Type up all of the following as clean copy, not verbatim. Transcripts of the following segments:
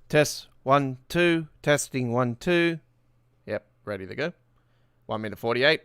Test 1, 2. Testing 1, 2. Yep, ready to go. 1 minute 48.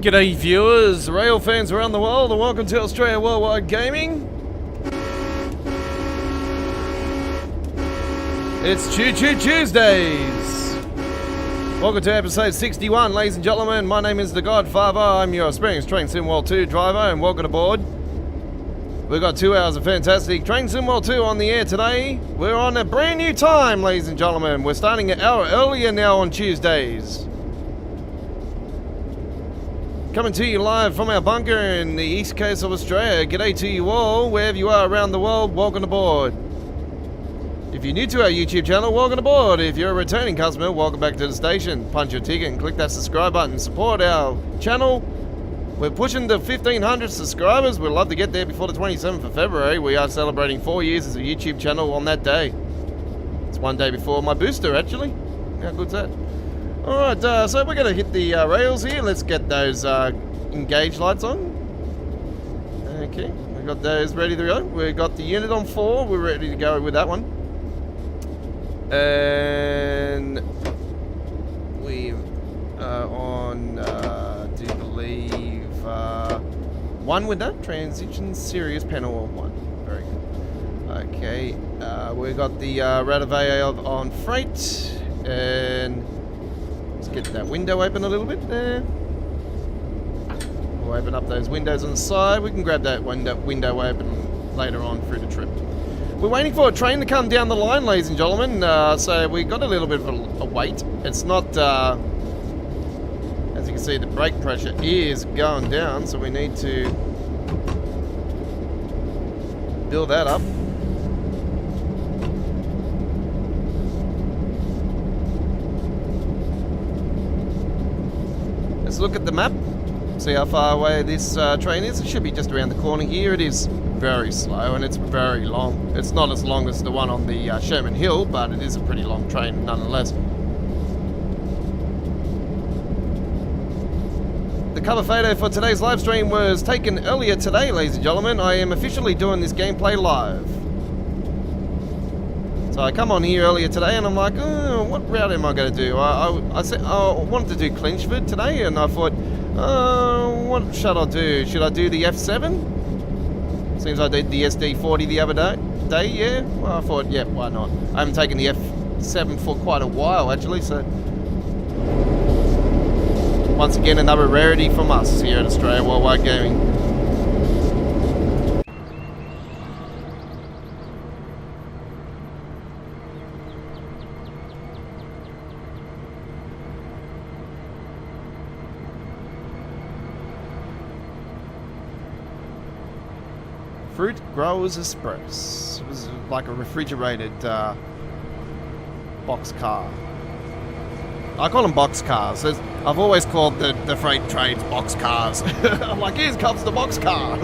G'day viewers, rail fans around the world, and welcome to Australia Worldwide Gaming. It's Choo Choo Tuesdays. Welcome to episode 61, ladies and gentlemen. My name is The Godfather. I'm your experienced Train Sim World 2 driver, and welcome aboard. We've got 2 hours of fantastic Train Sim World 2 on the air today. We're on a brand new time, ladies and gentlemen. We're starting an hour earlier now on Tuesdays. Coming to you live from our bunker in the east coast of Australia. G'day to you all, wherever you are around the world, welcome aboard. If you're new to our YouTube channel, welcome aboard. If you're a returning customer, welcome back to the station. Punch your ticket and click that subscribe button. Support our channel. We're pushing the 1,500 subscribers. We'd love to get there before the 27th of February. We are celebrating 4 years as a YouTube channel on that day. It's one day before my booster, actually. How good's that? Alright, so we're going to hit the rails here. Let's get those engage lights on. Okay, we've got those ready to go. We've got the unit on 4. We're ready to go with that one. And we are on, do believe, 1 with that. Transition Series panel on 1. Very good. Okay, we've got the Radavay on freight. And let's get that window open a little bit there. We'll open up those windows on the side. We can grab that window open later on through the trip. We're waiting for a train to come down the line, ladies and gentlemen. So we got a little bit of a wait. It's not, as you can see, the brake pressure is going down, so we need to build that up. Let's look at the map. See how far away this train is? It should be just around the corner here. It is very slow and it's very long. It's not as long as the one on the Sherman Hill, but it is a pretty long train nonetheless. The cover photo for today's live stream was taken earlier today, ladies and gentlemen. I am officially doing this gameplay live. So I come on here earlier today and I'm like, oh, what route am I going to do? I said I wanted to do Clinchford today, and I thought, what should I do? Should I do the F7? Seems I did the SD40 the other day, yeah? Well, I thought, yeah, why not? I haven't taken the F7 for quite a while, actually, so... Once again, another rarity from us here in Australia Worldwide Gaming. Fruit Growers Express. It was like a refrigerated box car. I call them box cars. I've always called the freight trains box cars. I'm like, here comes the box car.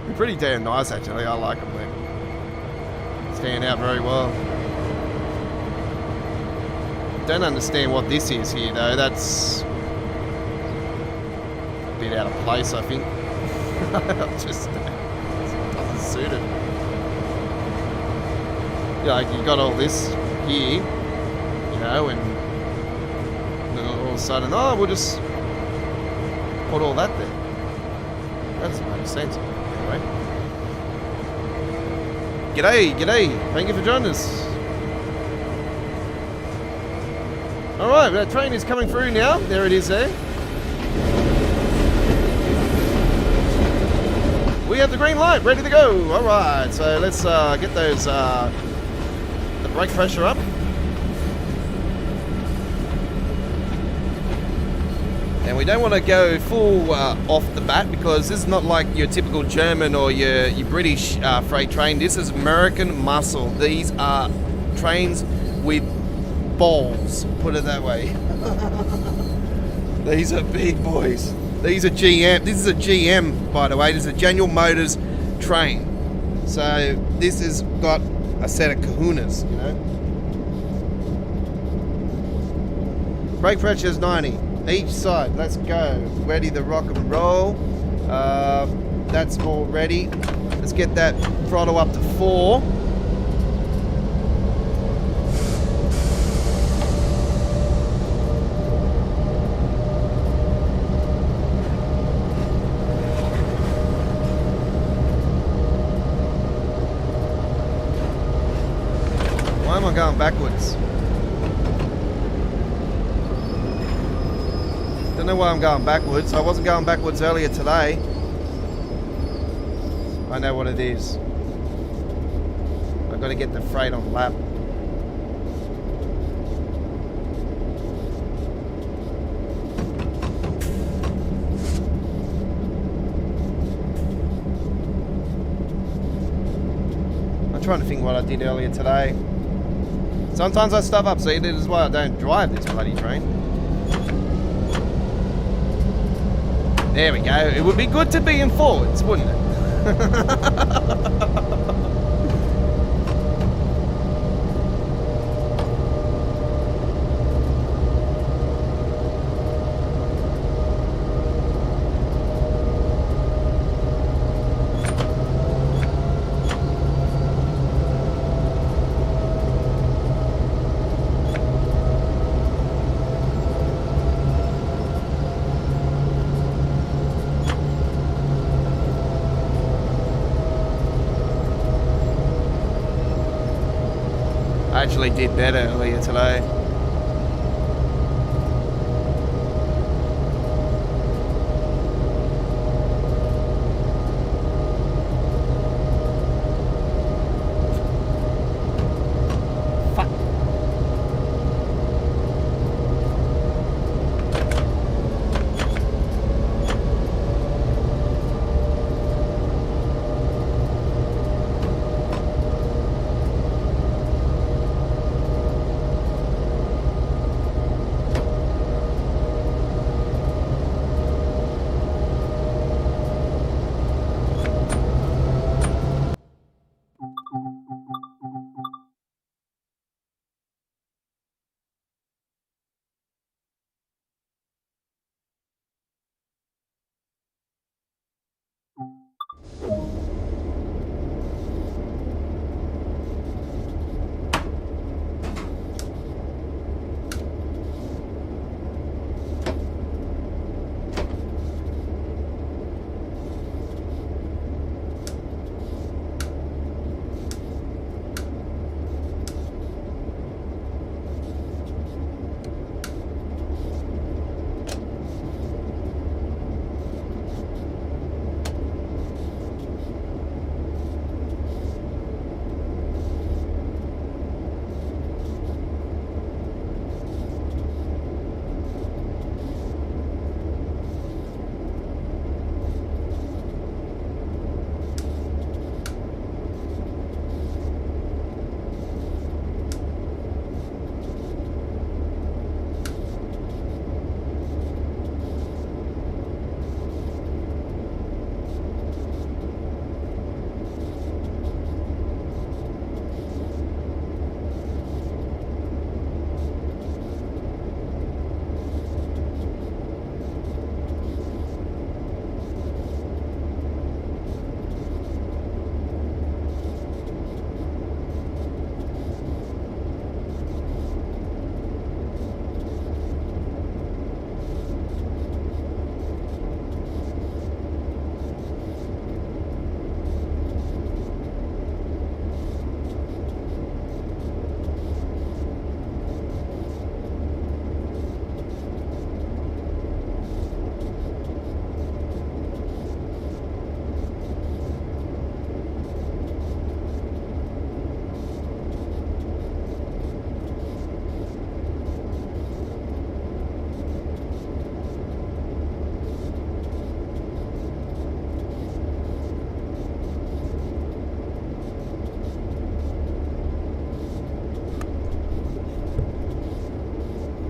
They're pretty damn nice, actually. I like them. They stand out very well. Don't understand what this is here, though. That's a bit out of place, I think. Just doesn't suit it. Yeah, like you got all this here, you know, and then all of a sudden, oh, we'll just put all that there. That doesn't make sense. Anyway. G'day. Thank you for joining us. Alright, that train is coming through now. There it is there. We have the green light, ready to go. Alright, so let's get those... the brake pressure up. And we don't want to go full off the bat, because this is not like your typical German or your British freight train. This is American muscle. These are trains with balls, put it that way. These are big boys. These are GM. This is a GM, by the way. This is a General Motors train. So this has got a set of kahunas, you know. Brake pressure is 90 each side. Let's go. Ready to rock and roll. That's all ready. Let's get that throttle up to 4. Why am I going backwards? Don't know why I'm going backwards. I wasn't going backwards earlier today. I know what it is. I've got to get the freight on lap. I'm trying to think what I did earlier today. Sometimes I stuff up, see, this is why I don't drive this bloody train. There we go. It would be good to be in forwards, wouldn't it? I actually did better earlier today. Fuck.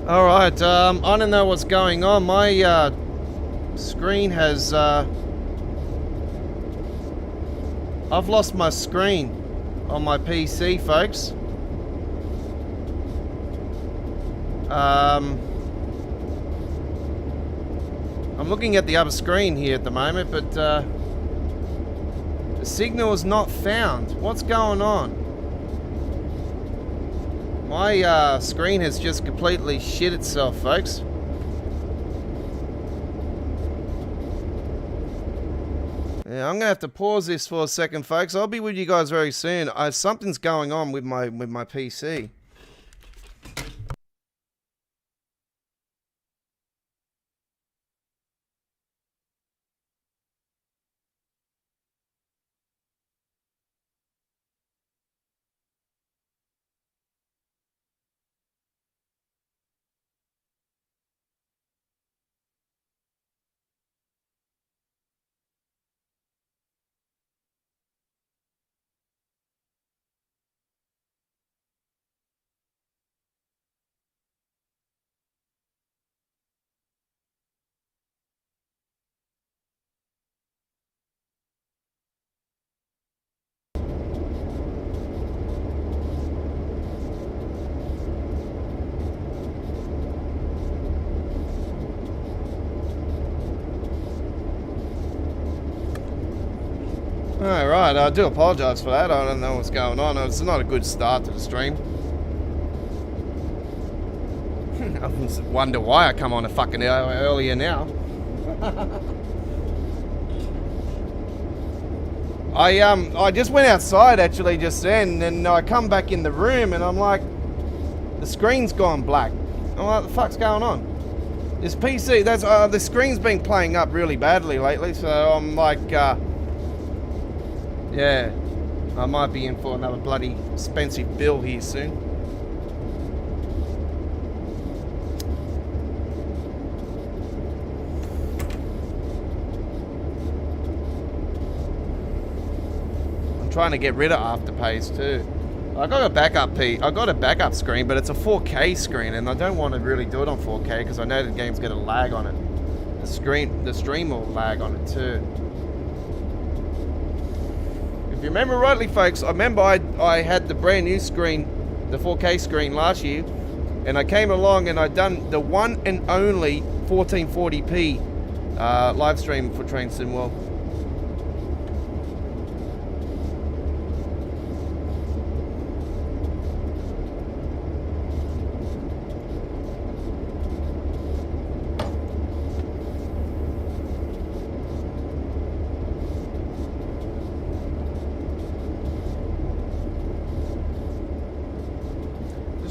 Alright, I don't know what's going on. My screen has... I've lost my screen on my PC, folks. I'm looking at the other screen here at the moment, but the signal is not found. What's going on? My screen has just completely shit itself, folks. Yeah, I'm gonna have to pause this for a second, folks. I'll be with you guys very soon. Something's going on with my PC. Alright, I do apologise for that. I don't know what's going on. It's not a good start to the stream. I wonder why I come on a fucking hour earlier now. I just went outside actually just then, and I come back in the room and I'm like, the screen's gone black. I'm like, what the fuck's going on? This PC, the screen's been playing up really badly lately, so I'm like, yeah, I might be in for another bloody expensive bill here soon. I'm trying to get rid of Afterpays too. I got a backup screen, but it's a 4K screen, and I don't want to really do it on 4K because I know the game's got a lag on it. The stream will lag on it too. If you remember rightly, folks, I remember I had the brand new screen, the 4K screen last year, and I came along and I'd done the one and only 1440p live stream for Train Sim World.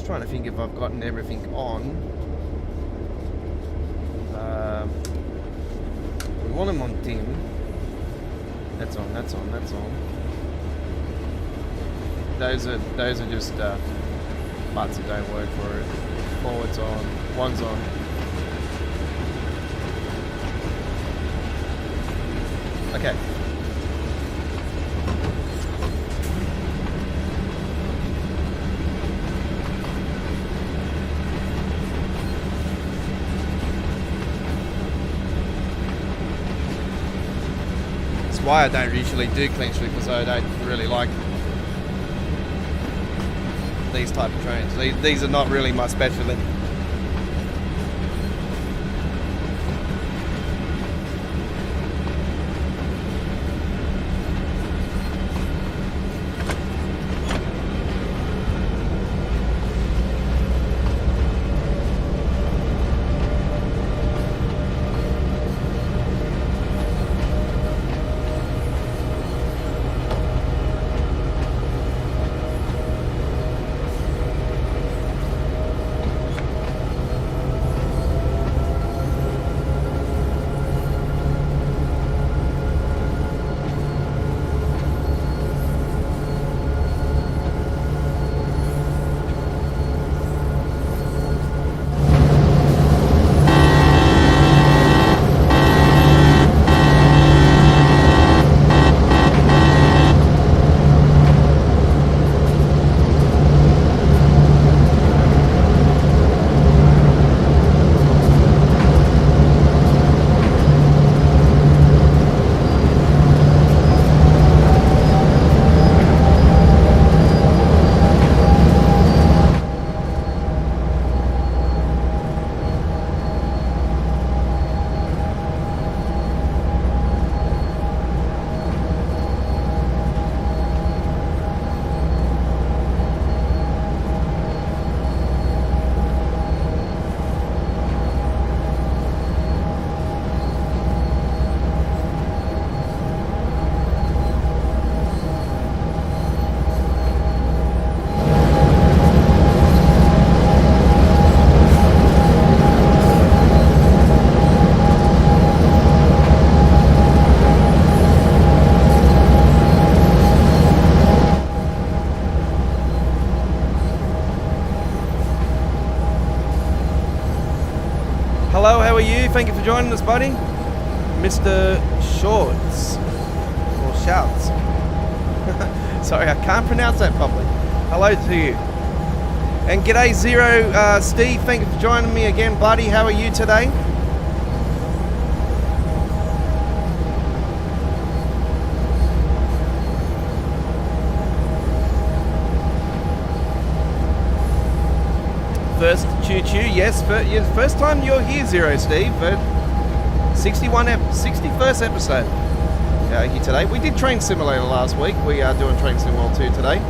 Trying to think if I've gotten everything on. We want them on dim. That's on. Those are just parts that don't work for it. Forward's on. One's on. Okay. Why I don't usually do clean streak, because I don't really like these type of trains. These are not really my specialty. joining us, buddy. Mr. Shorts. Or Shouts. Sorry, I can't pronounce that properly. Hello to you. And g'day Zero, Steve, thank you for joining me again, buddy. How are you today? First Choo Choo, yes, first time you're here, Zero Steve, but 61st episode here today. We did Train Simulator last week. We are doing Train Sim World 2 today.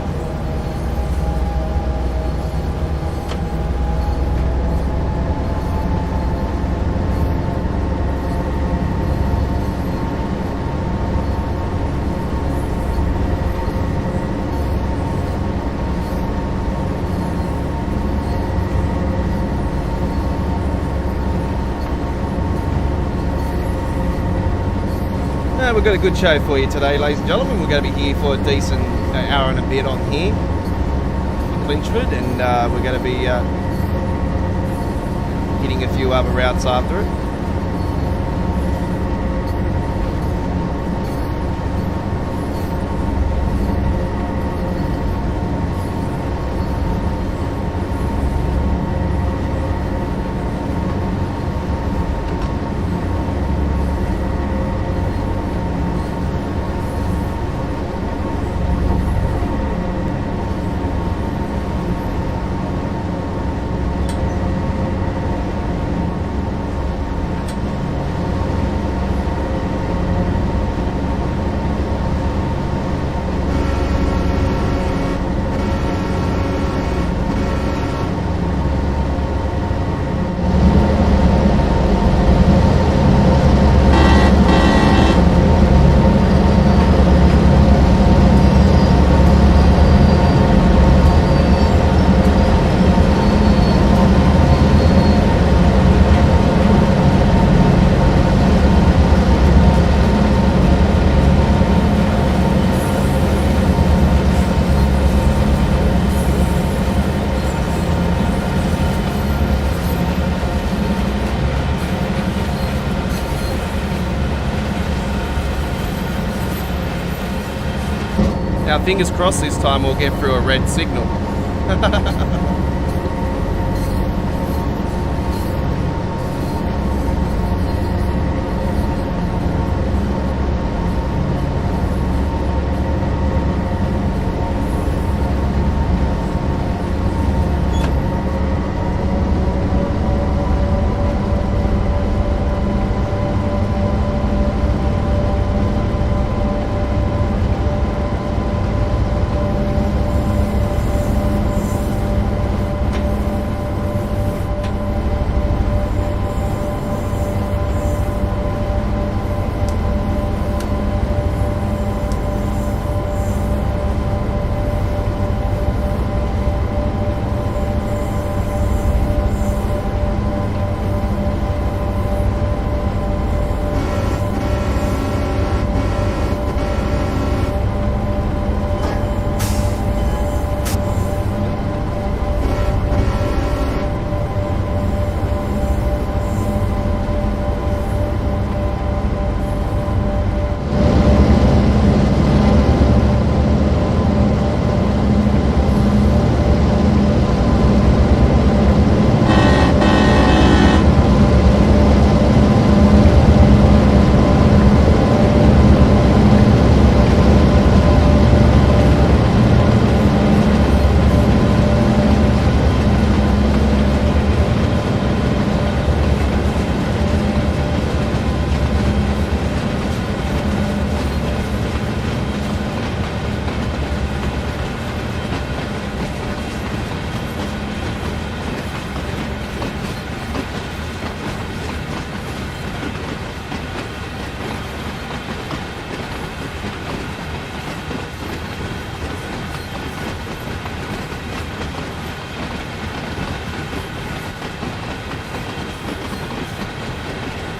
We've got a good show for you today, ladies and gentlemen. We're going to be here for a decent hour and a bit on here in Lynchford, and we're going to be hitting a few other routes after it. Now, fingers crossed this time we'll get through a red signal.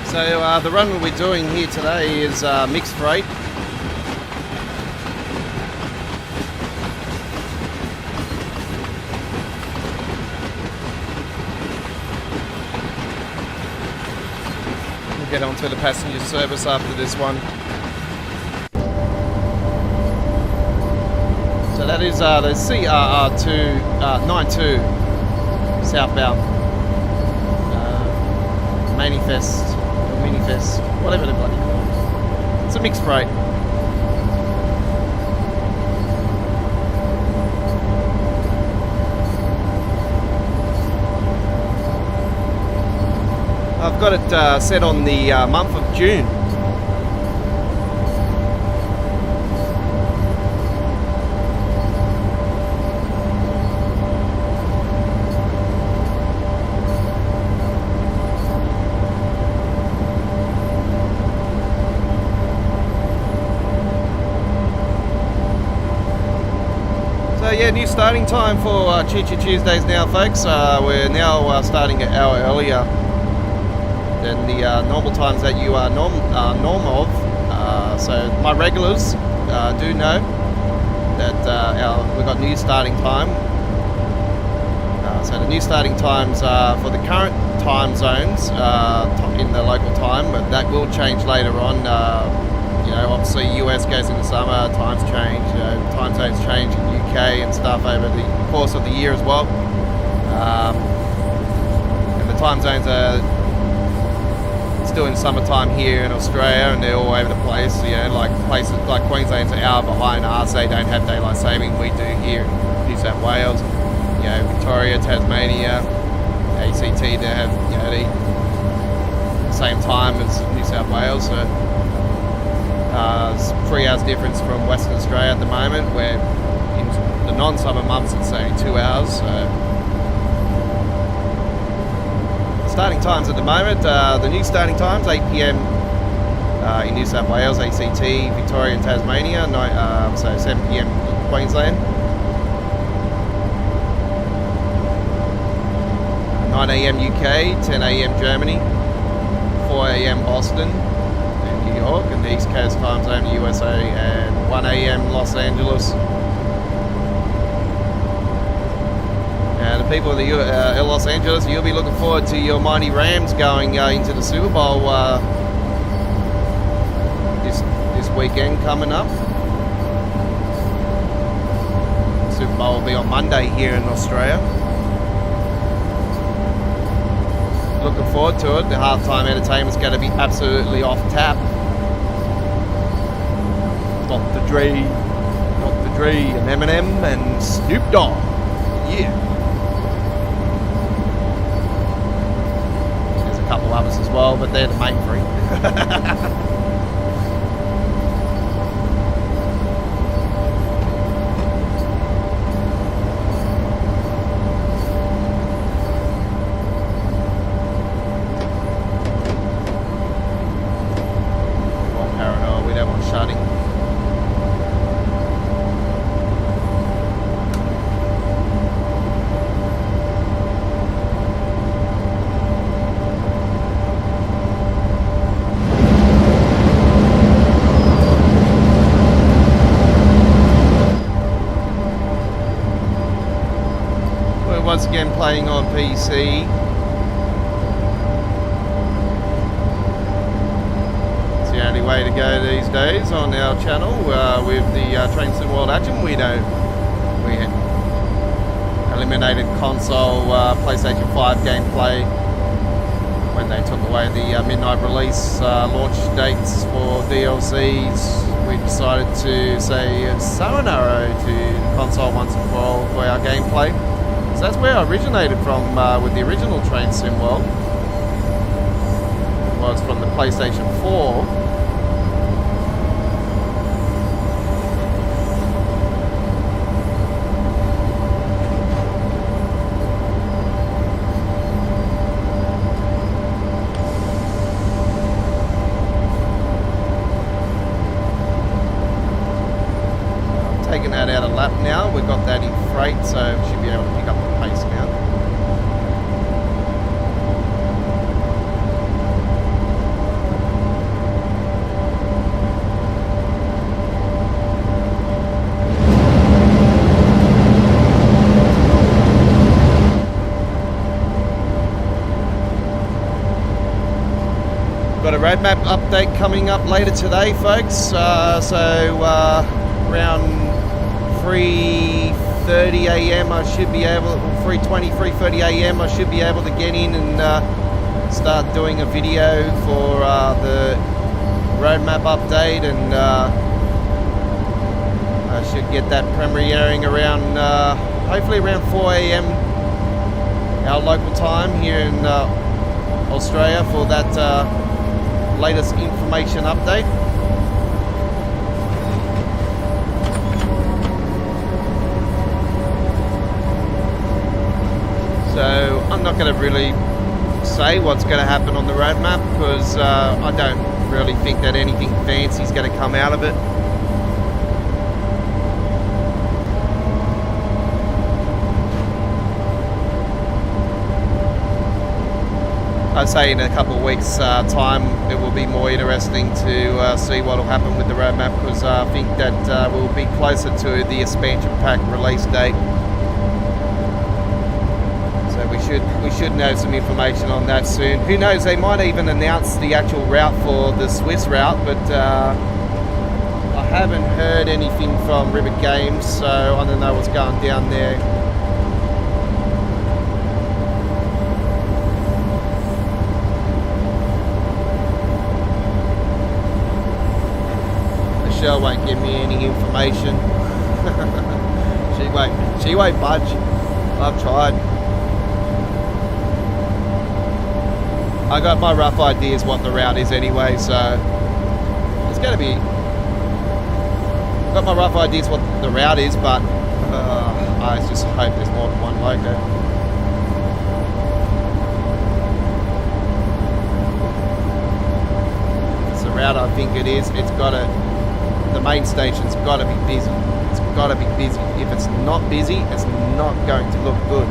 So the run we're doing here today is mixed freight. get onto the passenger service after this one. So that is the CRR292 southbound Manifest or Minifest, whatever the bloody call it. It's a mixed freight. I've got it set on the month of June. So yeah, new starting time for Choo Choo Tuesdays now, folks. We're now starting an hour earlier than the normal times that you are norm of. So my regulars do know that we've got new starting time. So the new starting times for the current time zones in the local time, but that will change later on. You know, obviously US goes into summer, times change, time zones change in UK and stuff over the course of the year as well. And the time zones are still in summertime here in Australia, and they're all over the place. You know, like places like Queensland's an hour behind us. They don't have daylight saving. We do here in New South Wales. You know, Victoria, Tasmania, ACT, they have, you know, the same time as New South Wales. So it's 3 hours difference from Western Australia at the moment, where in the non-summer months it's only 2 hours. So starting times at the moment, the new starting times, 8 p.m. In New South Wales, ACT, Victoria and Tasmania, so 7 p.m. in Queensland. 9 a.m. UK, 10 a.m. Germany, 4 a.m. Boston and New York, and the East Coast time zone USA, and 1 a.m. Los Angeles. The people of the Los Angeles, you'll be looking forward to your mighty Rams going into the Super Bowl this weekend coming up. Super Bowl will be on Monday here in Australia. Looking forward to it. The halftime entertainment's going to be absolutely off tap. Dr. Dre and Eminem and Snoop Dogg. Yeah. Couple others as well, but they're the main three. One parallel, we don't want shutting. Once again playing on PC. It's the only way to go these days on our channel with the Train Sim World Action. We eliminated console PlayStation 5 gameplay when they took away the midnight release launch dates for DLCs. We decided to say sayonara to console once and for all for our gameplay. So that's where I originated from with the original Train Sim World. It was from the PlayStation 4. Taking that out of lap now. We've got that in freight, so we should be able to pick up the pace now. roadmap update coming up later today, folks. Around 3:30 a.m. I should be able, 3:30 a.m. I should be able to get in and start doing a video for the roadmap update, and I should get that premiering around, hopefully around 4 a.m. our local time here in Australia for that latest information update. So I'm not going to really say what's going to happen on the roadmap, because I don't really think that anything fancy is going to come out of it. I'd say in a couple of weeks' time it will be more interesting to see what will happen with the roadmap, because I think that we'll be closer to the expansion pack release date. So we should know some information on that soon. Who knows, they might even announce the actual route for the Swiss route, but I haven't heard anything from Ribbit Games, so I don't know what's going down there. Michelle won't give me any information. She won't budge. I've tried. I got my rough ideas what the route is anyway, so it's going to be. Got my rough ideas what the route is, but I just hope there's more than one loco. If it's the route I think it is, it's got to. The main station's got to be busy. It's got to be busy. If it's not busy, it's not going to look good.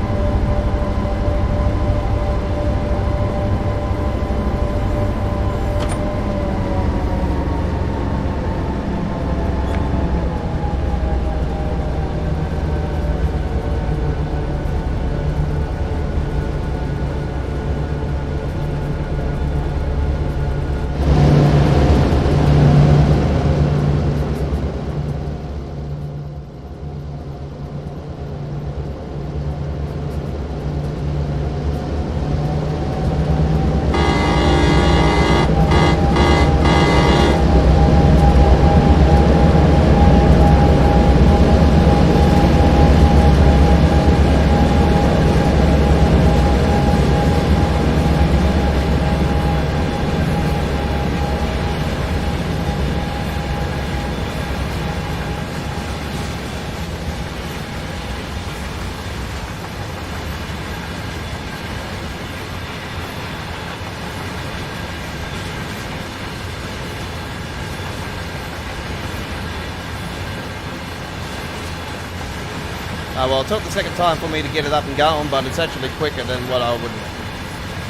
Well, it took the second time for me to get it up and going, but it's actually quicker than what I would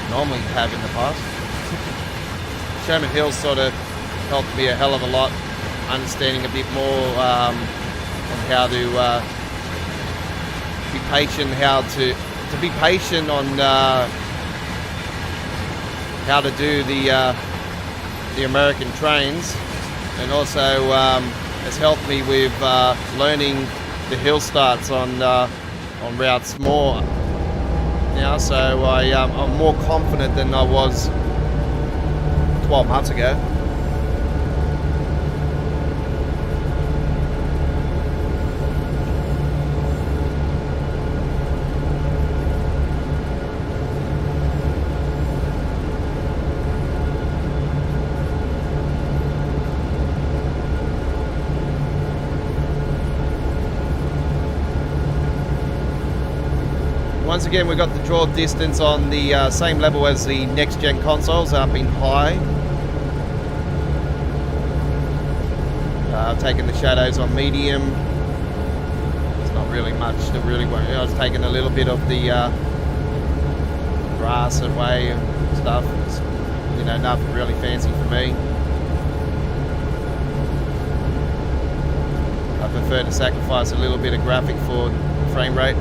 normally have in the past. Sherman Hills sort of helped me a hell of a lot, understanding a bit more on how to be patient, how to be patient on how to do the American trains, and also has helped me with learning the hill starts on routes more now, so I'm more confident than I was 12 months ago. Once again, we got the draw distance on the same level as the next gen consoles, up in high. I've taken the shadows on medium. It's not really much to really worry. I was taking a little bit of the grass away and stuff. It's, you know, nothing really fancy for me. I prefer to sacrifice a little bit of graphic for frame rate.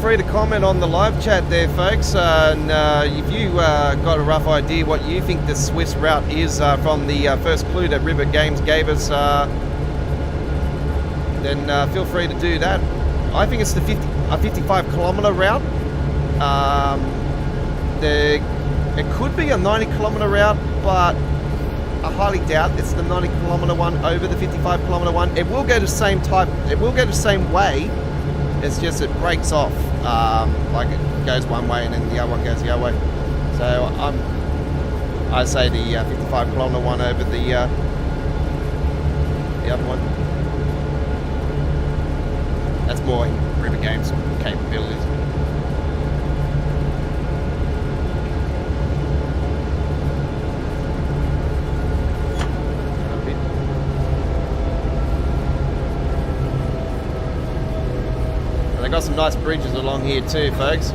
free to comment on the live chat there, folks. And if you got a rough idea what you think the Swiss route is from the first clue that River Games gave us, then feel free to do that. I think it's a 55-kilometre route. It could be a 90-kilometre route, but I highly doubt it's the 90-kilometre one over the 55-kilometre one. It will go the same type. It will go the same way. It's just it breaks off. Like it goes one way and then the other one goes the other way. So I say the 55-kilometre one over the other one. That's more in River Games capabilities. They got some nice bridges along here too, folks.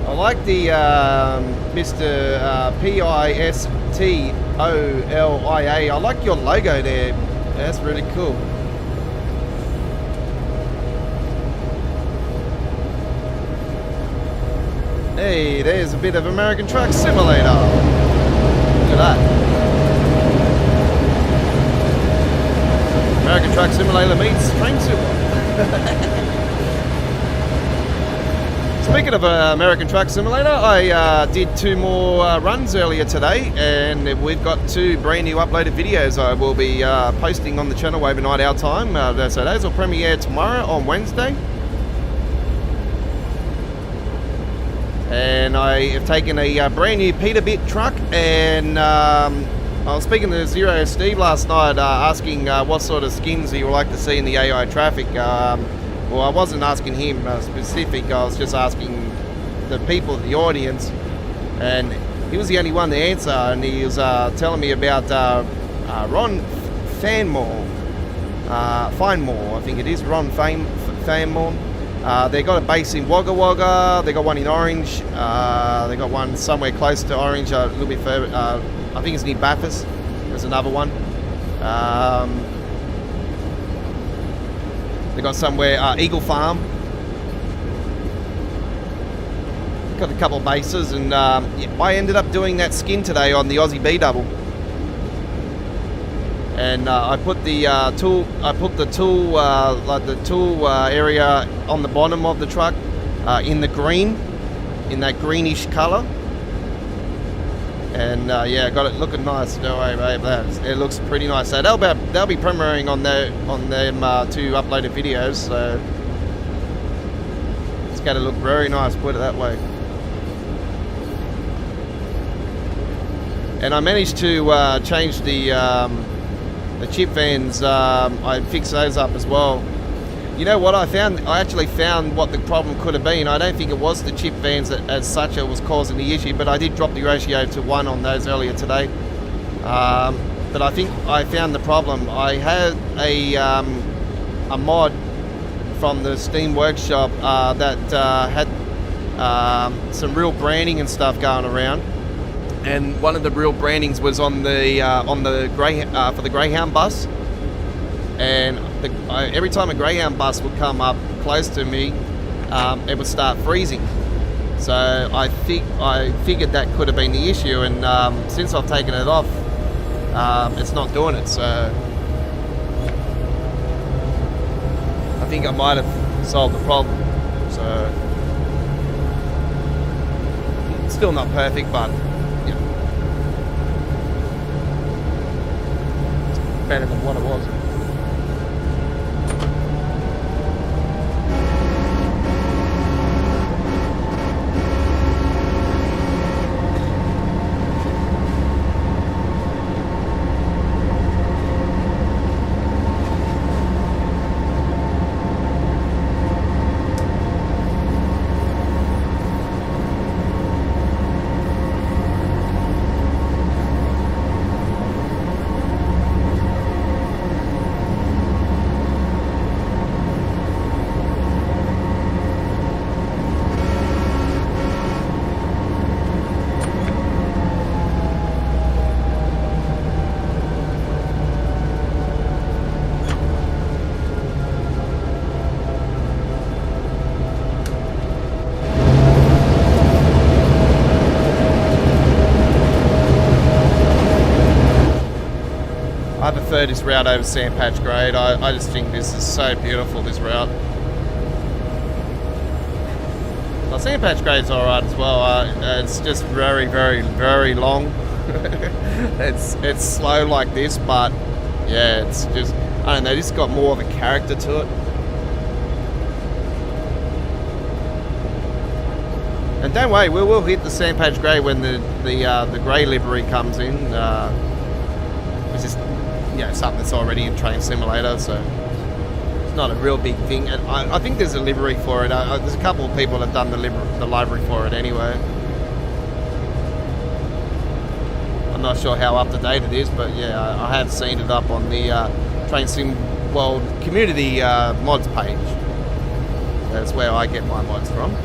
I like the Mr. Pistolia. I like your logo there. That's really cool. Hey, there's a bit of American Truck Simulator. Look at that. American Truck Simulator meets Train Super. Speaking of American Truck Simulator, I did 2 more runs earlier today, and we've got 2 brand new uploaded videos I will be posting on the channel overnight our time. So those will premiere tomorrow on Wednesday. And I have taken a brand new Peterbilt truck, and I was speaking to Zero Steve last night, asking what sort of skins he would like to see in the AI traffic. Well, I wasn't asking him specific, I was just asking the people, the audience, and he was the only one to answer, and he was telling me about Ron Fanmore, I think it is, Ron Fanmore. They got a base in Wagga Wagga, they got one in Orange, they got one somewhere close to Orange, a little bit further, I think it's near Bathurst, there's another one. They got somewhere, Eagle Farm. Got a couple of bases, and yeah, I ended up doing that skin today on the Aussie B double. And I put the tool, like the tool area on the bottom of the truck in the green, in that greenish colour. And yeah, got it looking nice. No way, babe. It looks pretty nice. So they'll be premiering on them 2 uploaded videos. So it's going to look very nice. Put it that way. And I managed to change the chip fans. I fixed those up as well. You know what I found? I actually found what the problem could have been. I don't think it was the chip fans that, as such, it was causing the issue, but I did drop the ratio to 1 on those earlier today. But I think I found the problem. I had a mod from the Steam Workshop that had some real branding and stuff going around, and one of the real brandings was on the for the Greyhound bus. And every time a Greyhound bus would come up close to me, it would start freezing. So I figured that could have been the issue, and since I've taken it off, it's not doing it. So I think I might have solved the problem. So it's still not perfect, but you know, it's better than what it was. prefer this route over Sandpatch Grade. I just think this is so beautiful, this route. Well, Sandpatch Grade's alright as well. It's just very, very, very long. It's slow like this, but yeah, it's just, I don't know, this has got more of a character to it. And don't worry, we will hit the Sandpatch Grey when the grey livery comes in, which is, you know, something that's already in Train Simulator, so it's not a real big thing. And I think there's a livery for it. There's a couple of people that have done the livery for it anyway. I'm not sure how up to date it is, but yeah, I have seen it up on the Train Sim World community mods page. That's where I get my mods from.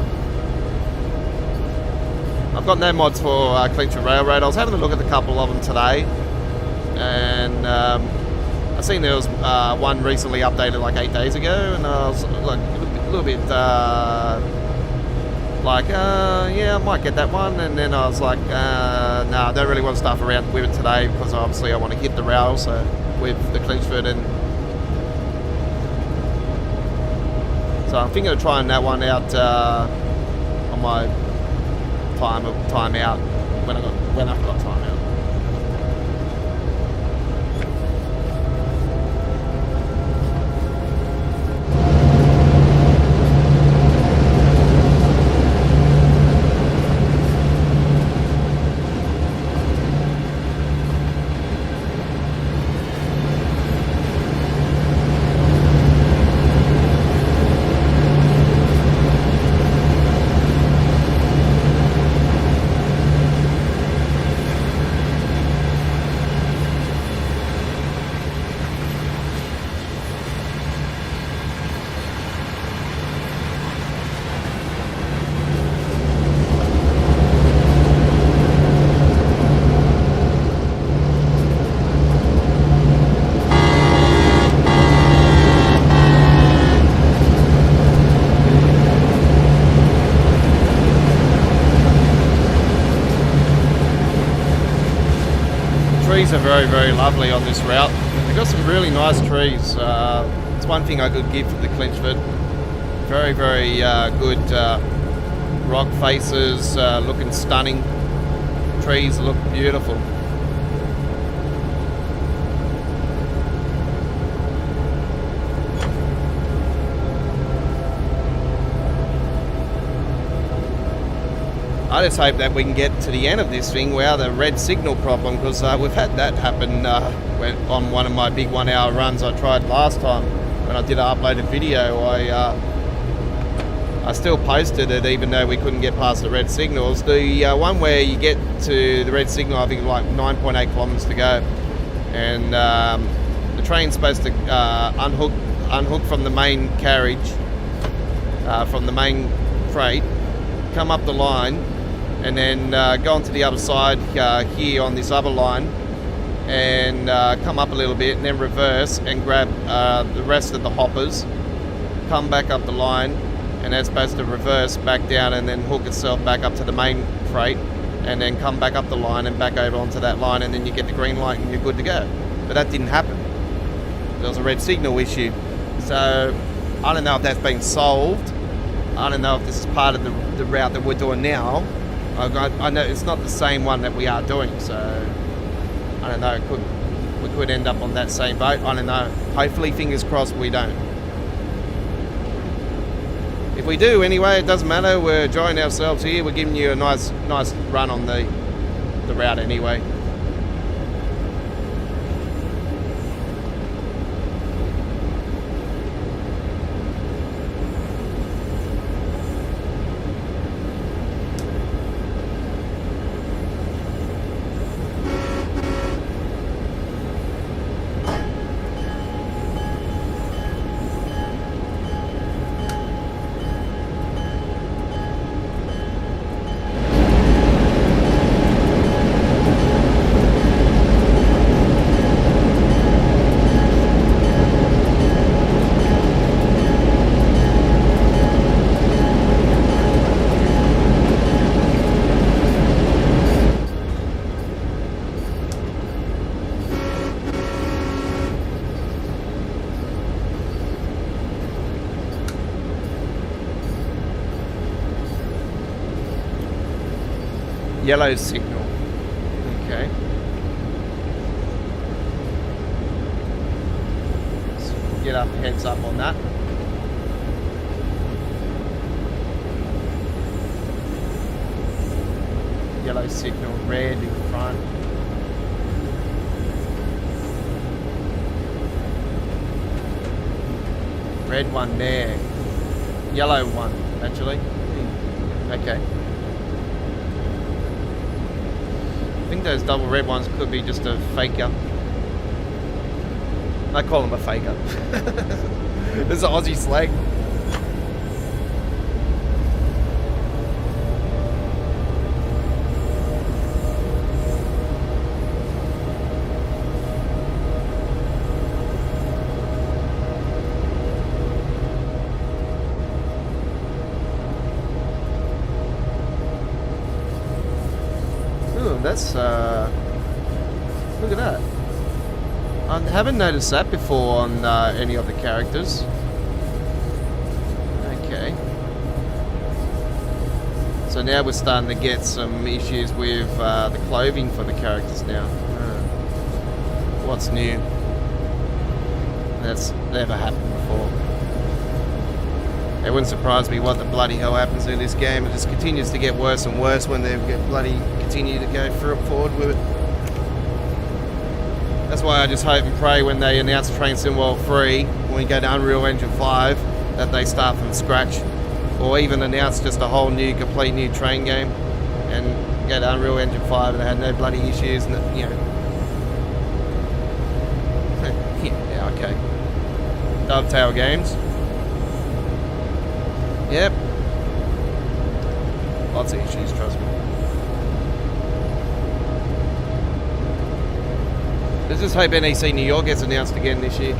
I've got no mods for Clinchford Railroad. I was having a look at a couple of them today, and I seen there was one recently updated like 8 days ago, and I was like a little bit like, yeah, I might get that one, and then I was like, no, I don't really want to stuff around with it today because obviously I want to hit the rail, so with the Clinchford, and so I'm thinking of trying that one out on my time out when I've got time out. Trees are very, very lovely on this route. They've got some really nice trees. It's one thing I could give to the Clinchford. Very, very good rock faces, looking stunning. Trees look beautiful. I just hope that we can get to the end of this thing without a red signal problem, because we've had that happen when, on one of my big 1 hour runs I tried last time when I did an uploaded video. I still posted it even though we couldn't get past the red signals. The one where you get to the red signal, I think like 9.8 kilometers to go, and the train's supposed to unhook from the main carriage, from the main freight, come up the line, and then go onto the other side here on this other line, and come up a little bit, and then reverse and grab the rest of the hoppers, come back up the line, and that's supposed to reverse back down and then hook itself back up to the main freight, and then come back up the line and back over onto that line, and then you get the green light and you're good to go. But that didn't happen. There was a red signal issue. So I don't know if that's been solved. I don't know if this is part of the route that we're doing now. I know it's not the same one that we are doing, so I don't know. We could end up on that same boat. I don't know. Hopefully, fingers crossed, we don't. If we do, anyway, it doesn't matter. We're enjoying ourselves here. We're giving you a nice run on the route anyway. Yellow signal. Okay. So get up, heads up on that. Yellow signal, red in front. Red one there. Yellow one, actually. Okay. I think those double red ones could be just a faker. I call them a faker. This is an Aussie slang. That's look at that. I haven't noticed that before on any of the characters. Okay. So now we're starting to get some issues with the clothing for the characters now. What's new? That's never happened before. It wouldn't surprise me what the bloody hell happens in this game. It just continues to get worse and worse when they get bloody continue to go forward with it. That's why I just hope and pray when they announce Train Sim World 3, when we go to Unreal Engine 5, that they start from scratch. Or even announce just a whole new, complete new train game and go to Unreal Engine 5 and they had no bloody issues and, you know. Yeah, okay. Dovetail games. Yep. Lots of issues, trust me. Let's just hope NEC New York gets announced again this year.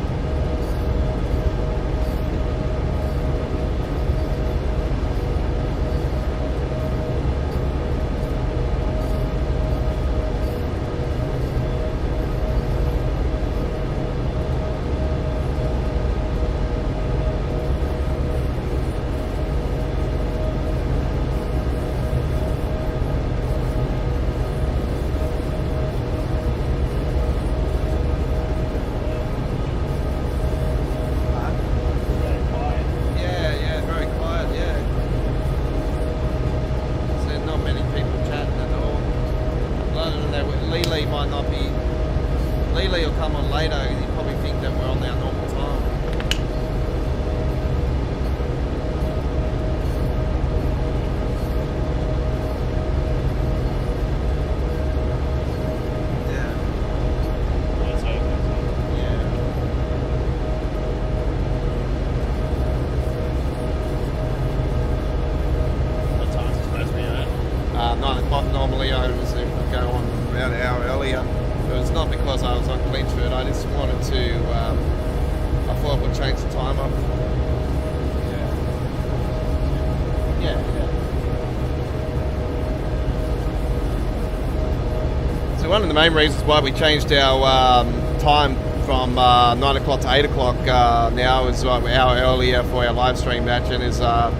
One of the main reasons why we changed our time from 9 o'clock to 8 o'clock now is an hour earlier for our live stream match, and is I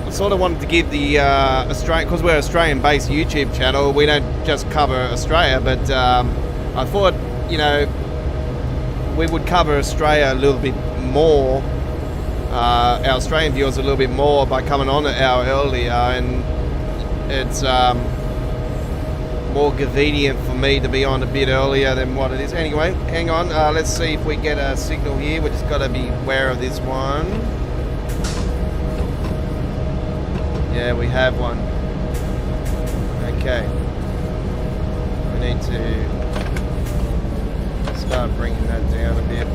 sort of wanted to give the Australian, because we're an Australian-based YouTube channel, we don't just cover Australia, but I thought, you know, we would cover Australia a little bit more, our Australian viewers a little bit more by coming on an hour earlier, and it's more convenient for me to be on a bit earlier than what it is. Anyway, hang on, let's see if we get a signal here. We just got to be aware of this one. Yeah, we have one. Okay. We need to start bringing that down a bit.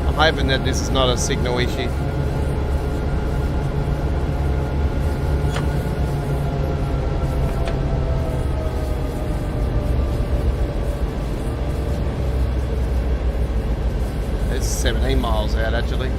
I'm hoping that this is not a signal issue. It's 17 miles out actually.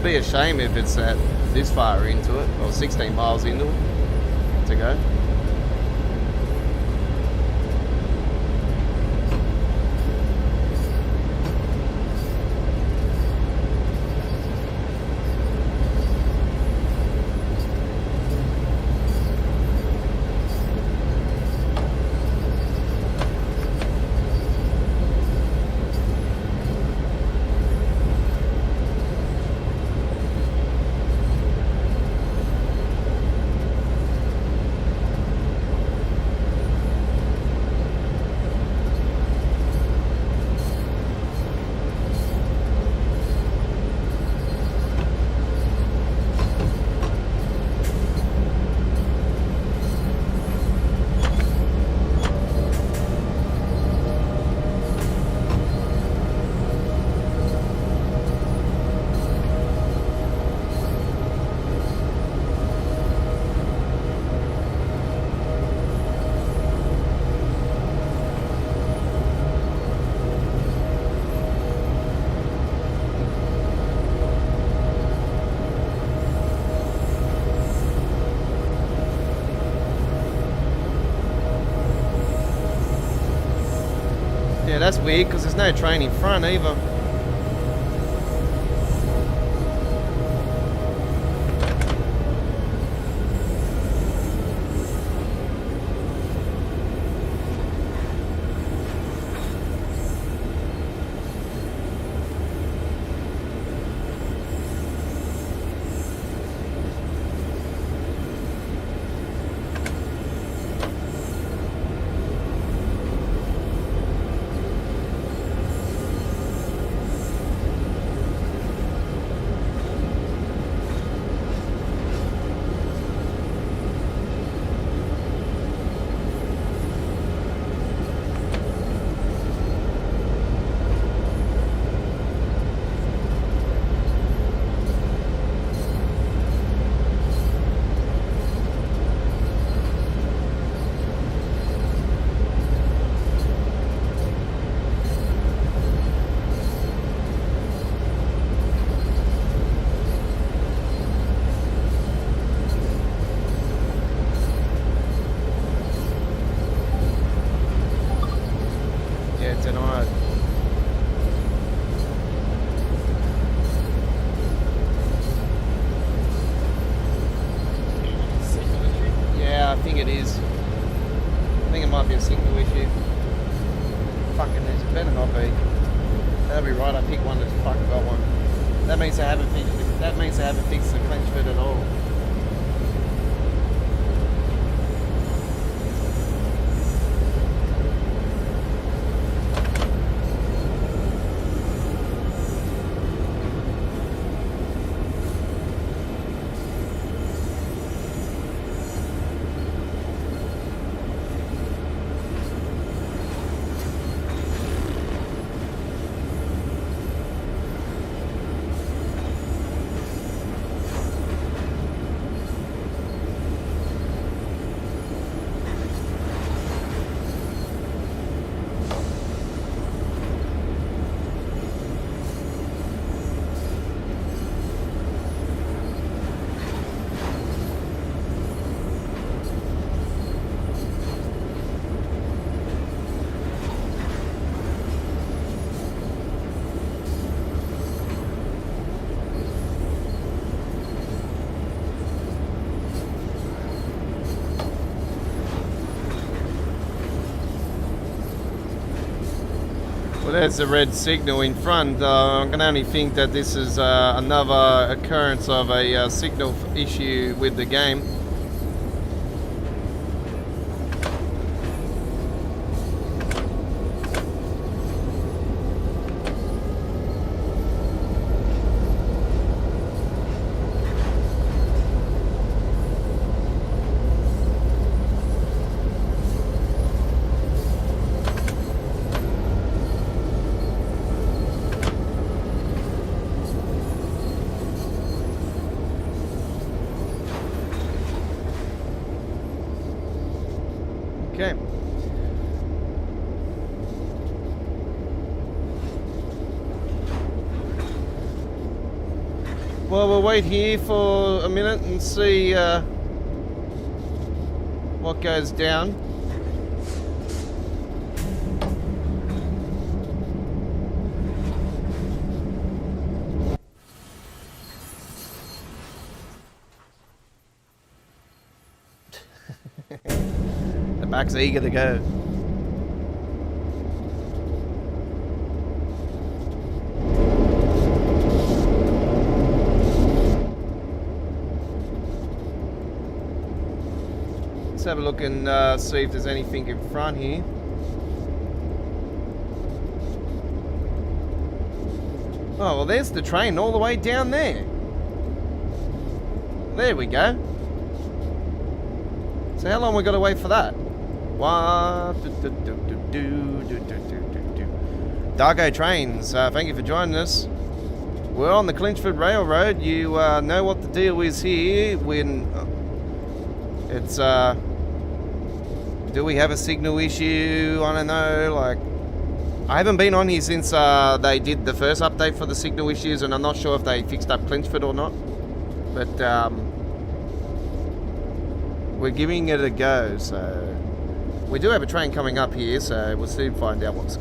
be a shame if it's at this far into it, or 16 miles into it to go. Yeah, that's weird because there's no train in front either. Well, there's a red signal in front. I can only think that this is another occurrence of a signal issue with the game. Okay. Well, we'll wait here for a minute and see what goes down. The back's eager to go. Let's have a look and see if there's anything in front here. Oh, well, there's the train all the way down there. There we go. So how long we got to wait for that? Dargo Trains, thank you for joining us. We're on the Clinchford Railroad. You know what the deal is here. When it's do we have a signal issue? I don't know. Like, I haven't been on here since they did the first update for the signal issues, and I'm not sure if they fixed up Clinchford or not. But we're giving it a go, so we do have a train coming up here, so we'll soon find out what's.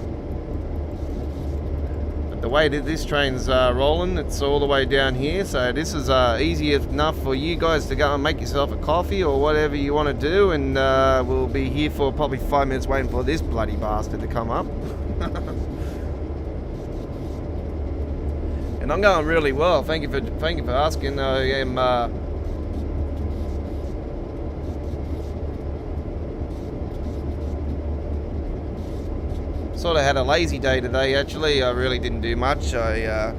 But the way that this train's rolling, it's all the way down here, so this is easy enough for you guys to go and make yourself a coffee or whatever you want to do, and we'll be here for probably 5 minutes waiting for this bloody bastard to come up. And I'm going really well. Thank you for asking. I am. Sort of had a lazy day today, actually. I really didn't do much. I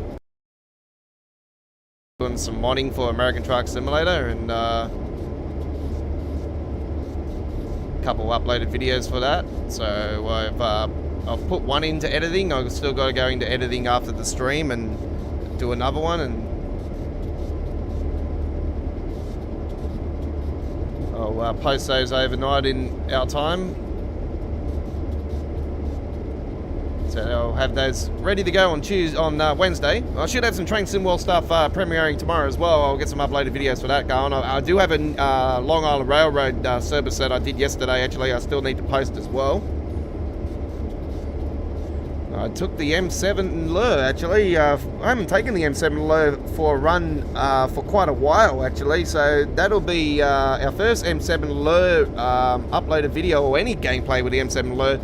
doing some modding for American Truck Simulator, and a couple uploaded videos for that. So I've put one into editing. I've still got to go into editing after the stream and do another one, and I'll post those overnight in our time. So I'll have those ready to go on Wednesday. I should have some Train Sim World stuff premiering tomorrow as well. I'll get some uploaded videos for that going. I do have a Long Island Railroad service that I did yesterday. Actually, I still need to post as well. I took the M7 Lure, actually. I haven't taken the M7 Lure for a run for quite a while, actually. So that'll be our first M7 Lure uploaded video or any gameplay with the M7 Lure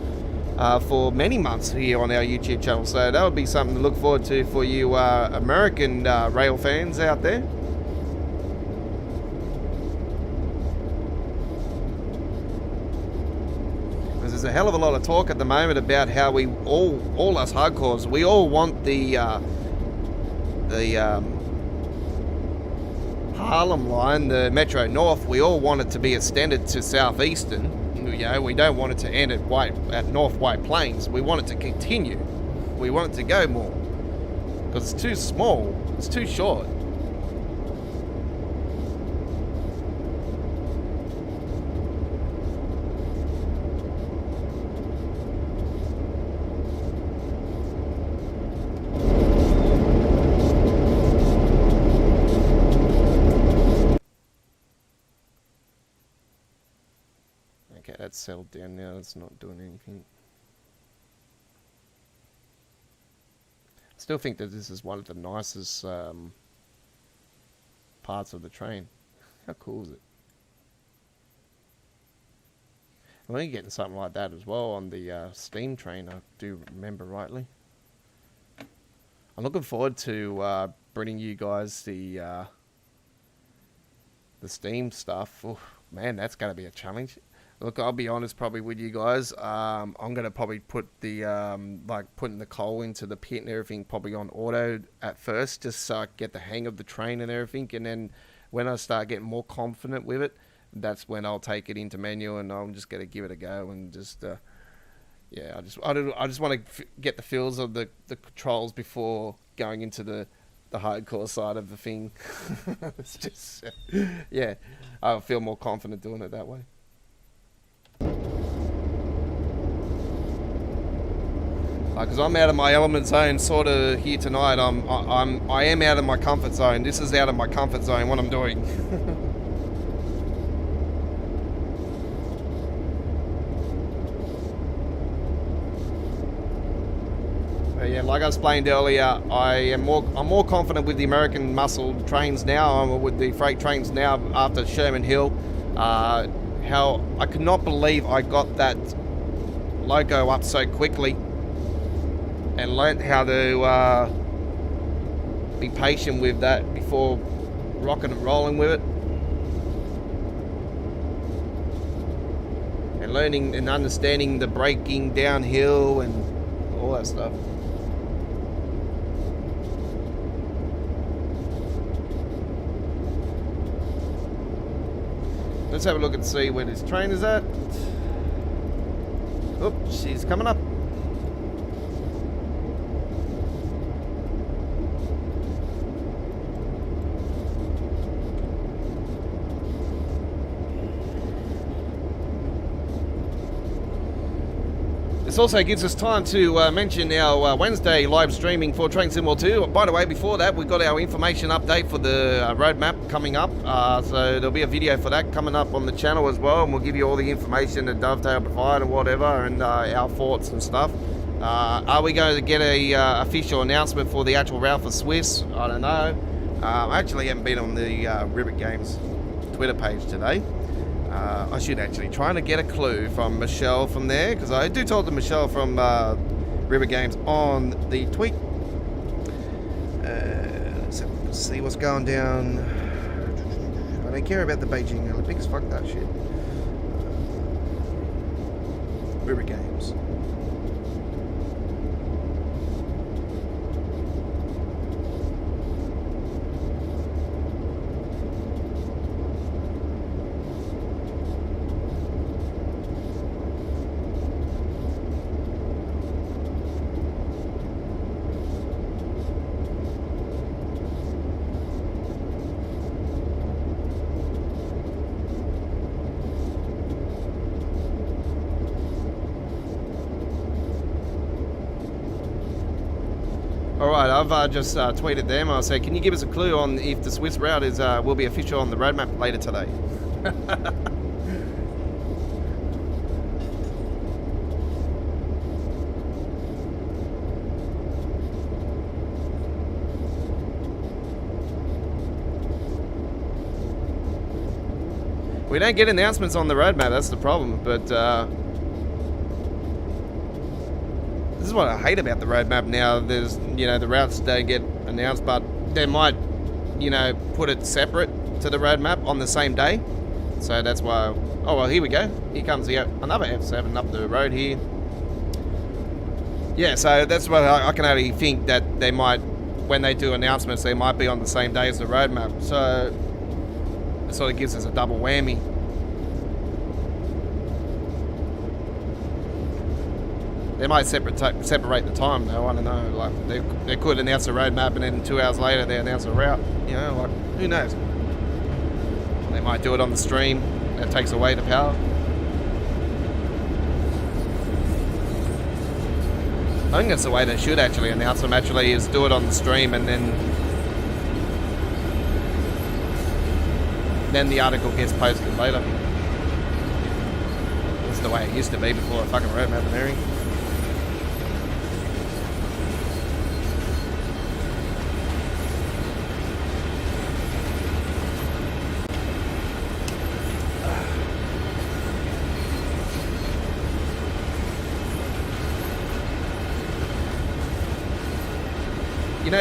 for many months here on our YouTube channel. So that would be something to look forward to for you American rail fans out there. There's a hell of a lot of talk at the moment about how we all us hardcores, we all want the Harlem line, the Metro North, we all want it to be extended to Southeastern. You know, we don't want it to end at North White Plains. We want it to continue. We want it to go more. Because it's too small. It's too short. Okay, that's settled down now. It's not doing anything. I still think that this is one of the nicest parts of the train. How cool is it? I'm only getting something like that as well on the steam train, I do remember rightly. I'm looking forward to bringing you guys the steam stuff. Oh, man, that's going to be a challenge. Look, I'll be honest probably with you guys. I'm going to probably put the, like putting the coal into the pit and everything probably on auto at first, just so I get the hang of the train and everything. And then when I start getting more confident with it, that's when I'll take it into manual, and I'm just going to give it a go and just, yeah, I just want to get the feels of the controls before going into the hardcore side of the thing. It's just, yeah, I'll feel more confident doing it that way. Because I'm out of my element zone sort of here tonight. I am out of my comfort zone. This is out of my comfort zone, what I'm doing. But yeah, like I explained earlier, I'm more confident with the American muscle trains now, with the freight trains now after Sherman Hill. How I could not believe I got that logo up so quickly. And learnt how to be patient with that before rocking and rolling with it. And learning and understanding the braking downhill and all that stuff. Let's have a look and see where this train is at. Oh, she's coming up. This also gives us time to mention our Wednesday live streaming for Train Sim 2. By the way, before that, we've got our information update for the roadmap coming up. So there'll be a video for that coming up on the channel as well, and we'll give you all the information that Dovetail provide and whatever, and our thoughts and stuff. Are we going to get a official announcement for the actual route for Swiss? I don't know. I actually haven't been on the Ribbit Games Twitter page today. I should actually try to get a clue from Michelle from there, because I do talk to Michelle from River Games on the tweet. Let's see what's going down. I don't care about the Beijing Olympics. Fuck that shit. River Games. Alright, I've just tweeted them. I said, can you give us a clue on if the Swiss route is will be official on the roadmap later today? We don't get announcements on the roadmap, that's the problem, but this is what I hate about the roadmap now. There's, the routes don't get announced, but they might, put it separate to the roadmap on the same day. So that's why, oh well, here we go. Here comes another F7 up the road here. Yeah, so that's what I can only think, that they might, when they do announcements, they might be on the same day as the roadmap. So it sort of gives us a double whammy. They might separate the time though, I don't know. Like they could announce a roadmap and then 2 hours later they announce a route. Who knows? They might do it on the stream. That takes away the power. I think that's the way they should actually announce them, is do it on the stream, and then the article gets posted later. That's the way it used to be before a fucking roadmap and everything.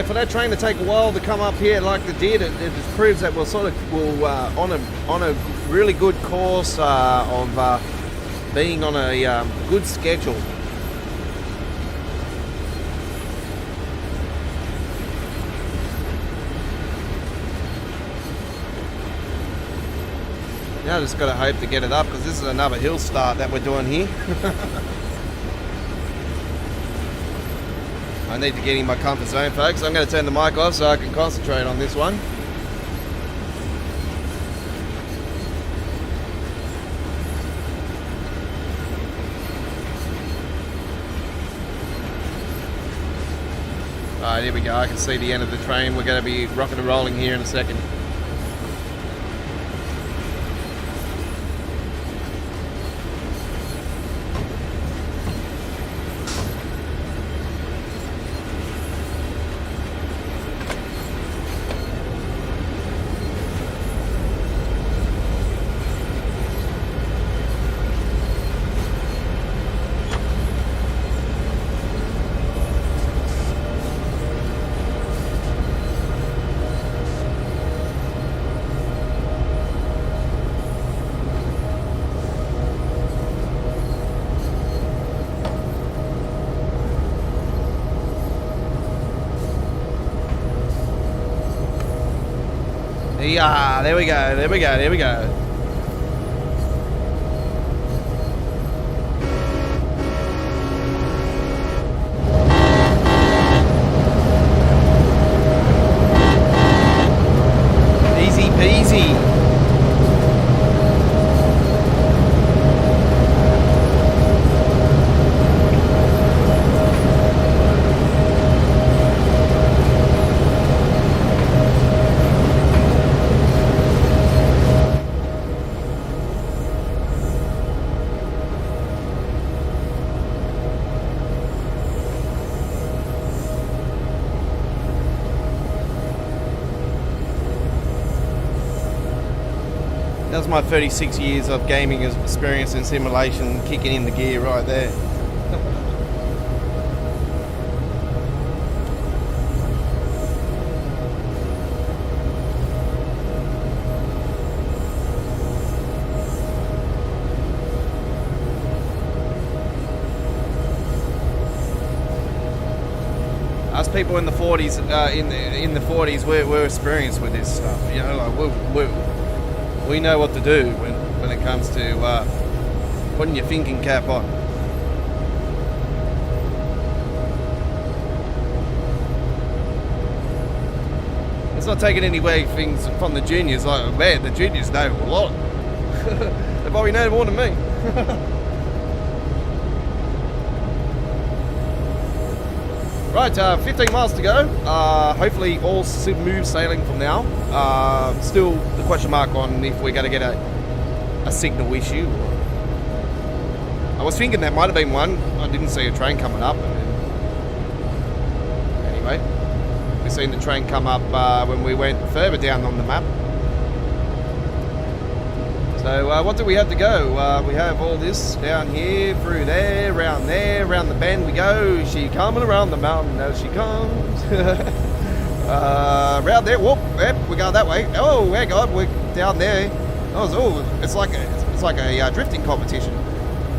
For that train to take a while to come up here like it did, it just proves that we're on a really good course of being on a good schedule. Now I just got to hope to get it up, because this is another hill start that we're doing here. I need to get in my comfort zone, folks. I'm going to turn the mic off so I can concentrate on this one. Alright, here we go. I can see the end of the train. We're going to be rocking and rolling here in a second. Yeah, there we go, there we go, there we go. Easy peasy. That was my 36 years of gaming experience and simulation kicking in the gear right there. Us people in the 40s, in the 40s, we're experienced with this stuff. You know, like we know what to do when it comes to putting your thinking cap on. It's not taking any away things from the juniors. Like, man, the juniors know a lot. They probably know more than me. Right, 15 miles to go. Hopefully all smooth sailing from now. Still the question mark on if we're going to get a signal issue. I was thinking there might have been one. I didn't see a train coming up. Anyway, we've seen the train come up when we went further down on the map. So what do we have to go? We have all this down here, through there, around the bend we go. She coming around the mountain as she comes. Around there, whoop, yep, we're going that way. Oh, my God, we're down there. Oh, it's like a drifting competition.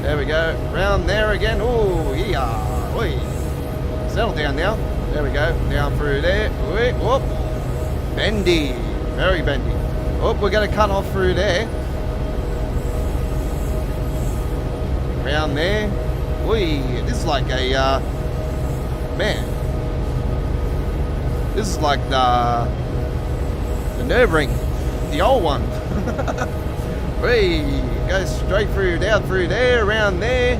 There we go, round there again. Oh, yeah, oi. Settle down now. There we go, down through there. Whoop, bendy, very bendy. Oh, we're going to cut off through there. Around there. Oi, this is like a, man. This is like the nerve-ring, the old one. Oi, go straight through, down through there, around there,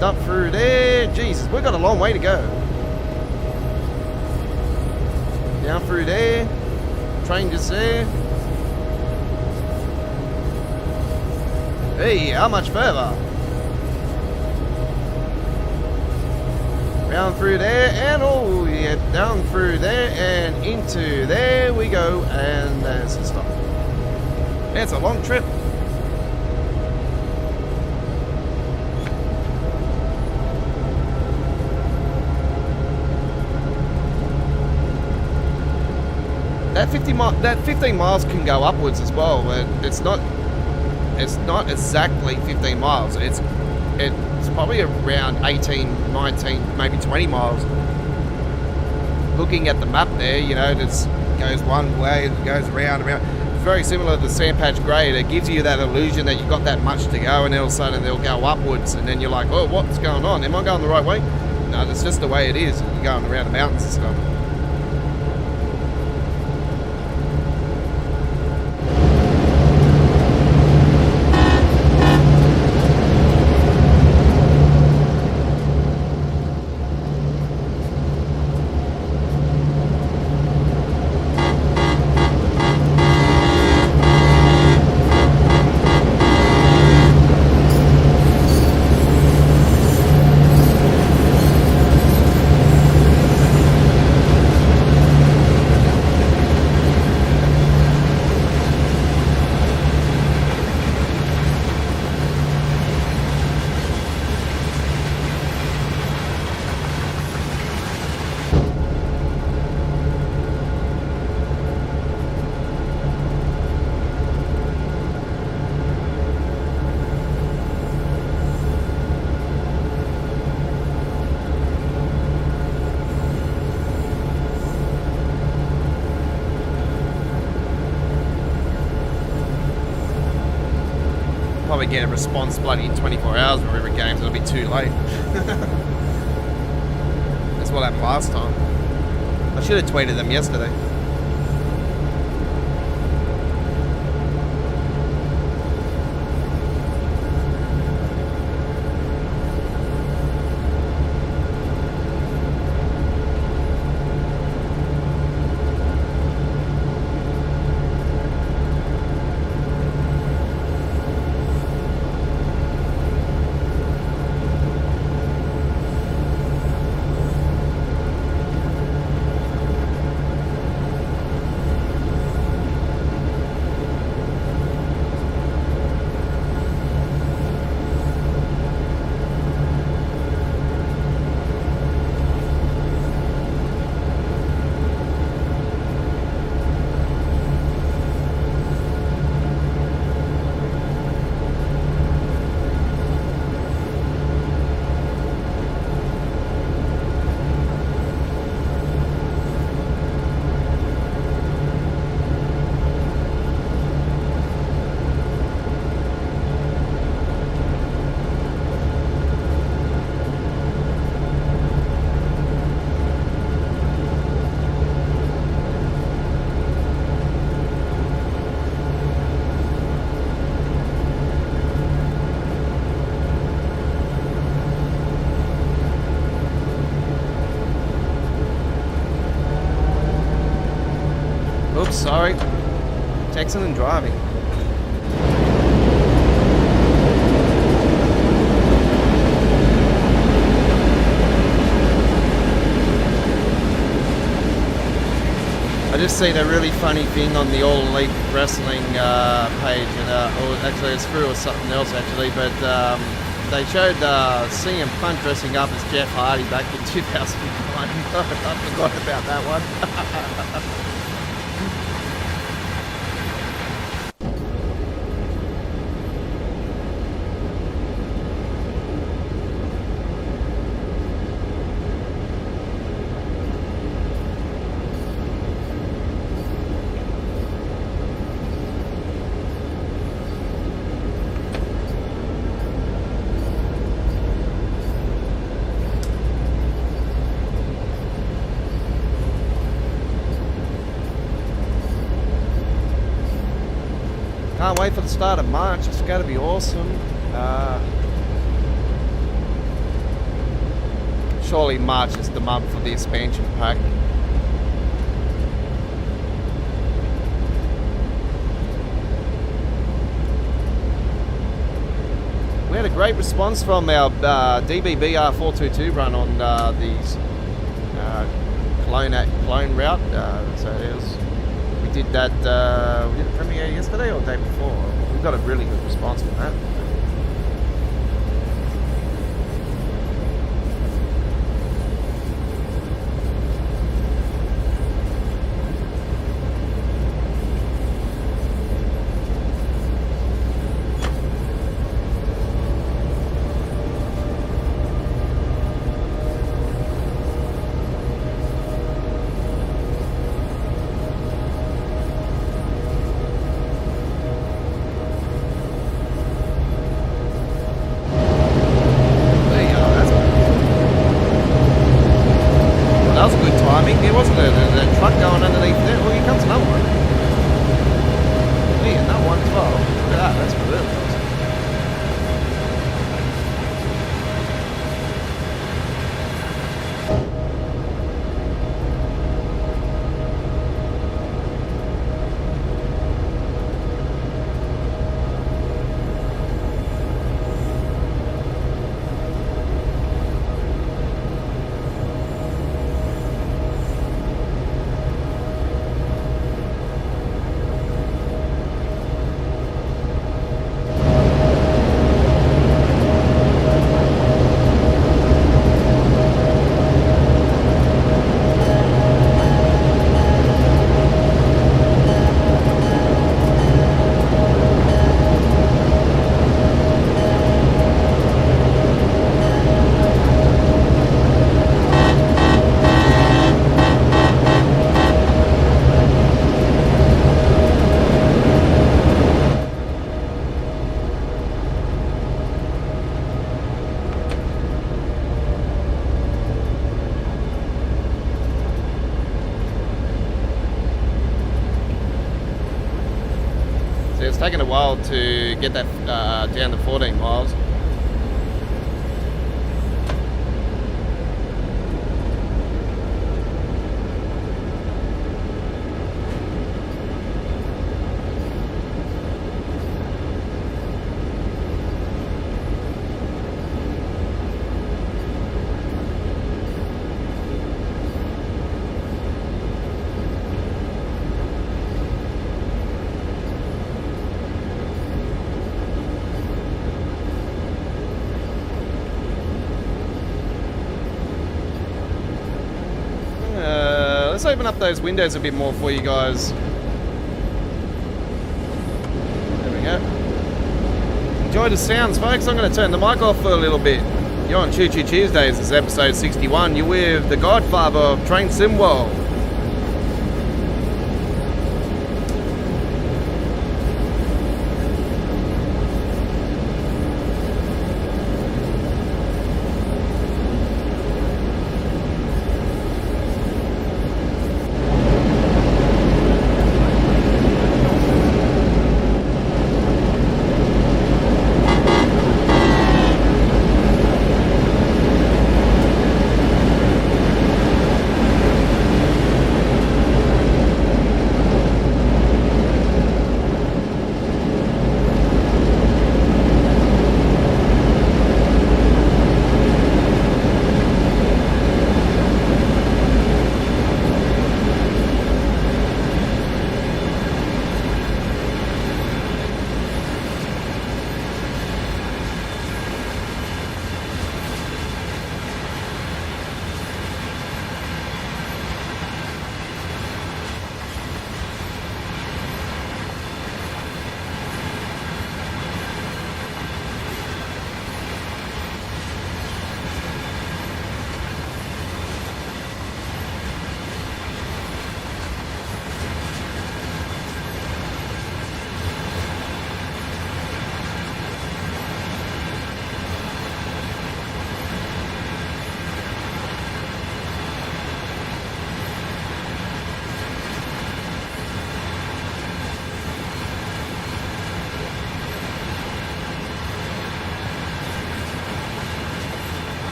dump through there. Jesus, we've got a long way to go. Down through there, train just there. Hey, how much further? Down through there, and oh yeah, down through there and into there we go, and there's a stop. It's a long trip. That 15 miles can go upwards as well, but it's not exactly 15 miles. It's probably around 18, 19, maybe 20 miles. Looking at the map there, you know, it goes one way, it goes around. It's very similar to the Sandpatch Grade. It gives you that illusion that you've got that much to go, and then all of a sudden they'll go upwards, and then you're like, oh, what's going on? Am I going the right way? No, that's just the way it is. You're going around the mountains and stuff. probably get a response bloody in 24 hours or whatever games. It'll be too late. That's what happened last time. I should have tweeted them yesterday. Oops, sorry. Texting and driving. I just seen a really funny thing on the All Elite Wrestling page, and actually it's through or something else actually, but they showed CM Punk dressing up as Jeff Hardy back in 2009. I forgot about that one. Can't wait for the start of March. It's going to be awesome. Surely March is the month for the expansion pack. We had a great response from our DBBR 422 run on these clone route. So it was. We did that, we did the premiere yesterday or the day before. We got a really good response from that. There wasn't a truck going underneath there. Well, here comes another one. Yeah, another one as well. Look at that, that's really awesome. while to get that down to 14 miles. Let's open up those windows a bit more for you guys. There we go. Enjoy the sounds, folks. I'm going to turn the mic off for a little bit. You're on Choo Choo Tuesdays. This is episode 61. You're with the godfather of Train Sim World.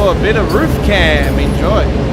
for a bit of roof cam. Enjoy.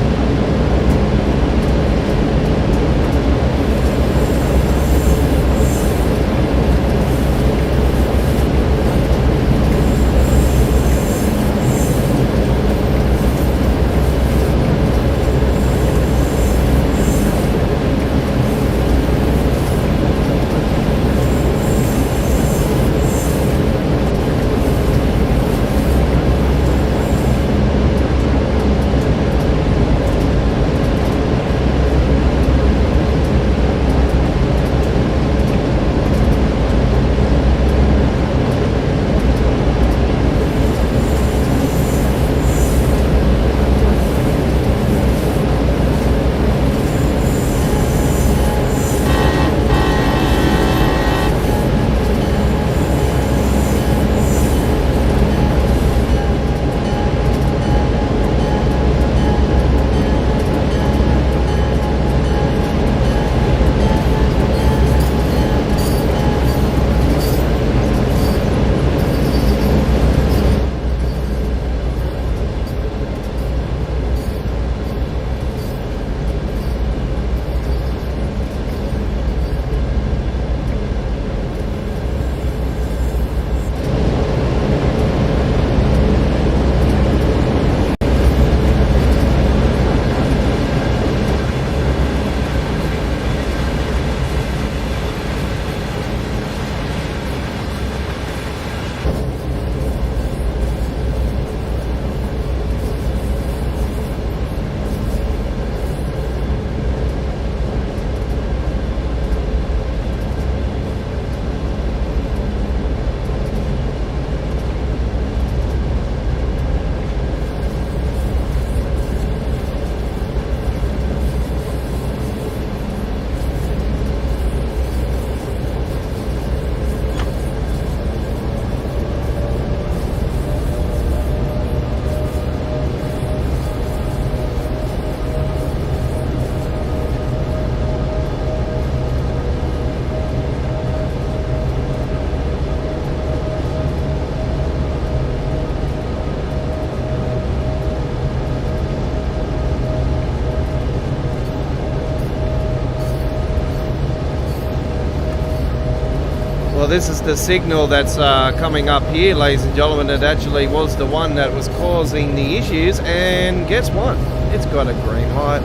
Well, this is the signal that's coming up here, ladies and gentlemen. It actually was the one that was causing the issues, and guess what? It's got a green light.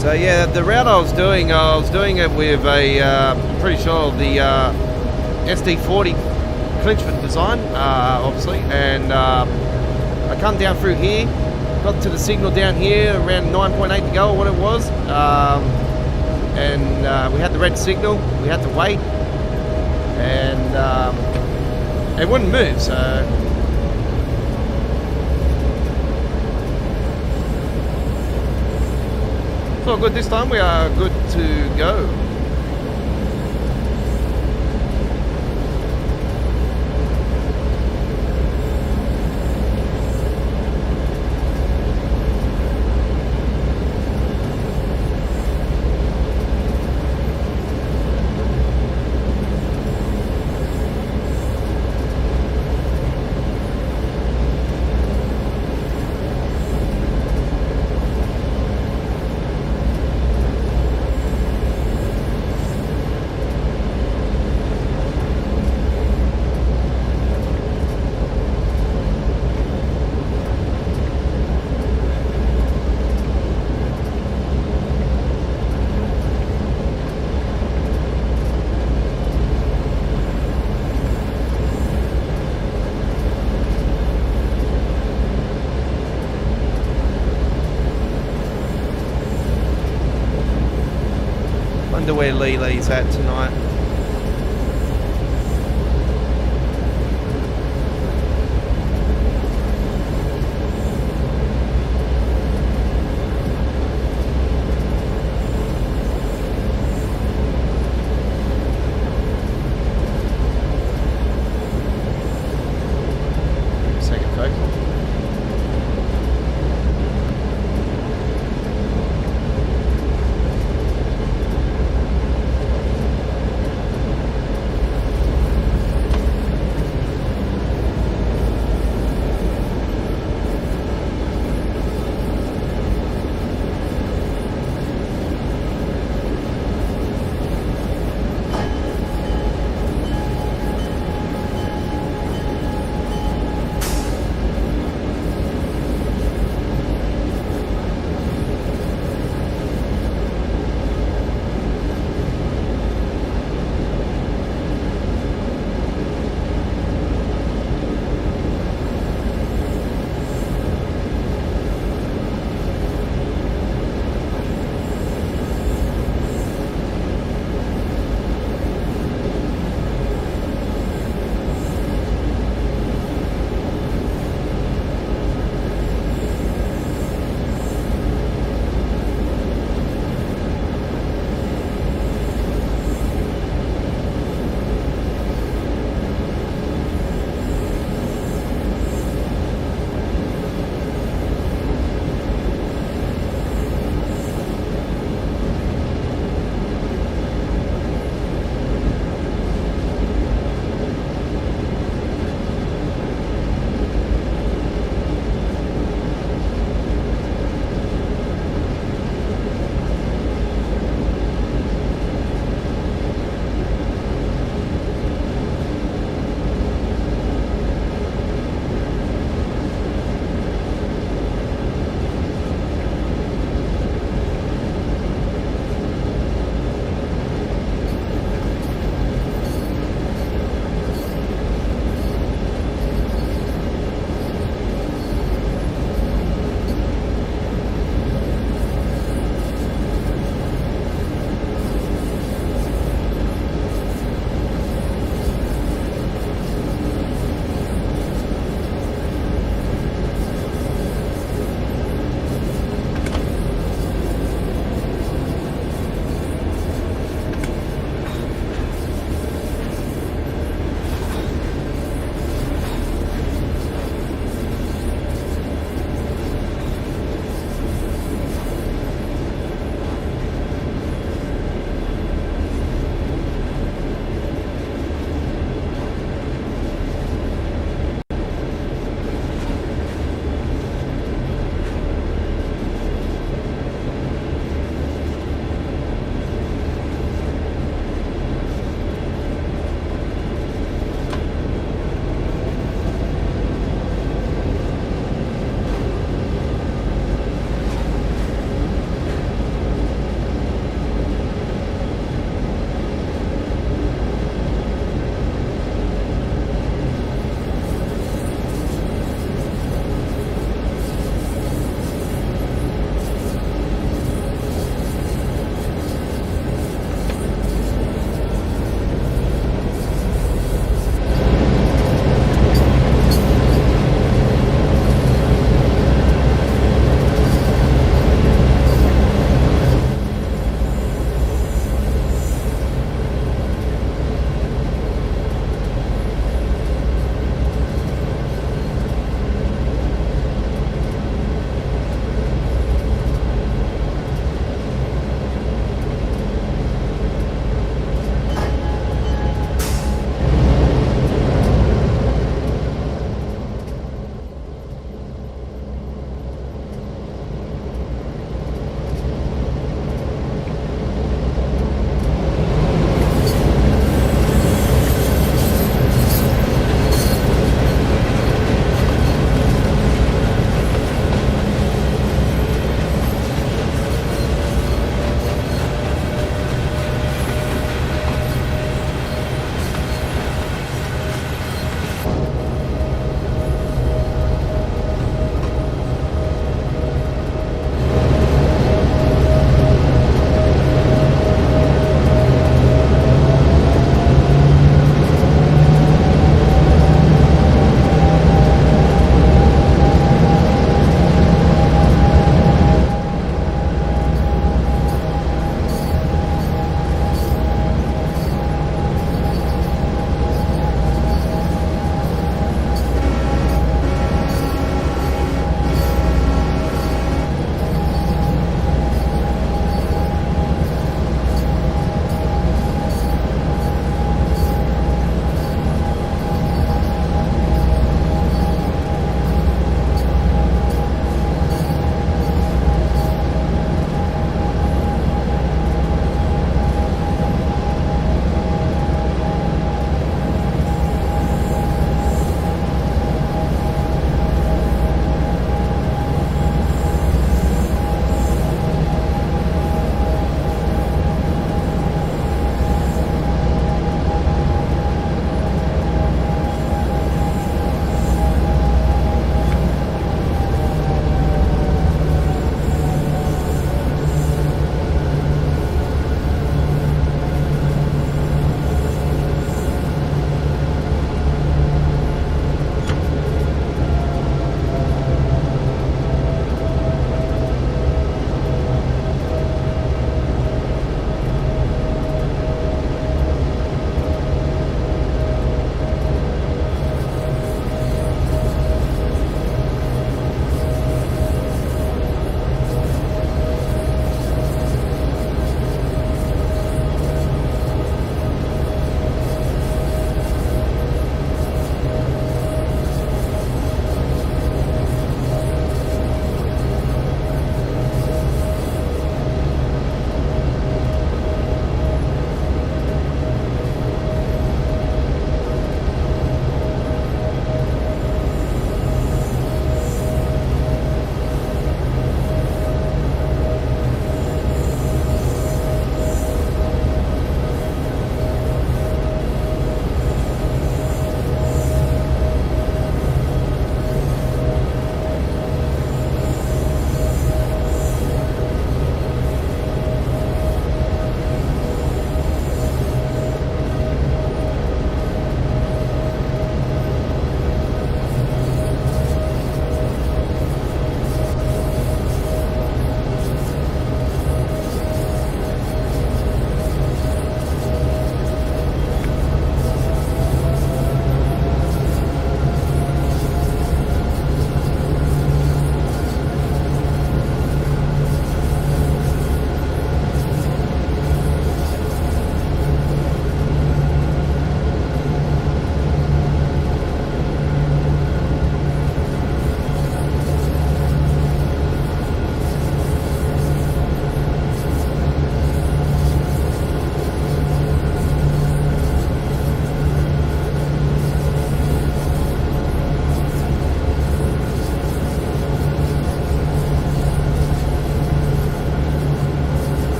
So yeah, the route I was doing it with a, pretty sure the SD40 Clinchford design, obviously, and I come down through here, got to the signal down here around 9.8 to go, or what it was, and we had the red signal. We had to wait, and it wouldn't move, so it's all good. This time we are good to go. Wonder where Lily's at tonight.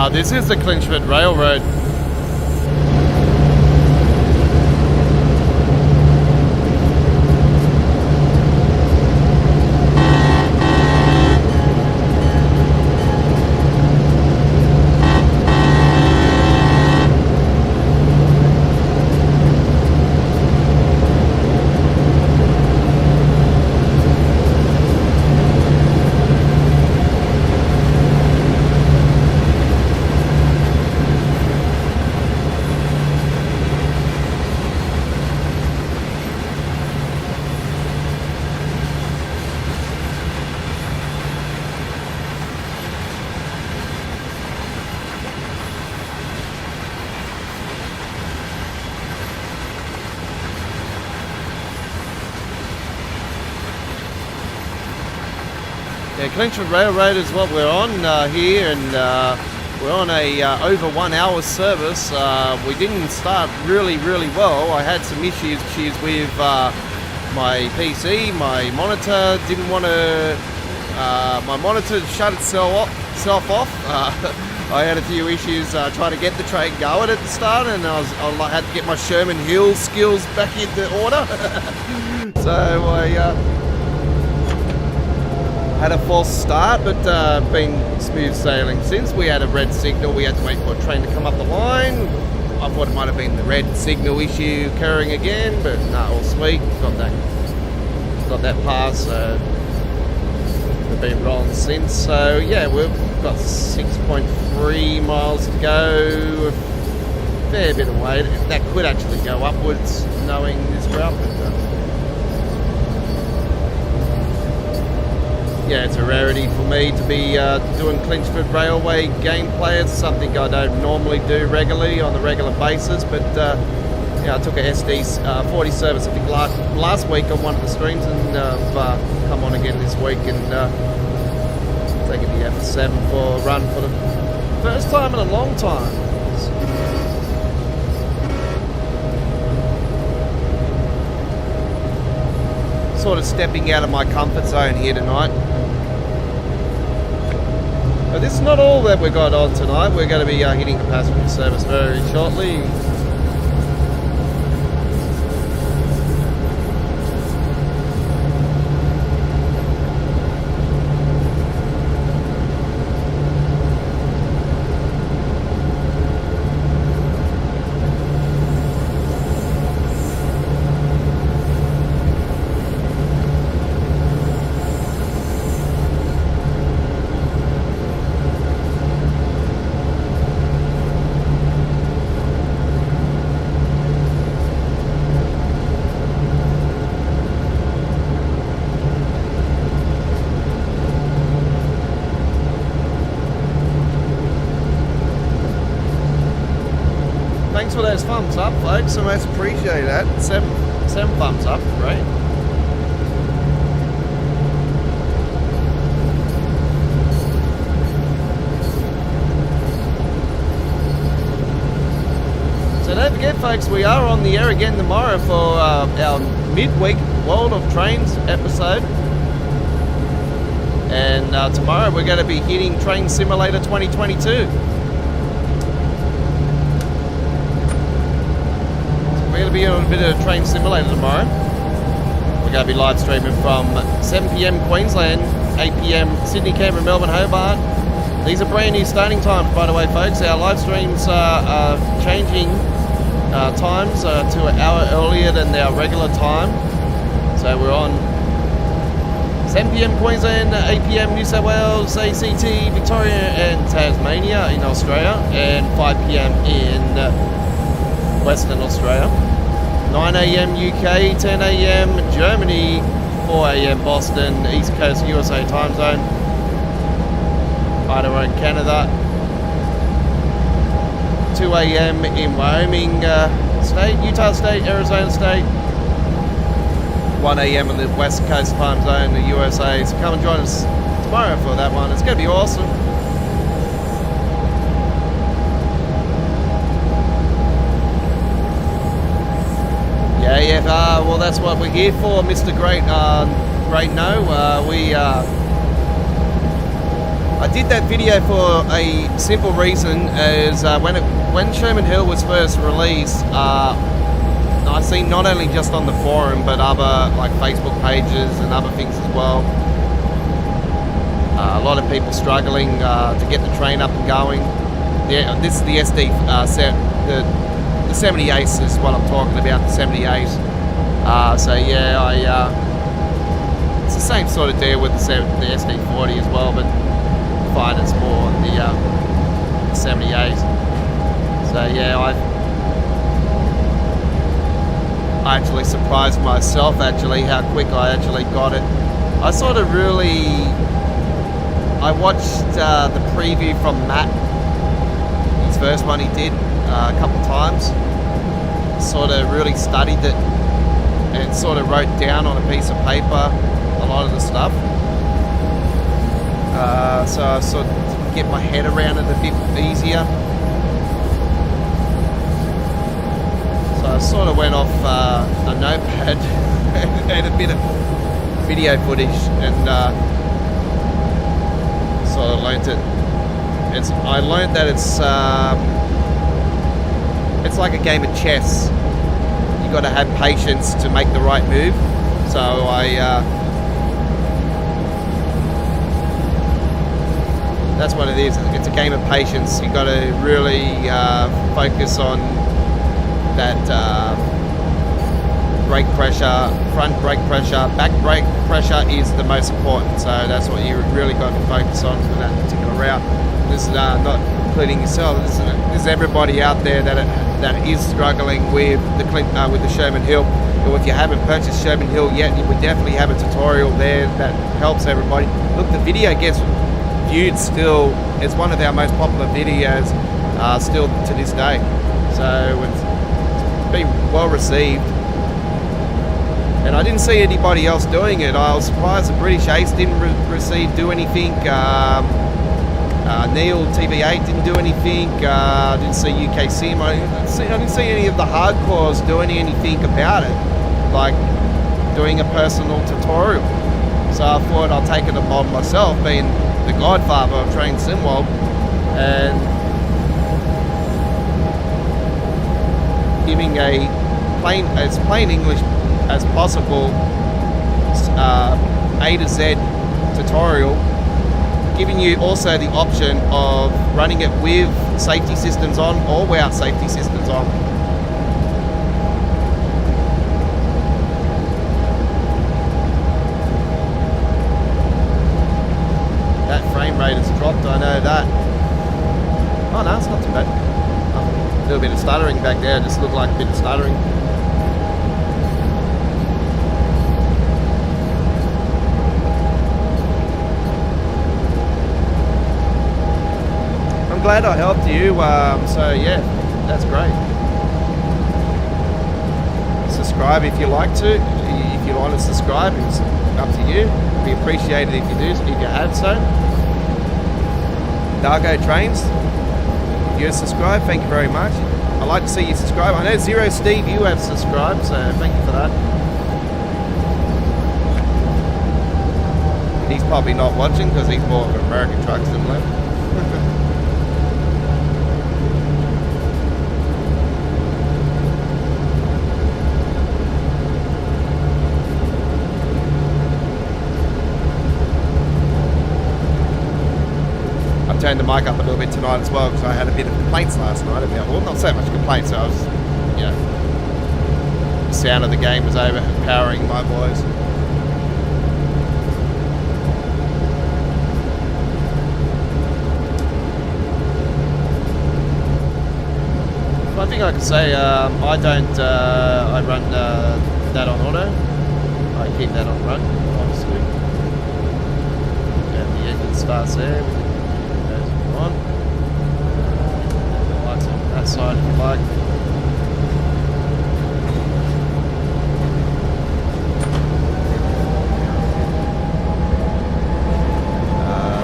This is the Clinchford Railroad. Yeah, Clinchford Railroad is what we're on here, and we're on a over 1 hour service. We didn't start really well. I had some issues with my PC, my monitor didn't want to, my monitor shut itself off. I had a few issues trying to get the train going at the start, and I had to get my Sherman Hill skills back into order. So I had a false start, but been smooth sailing since. We had a red signal. We had to wait for a train to come up the line. I thought it might have been the red signal issue occurring again, but no, all sweet. Got that pass. We've been rolling since. So yeah, we've got 6.3 miles to go. A fair bit of way. That could actually go upwards, knowing this route. But, yeah, it's a rarity for me to be doing Clinchford Railway gameplay. It's something I don't normally do regularly on a regular basis, but yeah, I took a SD40 service I think last week on one of the streams, and I've come on again this week and taking the F7 for a run for the first time in a long time. Sort of stepping out of my comfort zone here tonight. But this is not all that we got on tonight. We're going to be hitting the passenger service very shortly. Thanks for those thumbs up, folks. I most appreciate that. Seven thumbs up, great. So don't forget, folks, we are on the air again tomorrow for our midweek World of Trains episode. And tomorrow we're going to be hitting Train Simulator 2022. We're going to be on a bit of Train Simulator tomorrow. We're going to be live streaming from 7 p.m. Queensland, 8 p.m. Sydney, Canberra, Melbourne, Hobart. These are brand new starting times, by the way, folks. Our live streams are changing times to an hour earlier than our regular time. So we're on 7 p.m. Queensland, 8 p.m. New South Wales, ACT, Victoria and Tasmania in Australia, and 5 p.m. in Western Australia. 9 a.m. UK, 10 a.m. Germany, 4 a.m. Boston, East Coast USA time zone, Idaho and Canada, 2 a.m. in Wyoming State, Utah State, Arizona State, 1 a.m. in the West Coast time zone, the USA. So come and join us tomorrow for that one. It's going to be awesome. Yeah, well, that's what we're here for, Mr. Great No. I did that video for a simple reason, as when Sherman Hill was first released, I've seen not only just on the forum, but other like Facebook pages and other things as well. A lot of people struggling to get the train up and going. Yeah, this is the SD the 78 is what I'm talking about, the 78. So yeah, it's the same sort of deal with the SD40 as well, but I find it's more the 78. So yeah, I actually surprised myself how quick I actually got it. I watched the preview from Matt, his first one he did a couple times, sort of really studied it and sort of wrote down on a piece of paper a lot of the stuff, so I sort of get my head around it a bit easier. So I sort of went off a notepad and a bit of video footage and sort of learnt it. I learnt that it's like a game of chess. You got to have patience to make the right move. So that's what it is. It's a game of patience. You got to really focus on that brake pressure, front brake pressure, back brake pressure is the most important. So that's what you really got to focus on for that particular route. This is not including yourself. This is everybody out there that is struggling with the Sherman Hill. Or if you haven't purchased Sherman Hill yet, you would definitely have a tutorial there that helps everybody. Look, the video gets viewed still. It's one of our most popular videos still to this day. So it's been well received. And I didn't see anybody else doing it. I was surprised the British Ace didn't do anything. Neil TV8 didn't do anything. I didn't see UK Sim. I didn't see any of the hardcores doing anything about it, like doing a personal tutorial. So I thought I'll take it upon myself, being the godfather of Train Simworld, and giving as plain English as possible A to Z tutorial, giving you also the option of running it with safety systems on or without safety systems on. That frame rate has dropped, I know that. Oh no, it's not too bad. A little bit of stuttering back there, just looked like a bit of stuttering. I'm glad I helped you, so yeah, that's great. Subscribe if you like to. If you want to subscribe, it's up to you. It'd be appreciated if you do, if you had so. Dargo Trains, if you subscribe, thank you very much. I'd like to see you subscribe. I know Zero Steve, you have subscribed, so thank you for that. He's probably not watching because he's more of an American Truck Simulator. Turned the mic up a little bit tonight as well because I had a bit of complaints last night about, well, not so much complaints, so I was, the sound of the game was overpowering my voice. One thing I can say, I run that on auto. I keep that on run, obviously. And the engine starts there. On. Lights on that side if you like.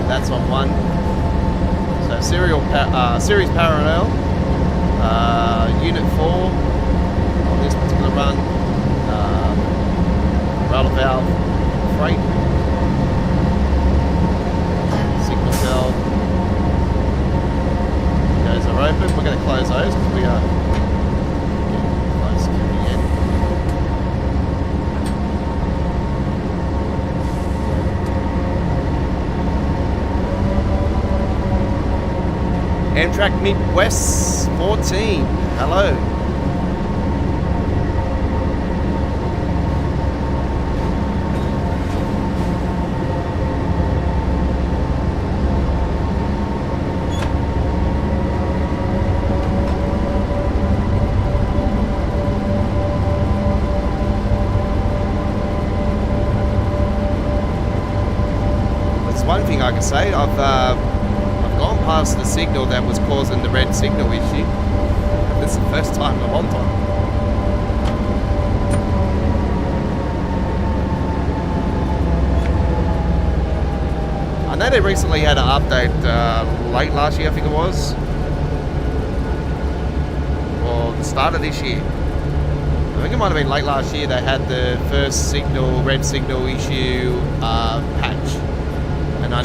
That's on one. So series parallel. Unit 4 on this particular run. Rattle valve freight. Signal valve. Amtrak Midwest 14. Hello. One thing I can say, I've gone past the signal that was causing the red signal issue. This is the first time in a long time. I know they recently had an update late last year, I think it was, or the start of this year. I think it might have been late last year. They had the first red signal issue patch. And I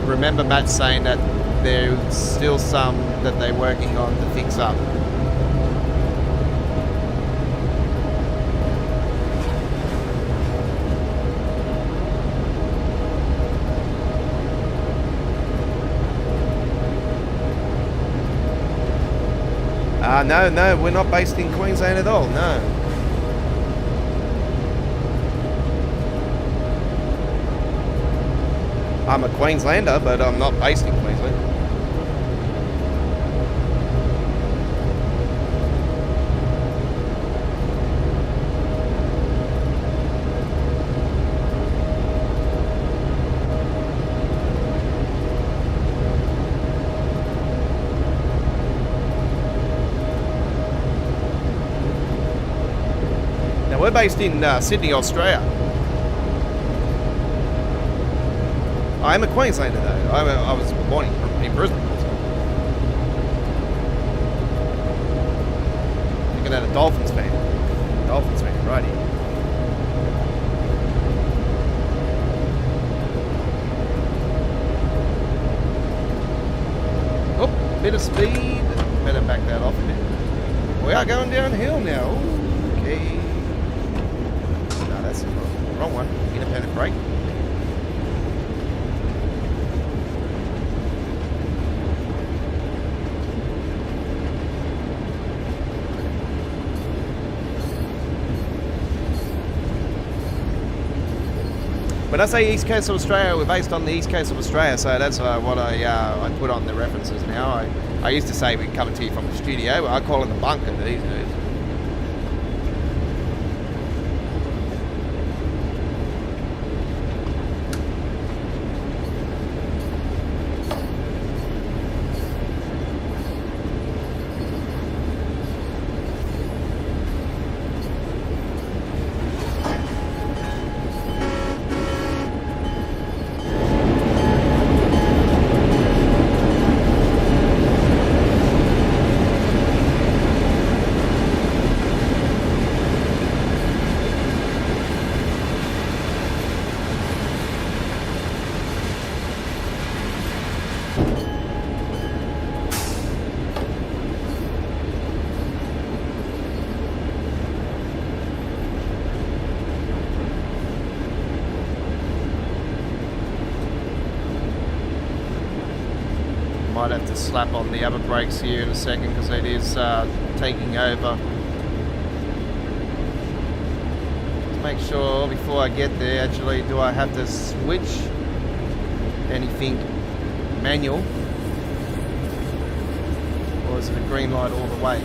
remember Matt saying that there's still some that they're working on to fix up. No, we're not based in Queensland at all, no. I'm a Queenslander, but I'm not based in Queensland. Now we're based in Sydney, Australia. I'm a Queenslander though. I was born in Brisbane. Looking at a Dolphins fan. Right here. Oh, bit of speed. Better back that off a bit. We are going downhill now. Okay. No, that's the wrong one. Independent brake. When I say East Coast of Australia, we're based on the East Coast of Australia, so that's what I put on the references now. I used to say we're coming to you from the studio, but I call it the bunker these days. Might have to slap on the other brakes here in a second because it is taking over. Let's make sure before I get there, actually, do I have to switch anything manual, or is it a green light all the way?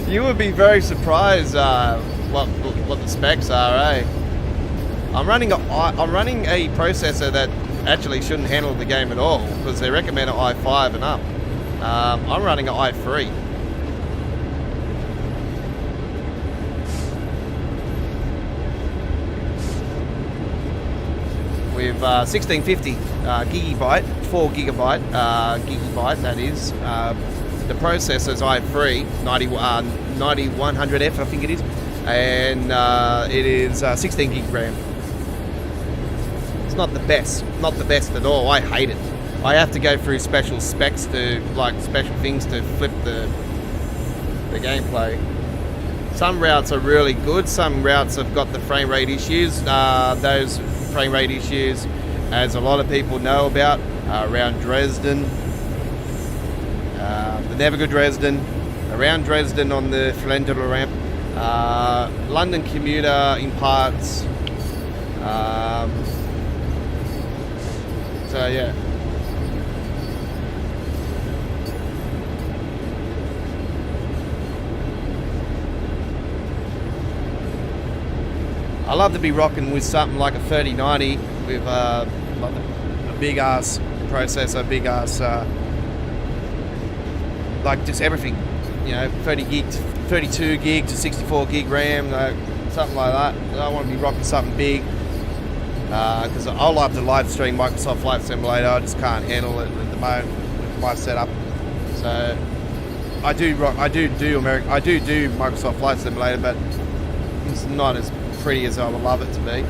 You would be very surprised what the specs are, eh? I'm running a processor that actually shouldn't handle the game at all because they recommend an i5 and up. I'm running an i3. with 1650 gigabyte, 4 gigabyte, gigabyte that is. The processor's i3 9100F, I think it is, and it is 16 gig RAM. It's not the best at all. I hate it. I have to go through special specs to, like, special things to flip the gameplay. Some routes are really good. Some routes have got the frame rate issues. Those frame rate issues, as a lot of people know about, around Dresden, the never good Dresden, around Dresden on the Flendler ramp, London commuter in parts. So yeah. I love to be rocking with something like a 3090 with like a big ass processor, big ass, like just everything, you know, 30 gig, 32 gig to 64 gig RAM, something like that. I want to be rocking something big because I like to live stream Microsoft Flight Simulator. I just can't handle it at the moment with my setup. So I do Microsoft Flight Simulator, but it's not as pretty as I would love it to be.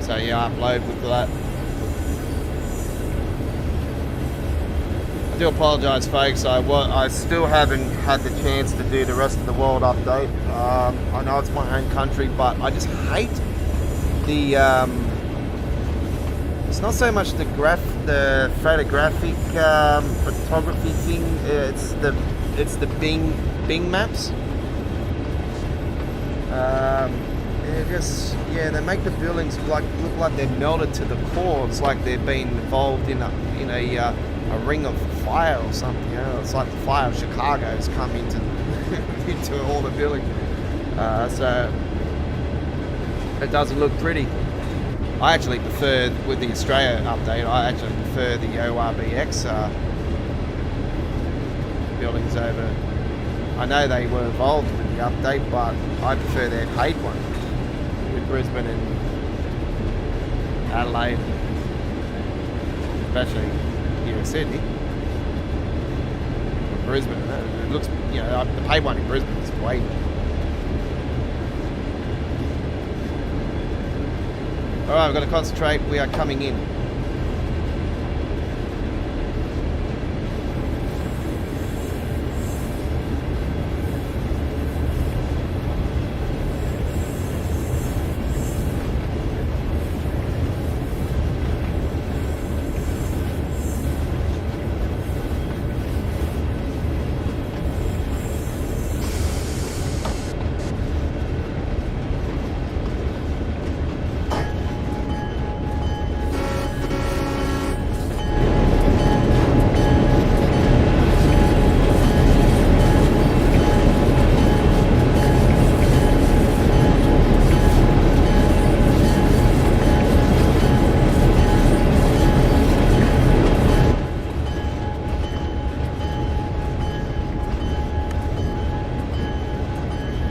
So yeah, I upload with that. I do apologise, folks. I still haven't had the chance to do the rest of the world update. I know it's my own country, but I just hate the. It's not so much the photographic photography thing. It's the Bing maps. They make the buildings look like they're melted to the core. It's like they've been involved in a ring of fire or something. You know? It's like the fire of Chicago has come into into all the buildings. So it doesn't look pretty. I actually prefer, with the Australia update, the ORBX buildings over. I know they were involved with the update, but I prefer their paid one with Brisbane and Adelaide, especially here in Sydney. Brisbane, it looks, you know, the paid one in Brisbane is way. All right, we've got to concentrate. We are coming in.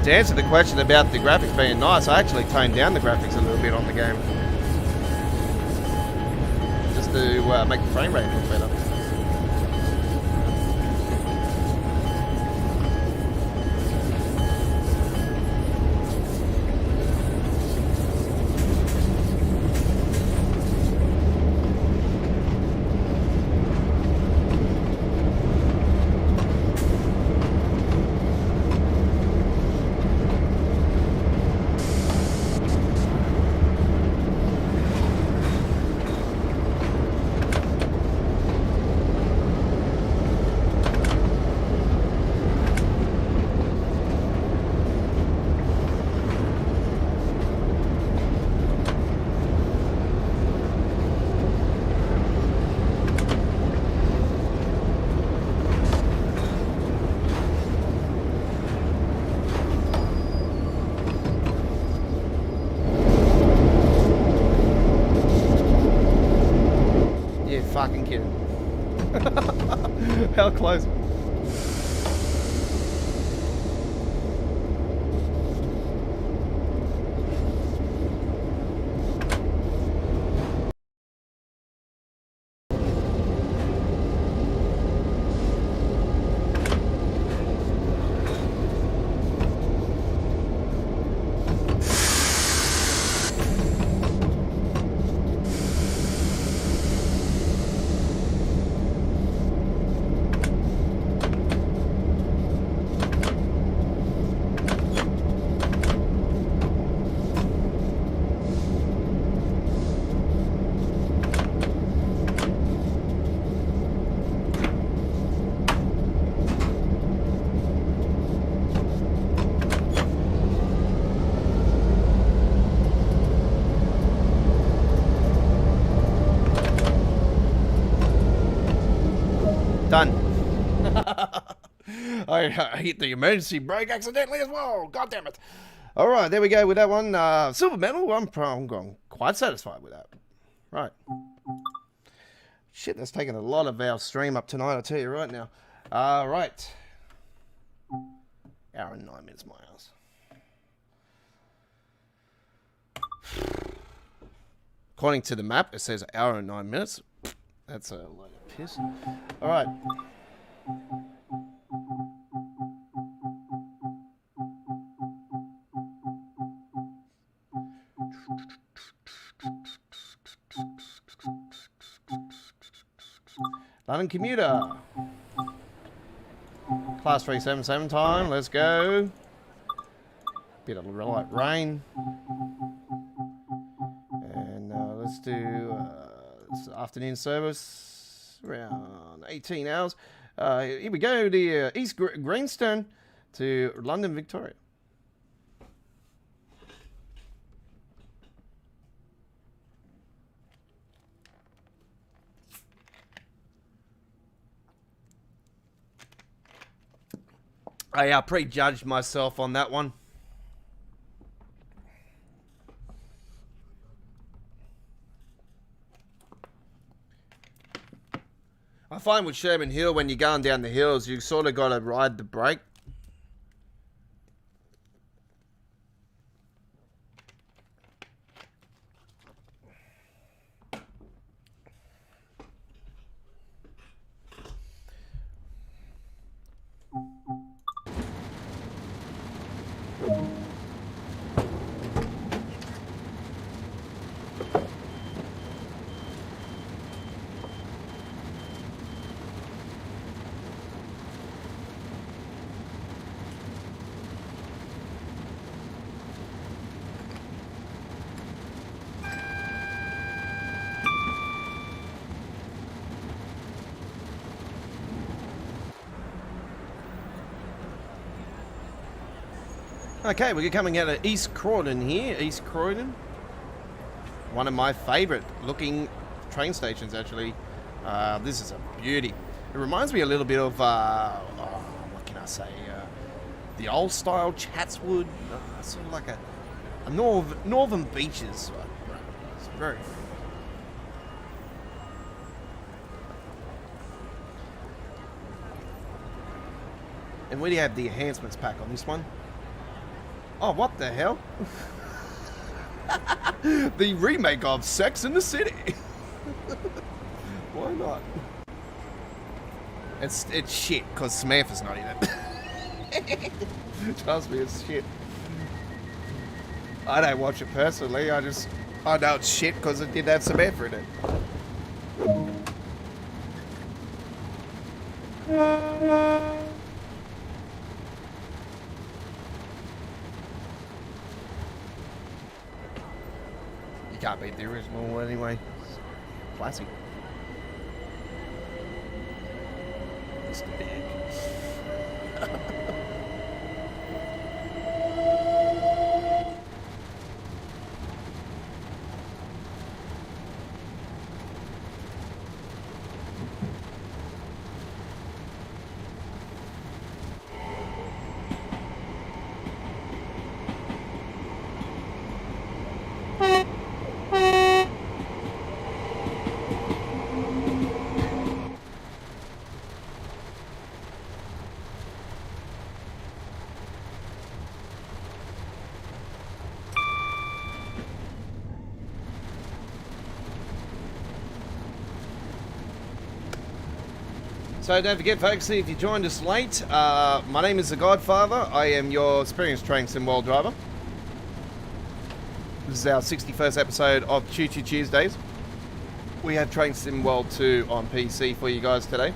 To answer the question about the graphics being nice, I actually toned down the graphics a little bit on the game, just to make the frame rate look better. Fucking kidding. How close? Done. I hit the emergency brake accidentally as well. God damn it. All right, there we go with that one. Silver medal. I'm quite satisfied with that. Right. Shit, that's taken a lot of our stream up tonight, I'll tell you right now. Right. Hour and 9 minutes, my ass. According to the map, it says hour and 9 minutes. That's a load of piss. All right. London commuter. Class 377 time. Let's go. Bit of light rain. And let's do afternoon service. Around 18 hours. Here we go. The East Greenstone to London, Victoria. I prejudged myself on that one. I find with Sherman Hill, when you're going down the hills, you sort of got to ride the brake. Okay, we're coming out of East Croydon here. East Croydon. One of my favourite looking train stations, actually. This is a beauty. It reminds me a little bit of, what can I say? The old style Chatswood. Sort of like a northern beaches. It's very... And where do you have the enhancements pack on this one? Oh, what the hell? The remake of Sex in the City. Why not? It's shit, because Samantha's not in it. Trust me, it's shit. I don't watch it personally, I know it's shit because it did have Samantha in it. Can't beat the original anyway. Classic. Mr. Big. So don't forget, folks, if you joined us late, my name is The Godfather. I am your experienced train sim world driver. This is our 61st episode of Choo Choo Tuesdays. We have Train Sim World 2 on PC for you guys today.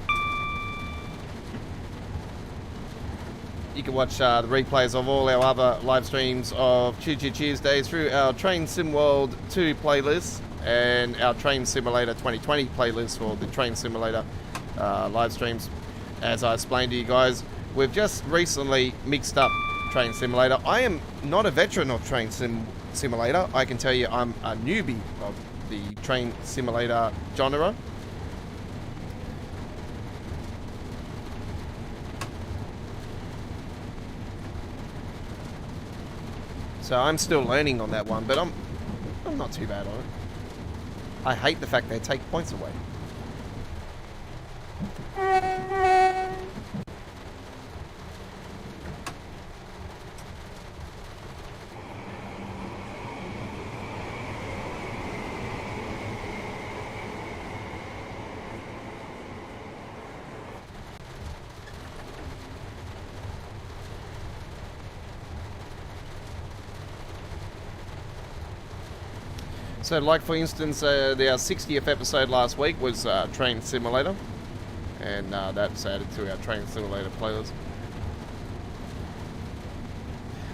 You can watch the replays of all our other live streams of Choo Choo Tuesdays through our Train Sim World 2 playlist and our Train Simulator 2020 playlist for the Train Simulator live streams. As I explained to you guys, we've just recently mixed up Train Simulator. I am not a veteran of Train Simulator. I can tell you I'm a newbie of the Train Simulator genre. So I'm still learning on that one, but I'm not too bad on it. I hate the fact they take points away. So, like for instance, our 60th episode last week was Train Simulator, and that's added to our Train Simulator playlist.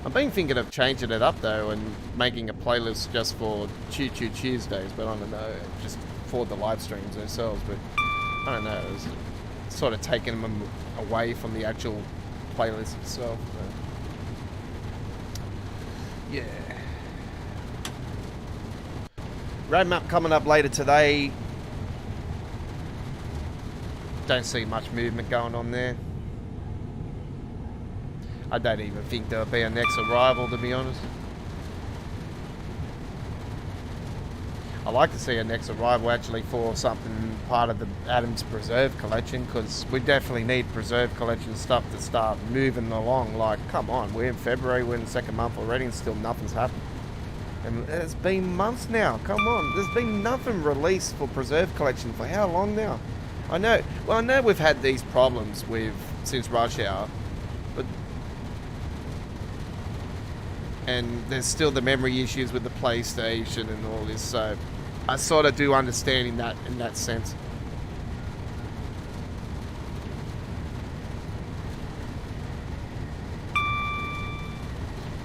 I've been thinking of changing it up though and making a playlist just for Choo Choo Tuesdays, but I don't know, just for the live streams themselves. But I don't know, it's sort of taking them away from the actual playlist itself. But yeah. Roadmap coming up later today. Don't see much movement going on there. I don't even think there'll be a next arrival, to be honest. I like to see a next arrival actually for something part of the Adams Preserve collection, because we definitely need Preserve collection stuff to start moving along. Like, come on, we're in February, we're in the second month already, and still nothing's happened. And it's been months now. Come on, there's been nothing released for Preserve collection for how long now? I know. Well, I know we've had these problems since Rush Hour, but and there's still the memory issues with the PlayStation and all this. So I sort of do understand in that sense.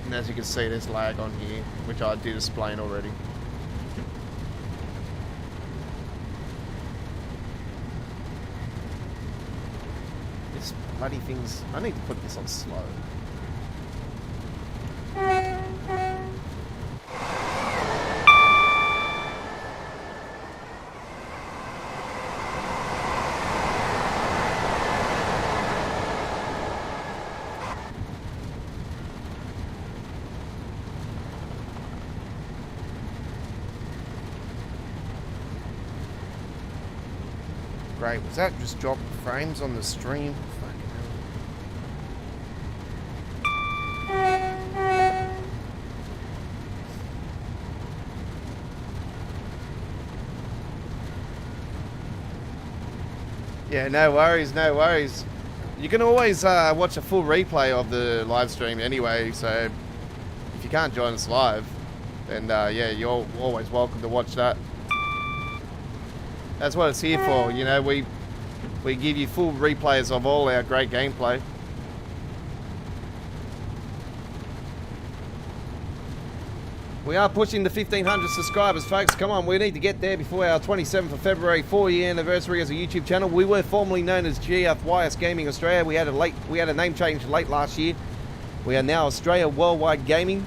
And as you can see, there's lag on here, which I did explain already. This bloody thing's... I need to put this on slow. Great, was that just dropping frames on the stream? Fucking hell. Yeah, no worries, no worries. You can always watch a full replay of the live stream anyway, so if you can't join us live, then yeah, you're always welcome to watch that. That's what it's here for, you know, we give you full replays of all our great gameplay. We are pushing the 1,500 subscribers, folks. Come on, we need to get there before our 27th of February 4-year anniversary as a YouTube channel. We were formerly known as GFYS Gaming Australia. We had a name change late last year. We are now Australia Worldwide Gaming.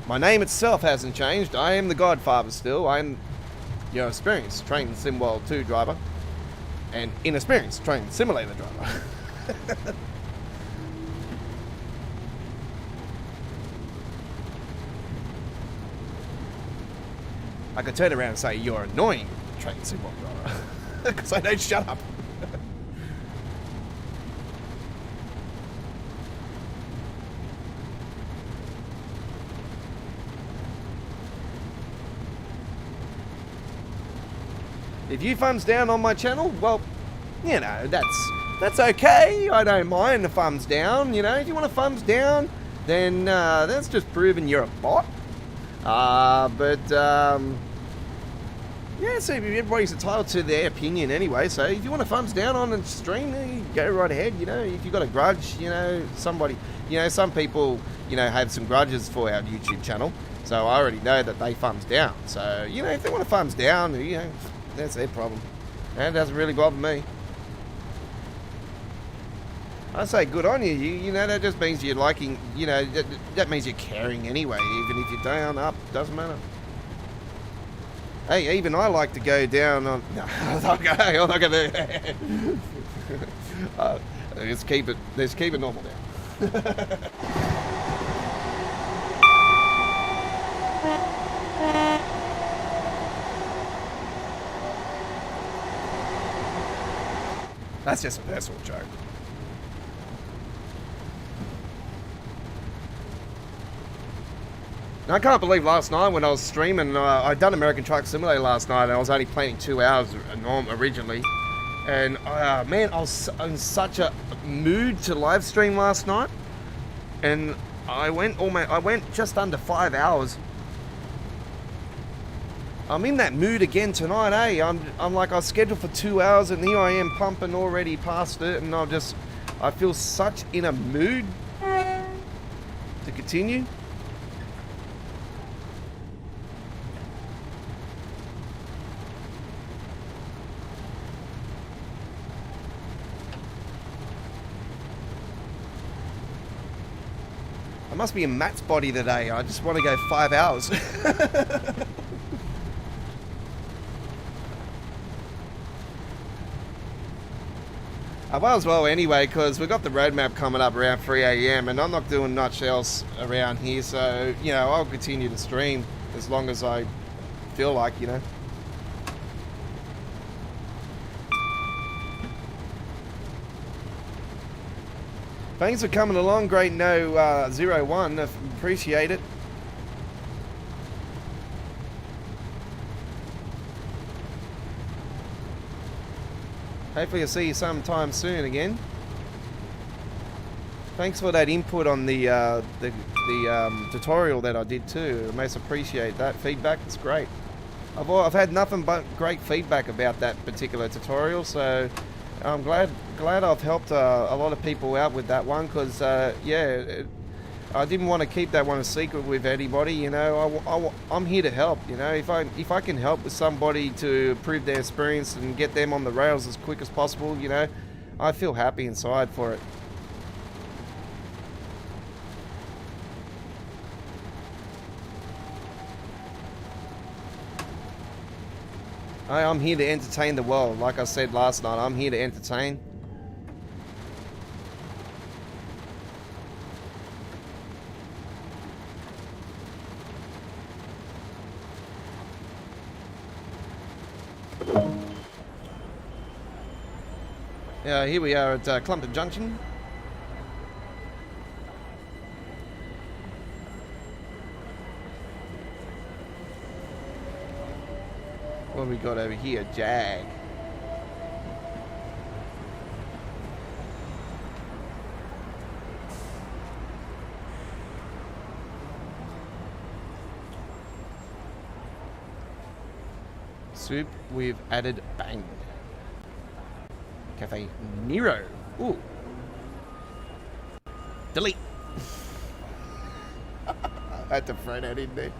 My name itself hasn't changed. I am the Godfather still. I am your experienced Train Sim World 2 driver and inexperienced Train Simulator driver. I could turn around and say you're annoying Train Sim World driver because I don't shut up. If you thumbs down on my channel, well, you know, that's okay. I don't mind the thumbs down, you know. If you want a thumbs down, then that's just proving you're a bot. Yeah, so everybody's entitled to their opinion anyway. So if you want a thumbs down on the stream, then go right ahead, you know. If you've got a grudge, you know, some people, you know, have some grudges for our YouTube channel. So I already know that they thumbs down. So, you know, if they want a thumbs down, you know, that's their problem. And it doesn't really bother me. I say good on you. You know, that just means you're liking, you know, that means you're caring anyway. Even if you're down, up, doesn't matter. Hey, even I like to go down on... No, I'm not going to... Let's keep it normal down. That's just a personal joke. And I can't believe last night when I was streaming, I'd done American Truck Simulator last night and I was only planning 2 hours originally. And man, I was in such a mood to live stream last night. And I went just under 5 hours. I'm in that mood again tonight, eh? I'm like, I was scheduled for 2 hours and here I am pumping already past it, and I feel such in a mood to continue. I must be in Matt's body today. I just want to go 5 hours. I might as well anyway, because we've got the roadmap coming up around 3 AM and I'm not doing much else around here, so, you know, I'll continue to stream as long as I feel like, you know. Thanks for coming along, Great No 01, appreciate it. Hopefully I'll see you sometime soon again. Thanks for that input on the tutorial that I did too. I most appreciate that feedback. It's great. I've had nothing but great feedback about that particular tutorial, so I'm glad I've helped a lot of people out with that one, because yeah, I didn't want to keep that one a secret with anybody. You know, I'm here to help. You know, if I can help with somebody to improve their experience and get them on the rails as quick as possible, you know, I feel happy inside for it. I'm here to entertain the world. Like I said last night, I'm here to entertain. Here we are at Clumpton Junction. What have we got over here? Jag. Soup with added bang. Cafe Nero. Ooh. Delete. I had to throw that in there.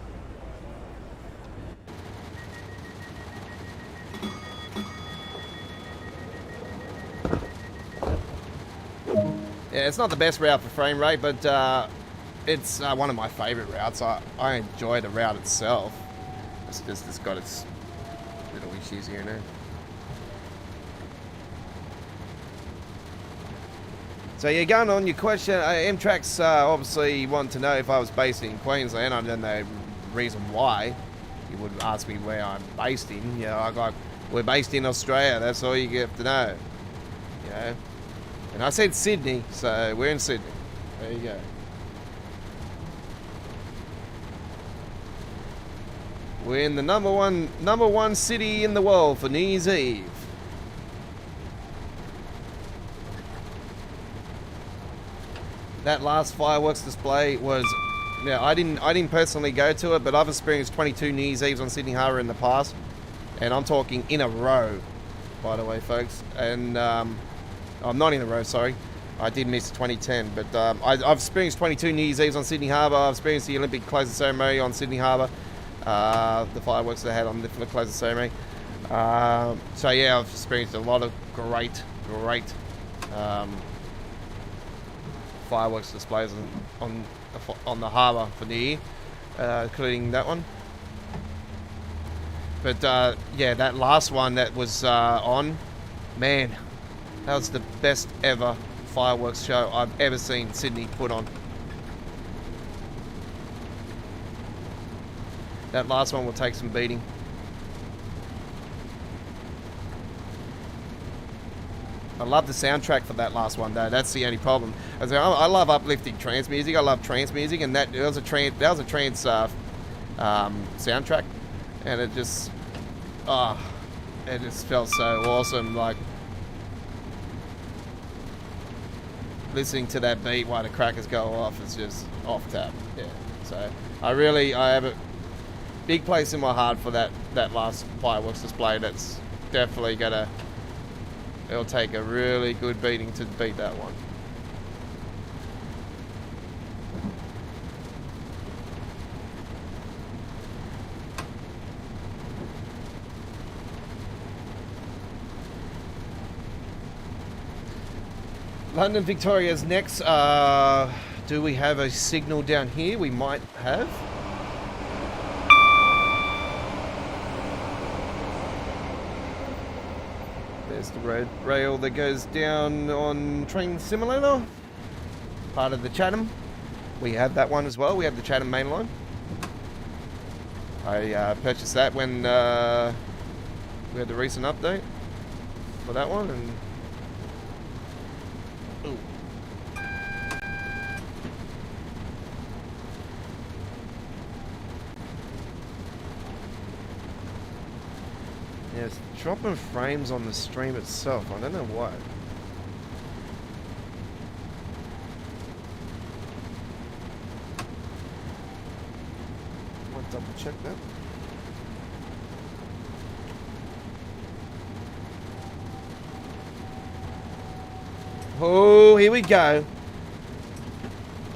Yeah, it's not the best route for frame rate, but it's one of my favourite routes. I enjoy the route itself. It's got its little issues here now. So yeah, going on your question, M-Trax obviously want to know if I was based in Queensland. I don't know the reason why you would ask me where I'm based in. You know, we're based in Australia. That's all you have to know. You know, and I said Sydney, so we're in Sydney. There you go. We're in the number one city in the world for New Year's Eve. That last fireworks display was, yeah, I didn't personally go to it, but I've experienced 22 New Year's Eves on Sydney Harbour in the past, and I'm talking in a row, by the way, folks. And I'm not in a row, sorry. I did miss 2010, but I've experienced 22 New Year's Eves on Sydney Harbour. I've experienced the Olympic closing ceremony on Sydney Harbour, the fireworks they had on the closing ceremony. So yeah, I've experienced a lot of great fireworks displays on the harbour for the year, including that one. But yeah, that last one that was on, man, that was the best ever fireworks show I've ever seen Sydney put on. That last one will take some beating. I love the soundtrack for that last one, though. That's the only problem. I love uplifting trance music. I love trance music, and that was a trance soundtrack, and it just felt so awesome. Like listening to that beat while the crackers go off is just off tap. Yeah. So I have a big place in my heart for that last fireworks display. That's definitely it'll take a really good beating to beat that one. London Victoria's next. Do we have a signal down here? We might have. There's the red rail that goes down on Train Simulator. Part of the Chatham. We have that one as well. We have the Chatham Mainland. I purchased that when we had the recent update for that one. And ooh. Yeah, it's dropping frames on the stream itself. I don't know why. Might double check that. Oh, here we go.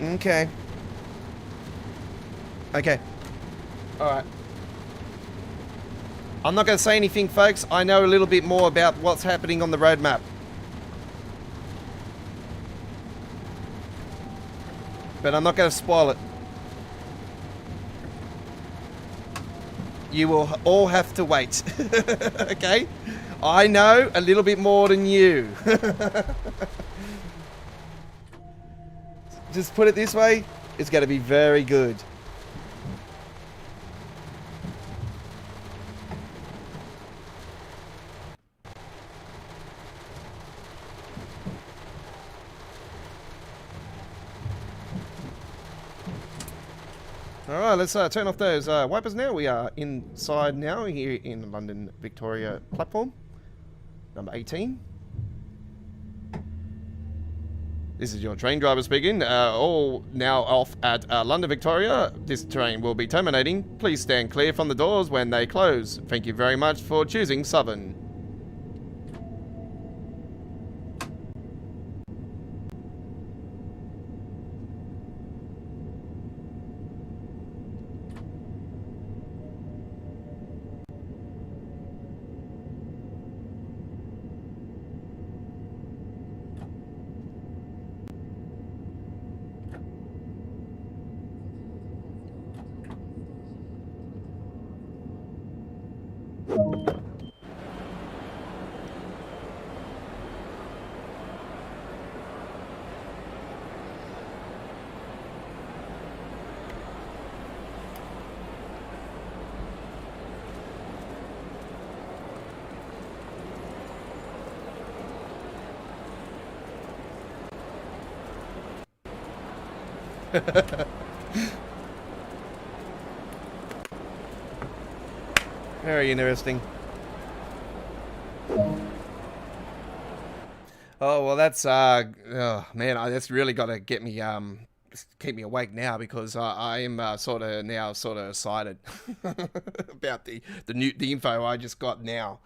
Okay. Okay. Alright. I'm not going to say anything, folks. I know a little bit more about what's happening on the roadmap. But I'm not going to spoil it. You will all have to wait. Okay? I know a little bit more than you. Just put it this way. It's going to be very good. Alright, let's turn off those wipers now. We are inside now here in London Victoria platform. Number 18. This is your train driver speaking. All now off at London Victoria. This train will be terminating. Please stand clear from the doors when they close. Thank you very much for choosing Southern. Very interesting. Oh well, that's oh man, that's really got to get me keep me awake now, because I am sort of excited about the info I just got now.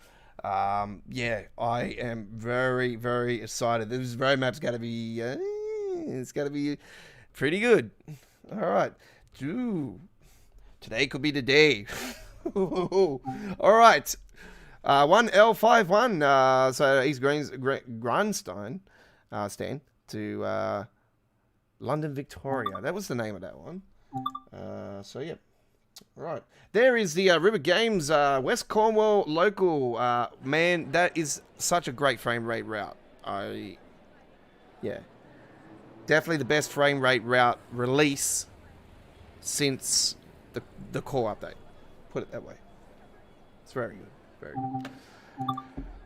Yeah, I am very excited. This roadmap's got to be it's got to be pretty good. All right, today could be the day. All right. 1L51, so East Grindstone stand to London Victoria. That was the name of that one. So, yeah. Right. There is the River Games West Cornwall local. Man, that is such a great frame rate route. Yeah. Definitely the best frame rate route release since the core update. Put it that way. It's very good. Very good.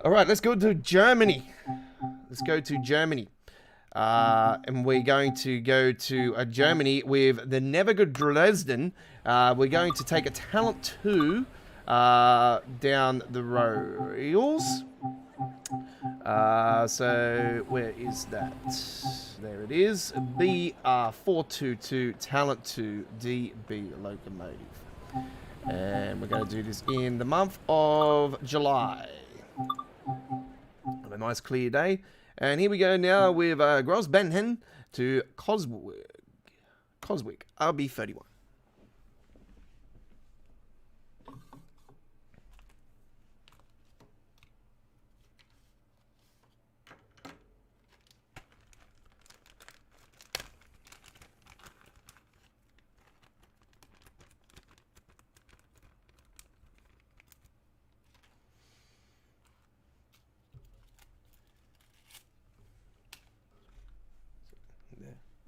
All right, let's go to Germany. Let's go to Germany. And we're going to go to Germany with the Never Good Dresden. We're going to take a Talent 2 down the rails. So where is that? There it is. BR422 Talent 2 DB locomotive. And we're going to do this in the month of July. On a nice clear day. And here we go now with Grossbenhen to Coswig, RB31.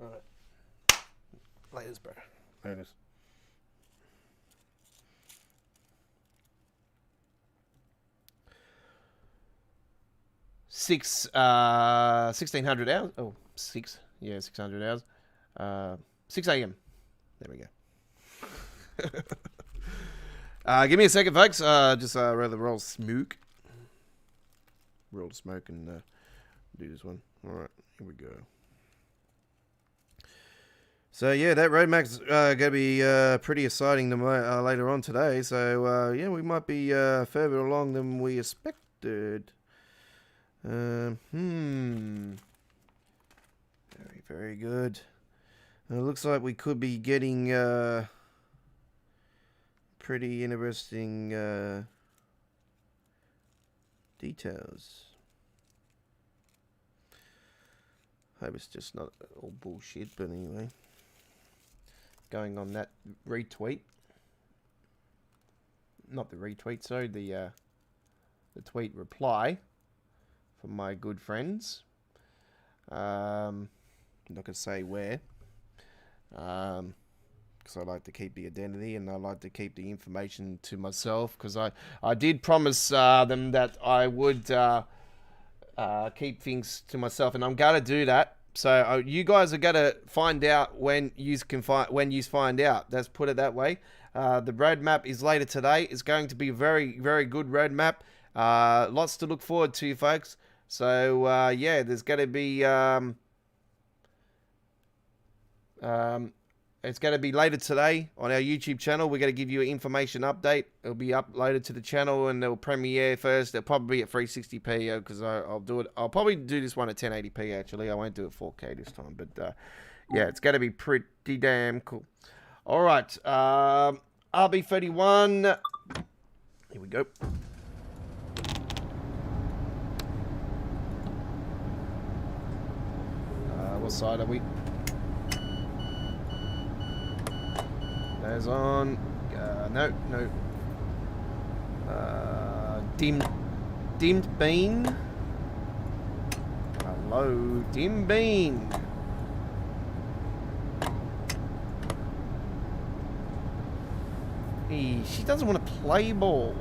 Alright. Laters, bro. Laters. Six, 1600 hours. Oh, 6. Yeah, 600 hours. 6 a.m. There we go. Give me a second, folks. Just rather roll smoke. Roll smoke and do this one. Alright, here we go. So yeah, that roadmap's going to be pretty exciting later on today. So yeah, we might be further along than we expected. Very, very good. It looks like we could be getting pretty interesting details. Hope it's just not all bullshit, but anyway. Going on that retweet. Not the retweet, sorry, the tweet reply from my good friends. I'm not going to say where. Because I like to keep the identity and I like to keep the information to myself. Because I did promise them that I would keep things to myself. And I'm going to do that. So you guys are going to find out when you find out. Let's put it that way. The roadmap is later today. It's going to be a very, very good roadmap. Lots to look forward to, folks. So yeah, there's going to be it's going to be later today on our YouTube channel. We're going to give you an information update. It'll be uploaded to the channel and it'll premiere first. It'll probably be at 360p because I'll do it. I'll probably do this one at 1080p actually. I won't do it 4K this time. But yeah, it's going to be pretty damn cool. All right. RB31. Here we go. What side are we? There's on. No. Dimmed bean. Hello, dim bean. She doesn't want to play ball.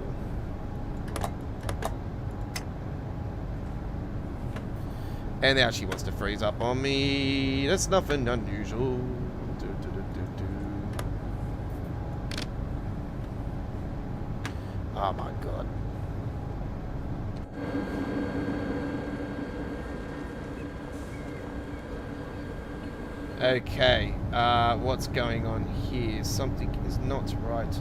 And now she wants to freeze up on me. That's nothing unusual. Oh my god. Okay, what's going on here? Something is not right.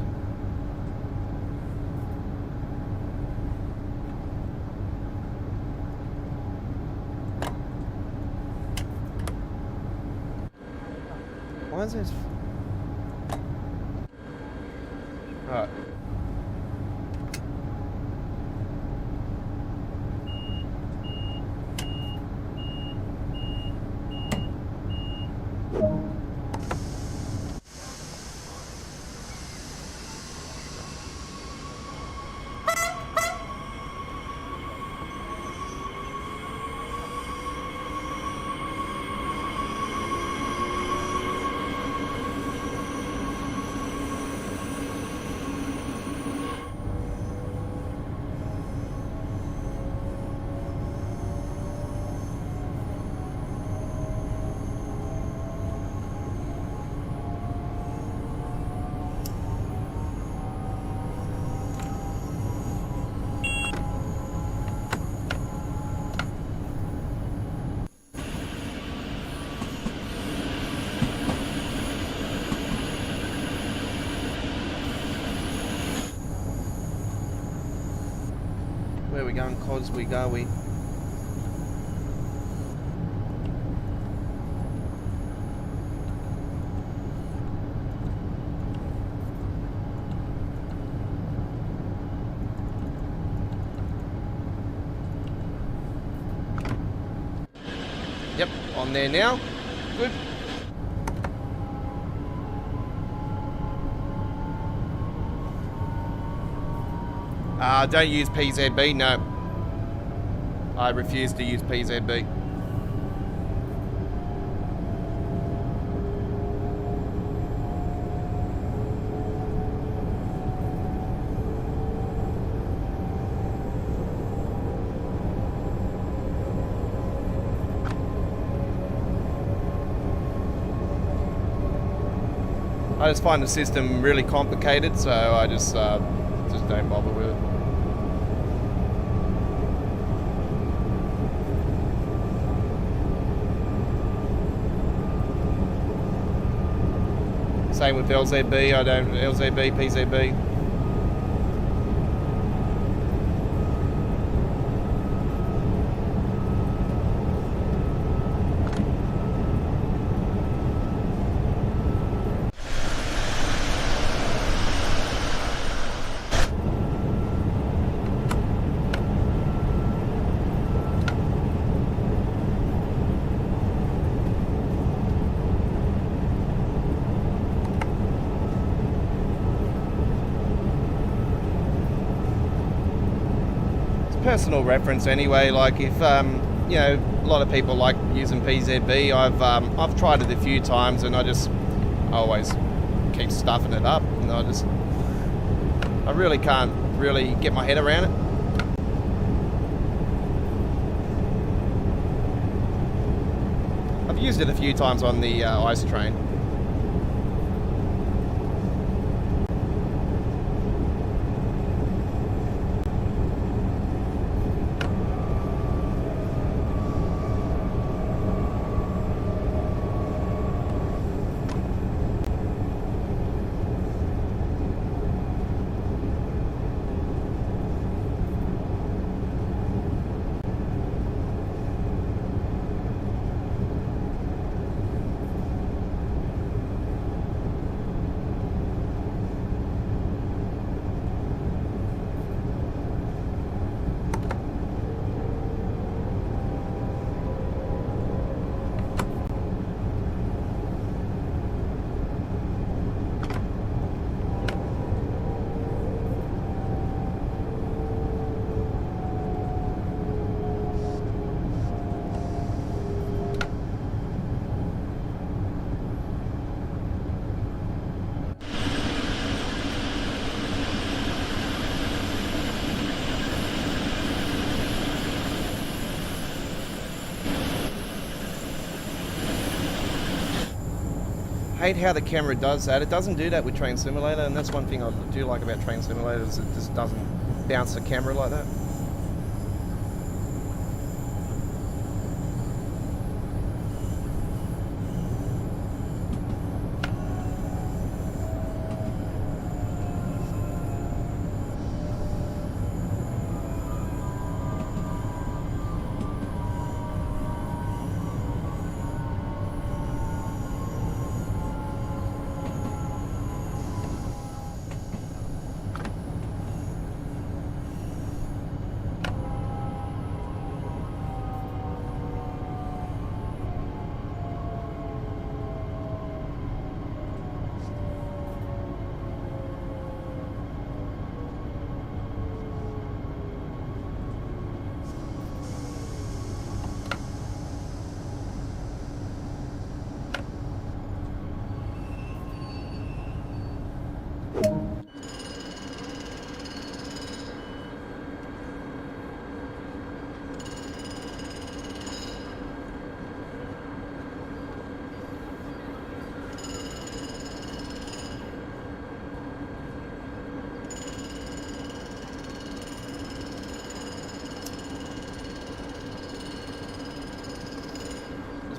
Why is this? Right. Where are we going? Cosby, go we? Yep, on there now. Good. Don't use PZB, no. I refuse to use PZB. I just find the system really complicated, so I just don't bother with it. Same with LZB, I don't LZB, PZB. Personal reference anyway. Like if you know, a lot of people like using PZB. I've tried it a few times and I always keep stuffing it up, and I really can't really get my head around it. I've used it a few times on the ice train. Hate how the camera does that. It doesn't do that with Train Simulator, and that's one thing I do like about Train Simulator, is it just doesn't bounce the camera like that.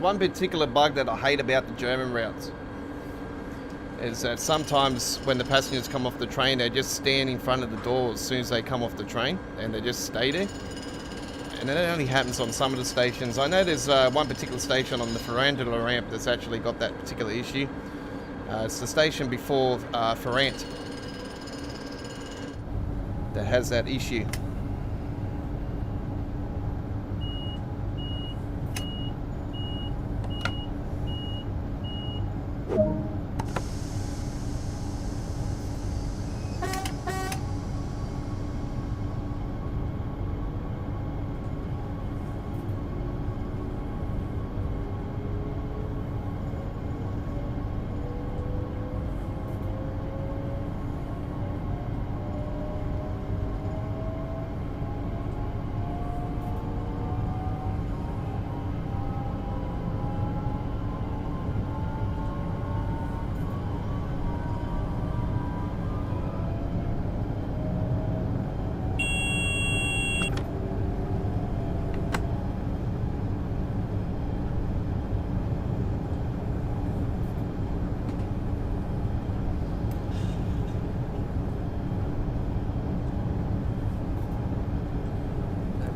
One particular bug that I hate about the German routes is that sometimes when the passengers come off the train, they just stand in front of the door as soon as they come off the train, and they just stay there. And it only happens on some of the stations. I know there's one particular station on the Ferrandula ramp that's actually got that particular issue. It's the station before Ferrant that has that issue.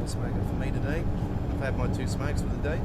Smoking for me today. I've had my 2 smokes for the day.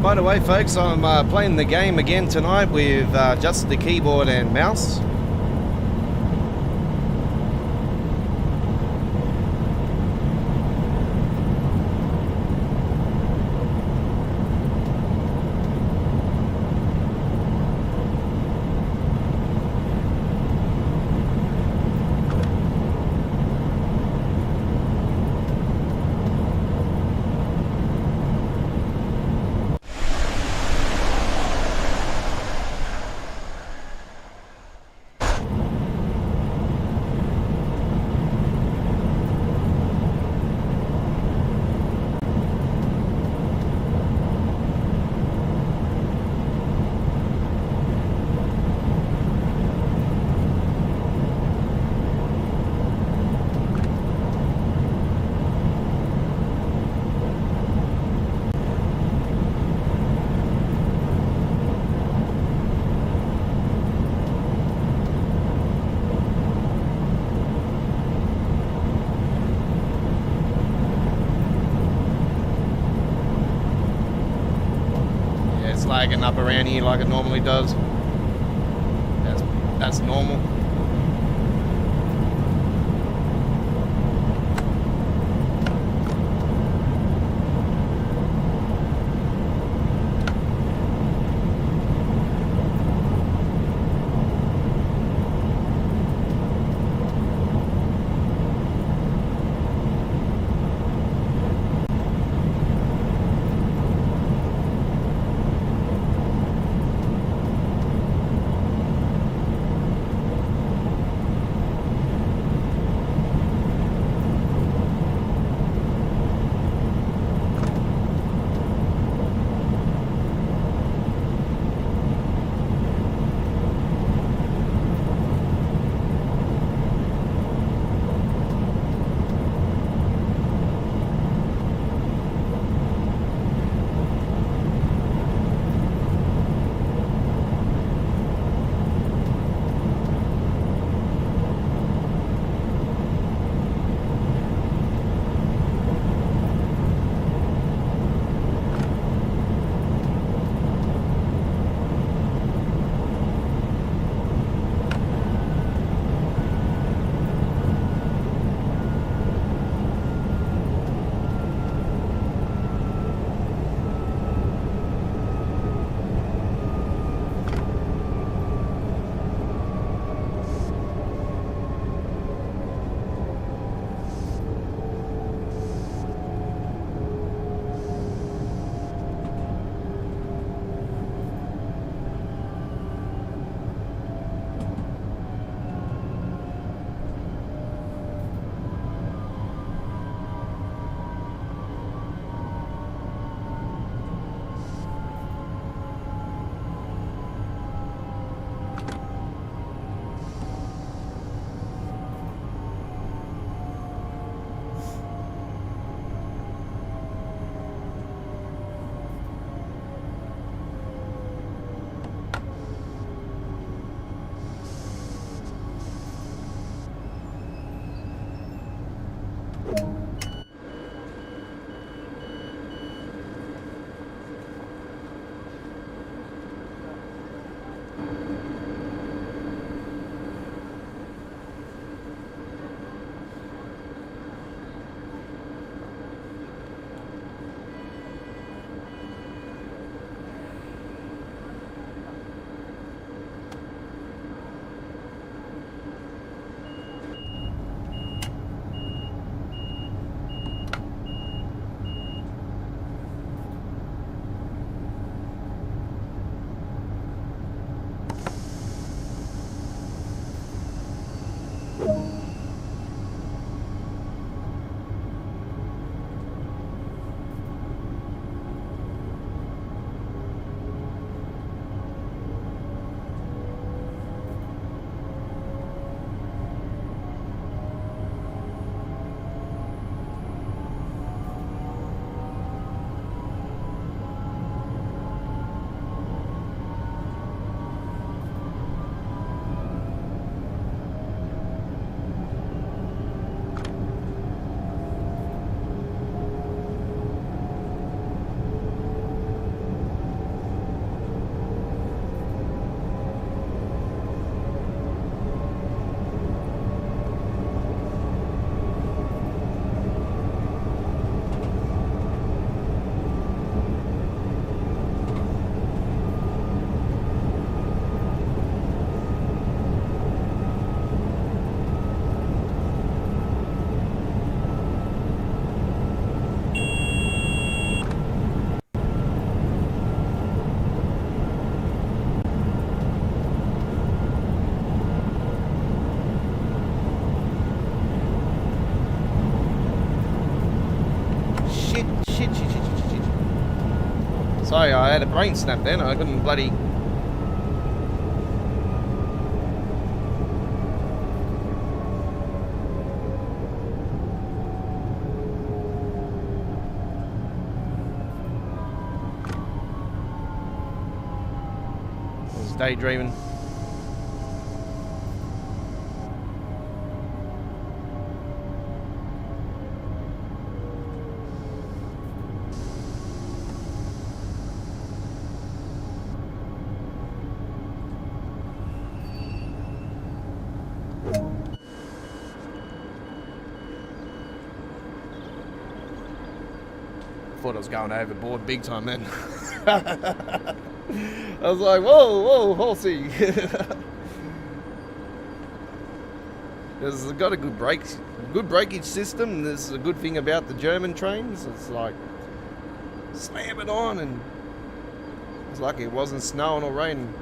By the way, folks, I'm playing the game again tonight with just the keyboard and mouse. slagging up around here like it normally does. That's normal. Sorry, I had a brain snap then. I couldn't bloody... I was daydreaming. thought I was going overboard big time then. I was like, whoa, whoa, horsey. It's got a good breakage system. This is a good thing about the German trains. It's like, slam it on, and it's lucky it wasn't snowing or raining.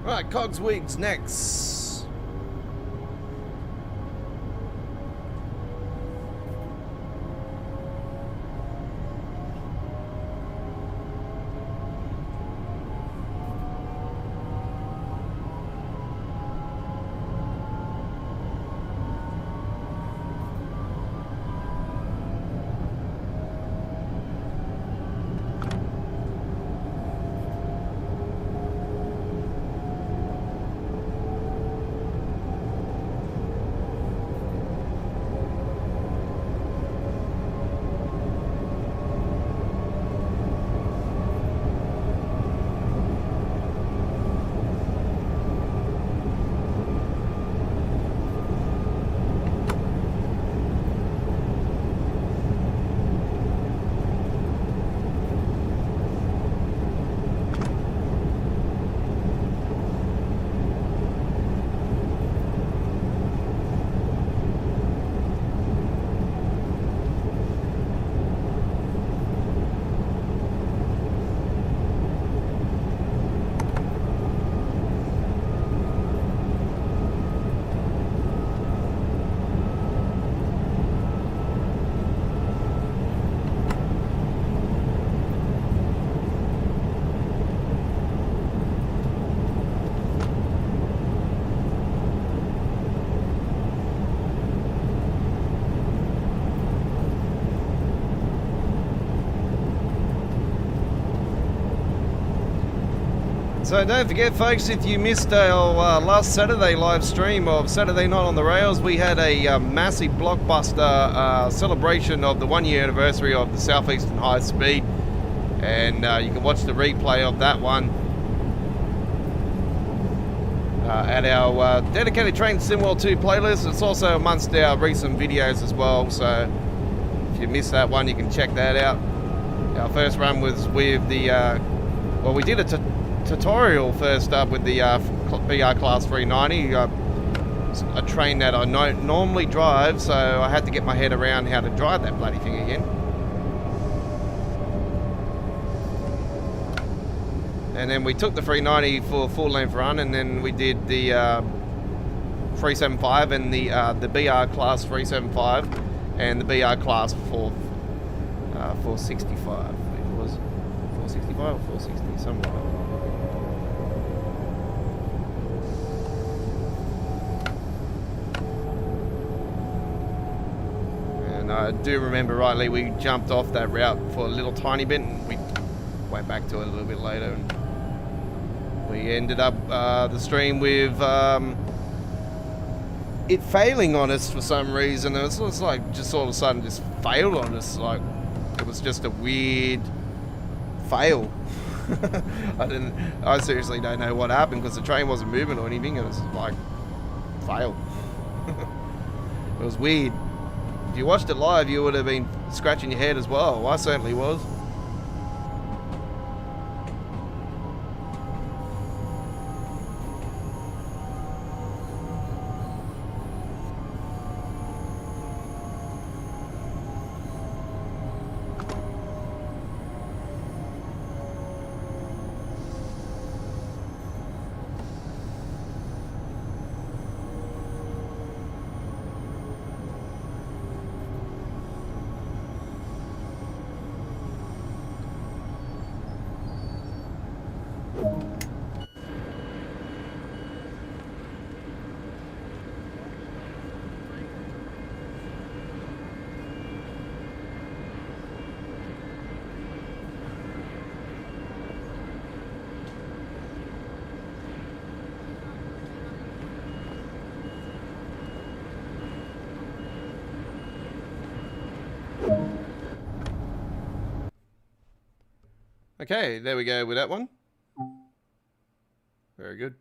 Right, Cogswig's next. So don't forget, folks, if you missed our last Saturday live stream of Saturday Night on the Rails, we had a massive blockbuster celebration of the 1 year anniversary of the Southeastern High Speed, and you can watch the replay of that one at our dedicated Train Sim World 2 playlist. It's also amongst our recent videos as well, so if you missed that one, you can check that out. Our first run was with the, well, we did a tutorial first up with the BR Class 390, a train that I normally drive, so I had to get my head around how to drive that bloody thing again. And then we took the 390 for a full length run, and then we did the 375 and the BR Class 375 and the BR Class 465. It was 465 or 460, somewhere. I do remember rightly, we jumped off that route for a little tiny bit, and we went back to it a little bit later, and we ended up the stream with it failing on us for some reason. It was like just all of a sudden just failed on us. Like it was just a weird fail. I seriously don't know what happened, because the train wasn't moving or anything. It was like fail. It was weird. If you watched it live, you would have been scratching your head as well. I certainly was. Okay, there we go with that one. Very good.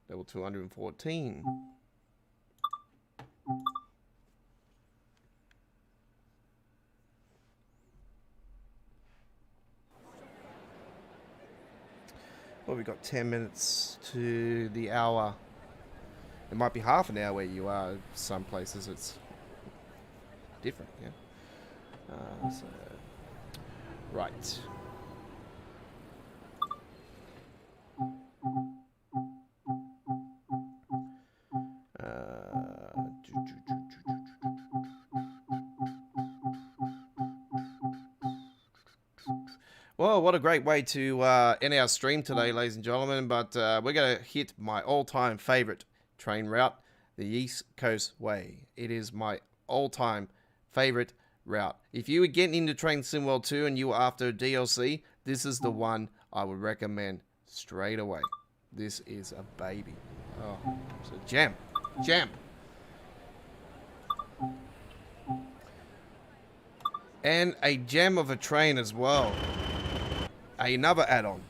Level 214. Well, we've got 10 minutes to the hour. It might be half an hour where you are. Some places it's different, yeah. Right. Well, what a great way to end our stream today, ladies and gentlemen. But we're going to hit my all-time favorite train route, the East Coast Way. It is my all-time favorite route. If you were getting into Train Sim World 2 and you were after a DLC, this is the one I would recommend straight away. This is a baby. Oh, it's a gem. Gem. And a gem of a train as well. Another add-on.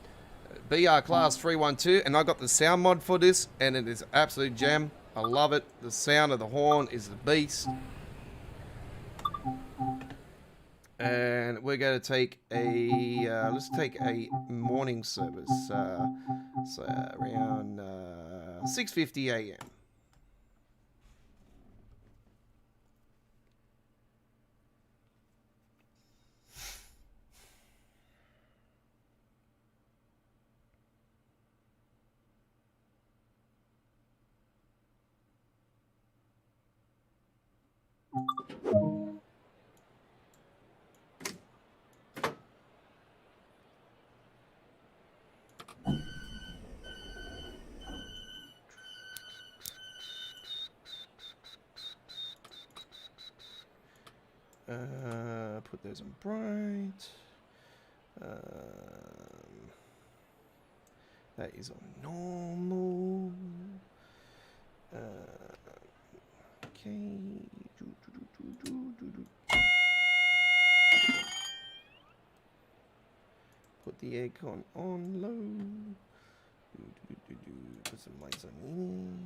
BR Class 312, and I got the sound mod for this, and it is absolute gem. I love it. The sound of the horn is the beast. And we're going to take a, let's take a morning service, so around 6:50 a.m. Put those on bright. That is on normal. Okay. Put the aircon on low. Put some lights on in.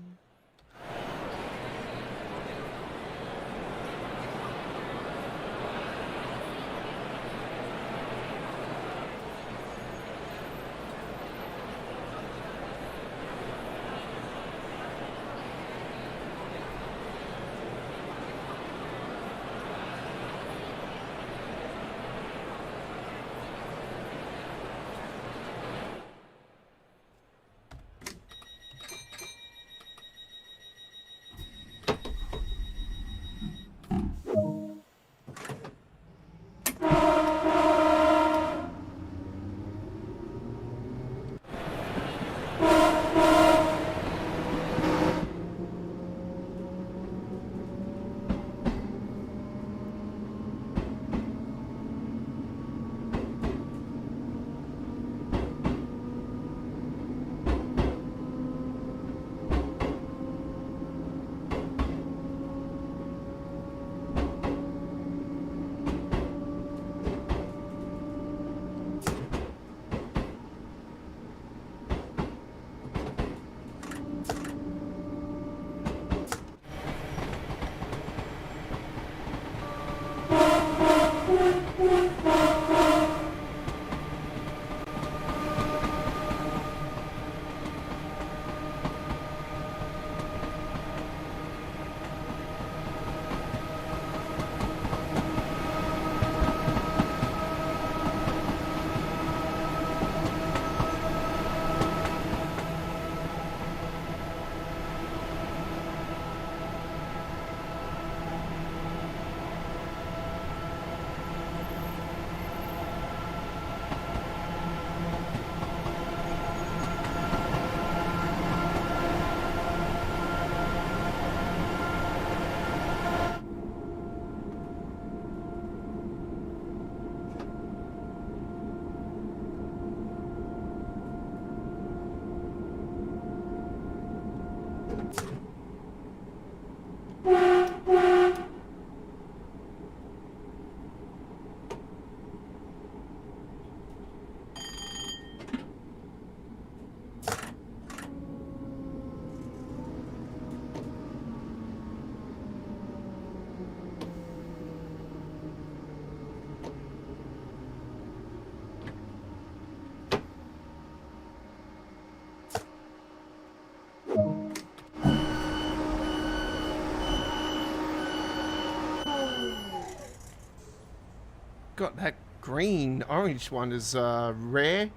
got that green, orange one is rare.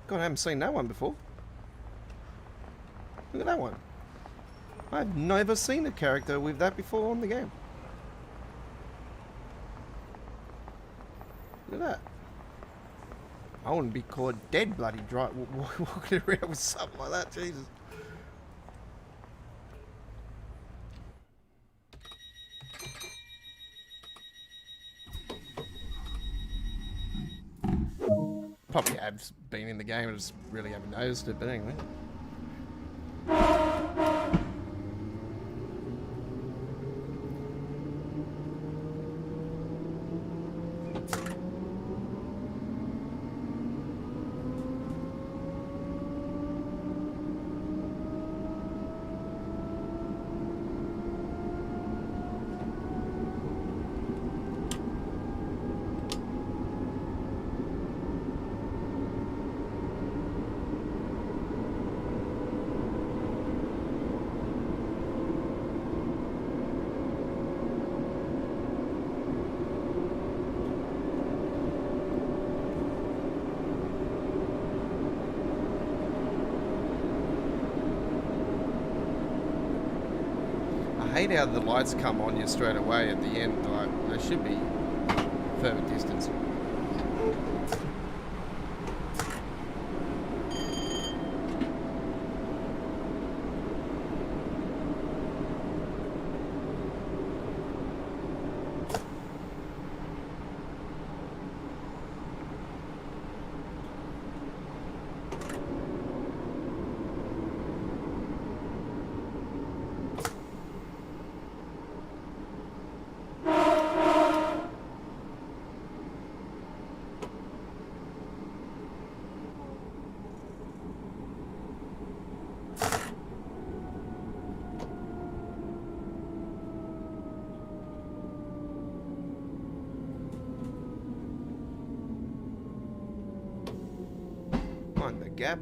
God, I haven't seen that one before. Look at that one. I've never seen a character with that before on the game. Look at that. I wouldn't be caught dead bloody dry walking around with something like that, Jesus. Probably have been in the game and just really haven't noticed it, but anyway. I hate how the lights come on you straight away at the end. Like, they should be further distance. On the gap.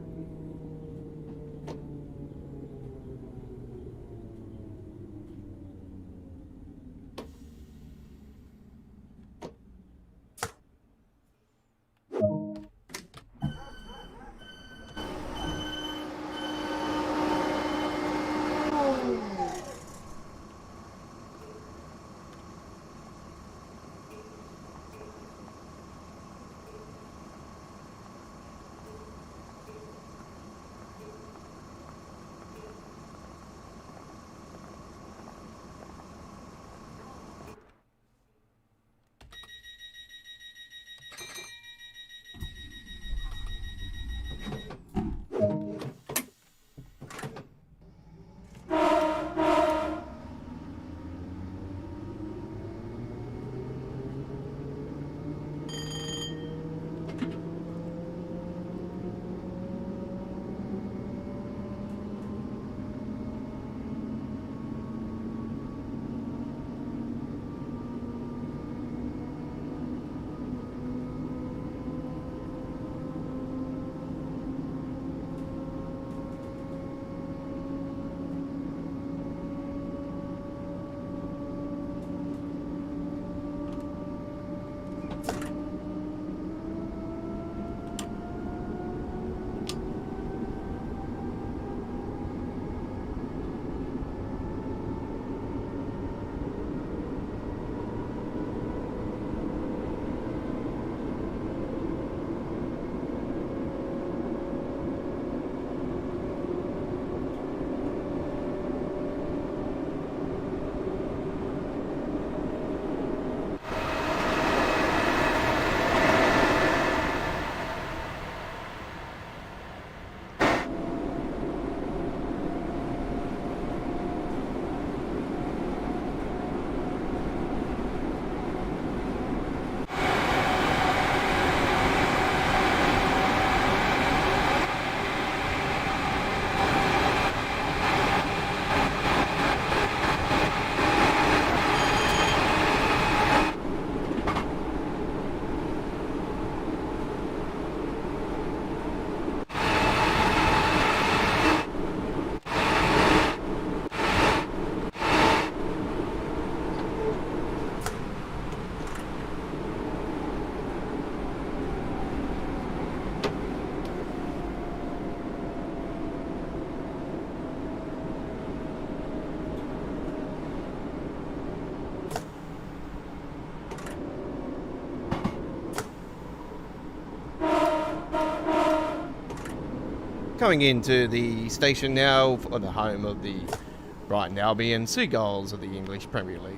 Coming into the station now for the home of the Brighton Albion Seagulls of the English Premier League.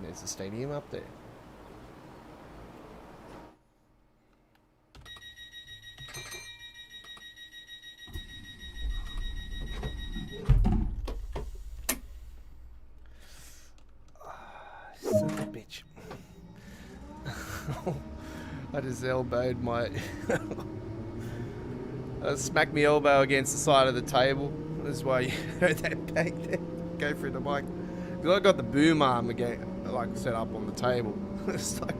There's the stadium up there. Son of a bitch. I just elbowed my... I smacked my elbow against the side of the table. That's why you heard that bang there. Go through the mic. I got the boom arm again, like set up on the table. It's like,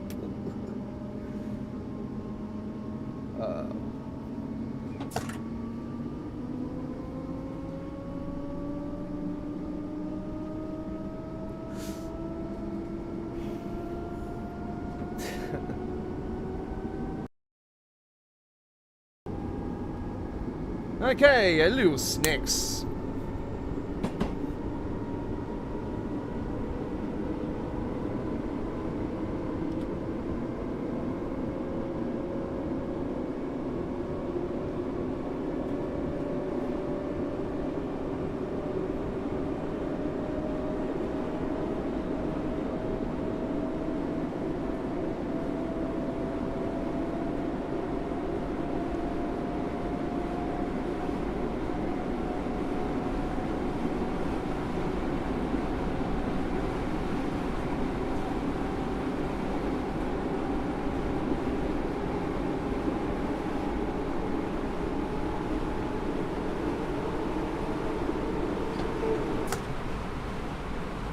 okay, a little snacks.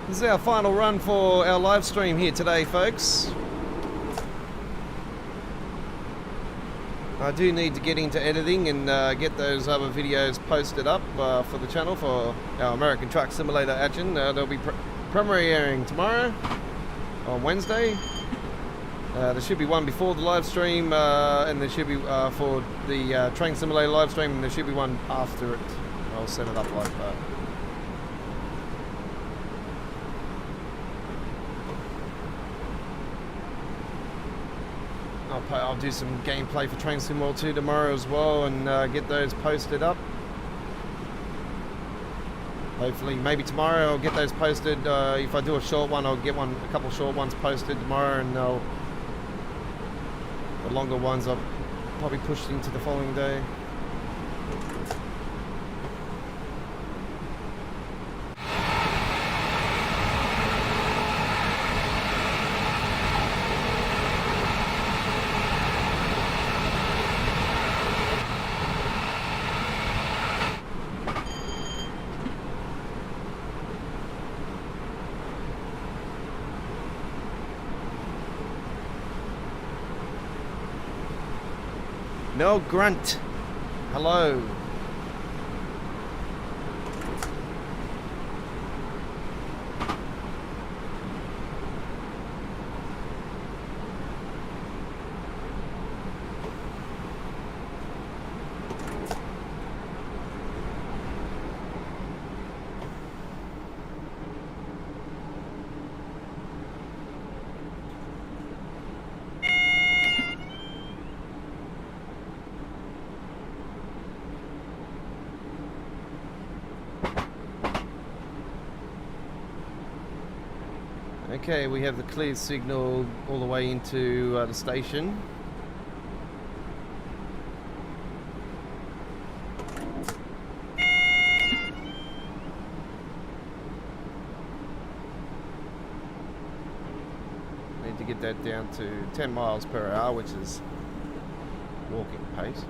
This is our final run for our live stream here today, folks. I do need to get into editing and get those other videos posted up for the channel for our American Truck Simulator action. They'll be premiering tomorrow on Wednesday. There should be one before the live stream, and there should be for the Train Simulator live stream, and there should be one after it. I'll set it up like that. I'll do some gameplay for Train Sim World 2 tomorrow as well, and get those posted up. Hopefully, maybe tomorrow I'll get those posted. If I do a short one, I'll get a couple short ones posted tomorrow, and the longer ones I'll probably push into the following day. Mel Grunt, hello. Okay, we have the clear signal all the way into the station. Need to get that down to 10 miles per hour, which is walking pace.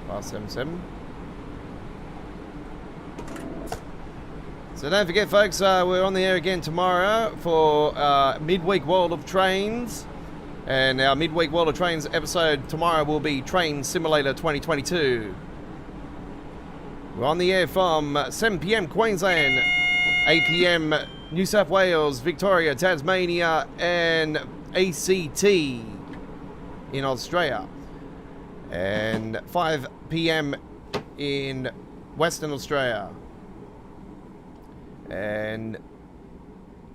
Past 77. So don't forget, folks, we're on the air again tomorrow for Midweek World of Trains. And our Midweek World of Trains episode tomorrow will be Train Simulator 2022. We're on the air from 7 p.m. Queensland, 8 p.m. New South Wales, Victoria, Tasmania, and ACT in Australia. And 5 p.m. in Western Australia. And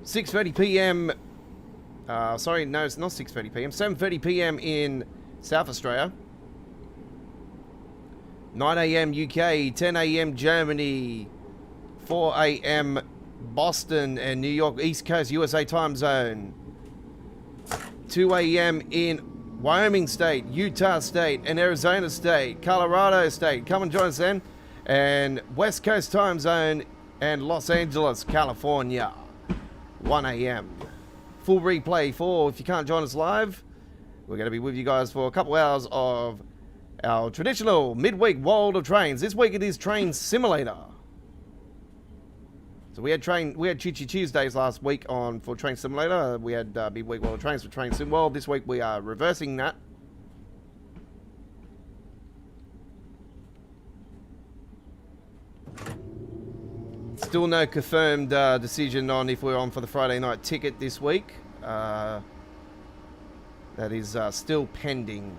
6:30 p.m. Sorry, no, it's not 6:30 p.m. 7:30 p.m. in South Australia. 9 a.m. UK, 10 a.m. Germany, 4 a.m. Boston and New York, East Coast USA time zone. 2 a.m. in Wyoming State, Utah State, and Arizona State, Colorado State. Come and join us then. And West Coast time zone and Los Angeles, California, 1 a.m. Full replay for if you can't join us live. We're going to be with you guys for a couple hours of our traditional midweek World of Trains. This week it is Train Simulator. So we had Choo Choo Tuesdays last week for Train Simulator. We had midweek World of Trains for Train Sim World. This week we are reversing that. Still no confirmed decision on if we're on for the Friday night ticket this week. That is still pending.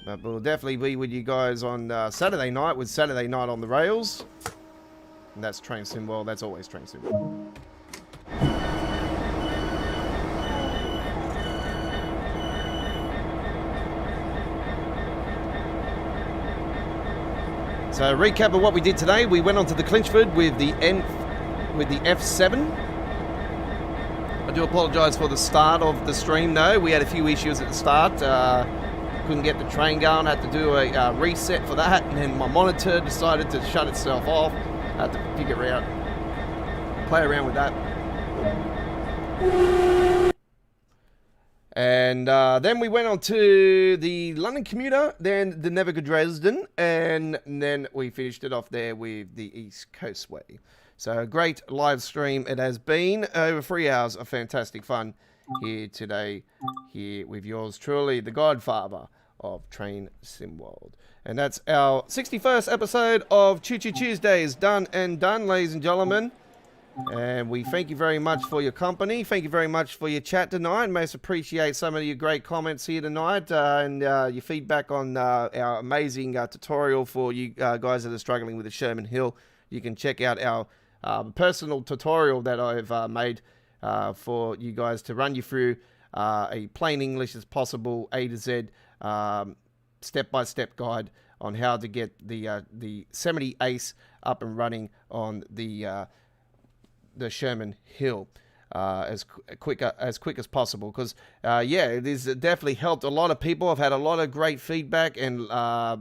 But we'll definitely be with you guys on Saturday night with Saturday Night on the Rails. And that's Train Sim World. That's always Train Sim World. So recap of what we did today. We went on to the Clinchford with the F7. I do apologise for the start of the stream though. We had a few issues at the start. Couldn't get the train going. Had to do a reset for that, and then my monitor decided to shut itself off. Had to figure out, play around with that. And then we went on to the London Commuter, then the Never Dresden, and then we finished it off there with the East Coastway. So a great live stream it has been. Over 3 hours of fantastic fun here today, here with yours truly, the godfather of Train Sim World. And that's our 61st episode of Choo Choo Tuesdays done and done, ladies and gentlemen. And we thank you very much for your company. Thank you very much for your chat tonight. Most appreciate some of your great comments here tonight and your feedback on our amazing tutorial for you guys that are struggling with the Sherman Hill. You can check out our personal tutorial that I've made for you guys to run you through a plain English as possible, A to Z, step-by-step guide on how to get the 70 Ace up and running on the Sherman Hill as quick as possible, because yeah, it has definitely helped a lot of people. I've had a lot of great feedback and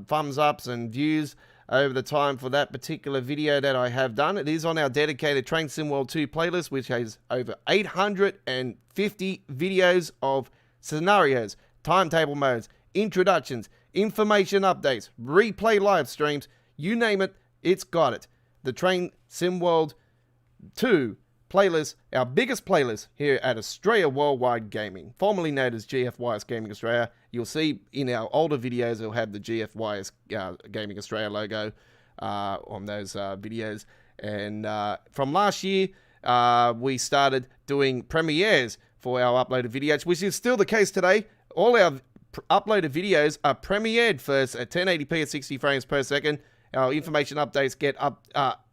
thumbs ups and views over the time for that particular video that I have done. It is on our dedicated Train Sim World 2 playlist, which has over 850 videos of scenarios, timetable modes, introductions, information updates, replay live streams, you name it, it's got it. The Train Sim World 2 playlist, our biggest playlist here at Australia Worldwide Gaming, formerly known as GFYS Gaming Australia. You'll see in our older videos, it'll have the GFYS Gaming Australia logo on those videos. And from last year, we started doing premieres for our uploaded videos, which is still the case today. All our uploaded videos are premiered first at 1080p at 60 frames per second. Our information updates get up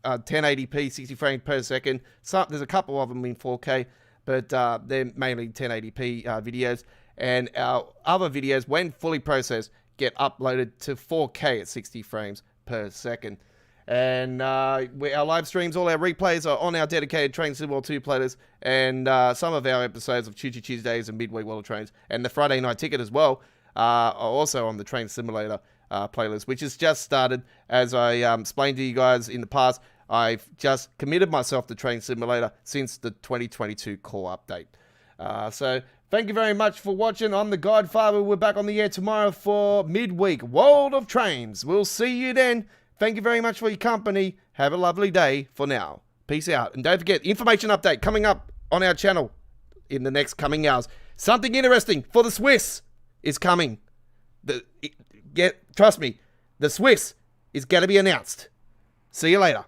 1080p, 60 frames per second. There's a couple of them in 4K, but they're mainly 1080p videos. And our other videos, when fully processed, get uploaded to 4K at 60 frames per second. And our live streams, all our replays are on our dedicated Train Sim World 2 playlist, and some of our episodes of Choo Choo Tuesdays and Midweek World of Trains and the Friday Night Ticket as well are also on the Train Simulator playlist, which has just started. As I explained to you guys in the past, I've just committed myself to Train Simulator since the 2022 core update. So thank you very much for watching. I'm the Godfather. We're back on the air tomorrow for Midweek World of Trains. We'll see you then. Thank you very much for your company. Have a lovely day for now. Peace out. And don't forget, information update coming up on our channel in the next coming hours. Something interesting for the Swiss is coming. Trust me, the Swiss is going to be announced. See you later.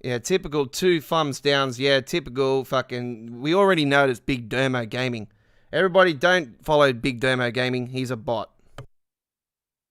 Yeah, typical 2 thumbs downs. Yeah, typical fucking... We already noticed Big Dermo Gaming. Everybody don't follow Big Dermo Gaming. He's a bot.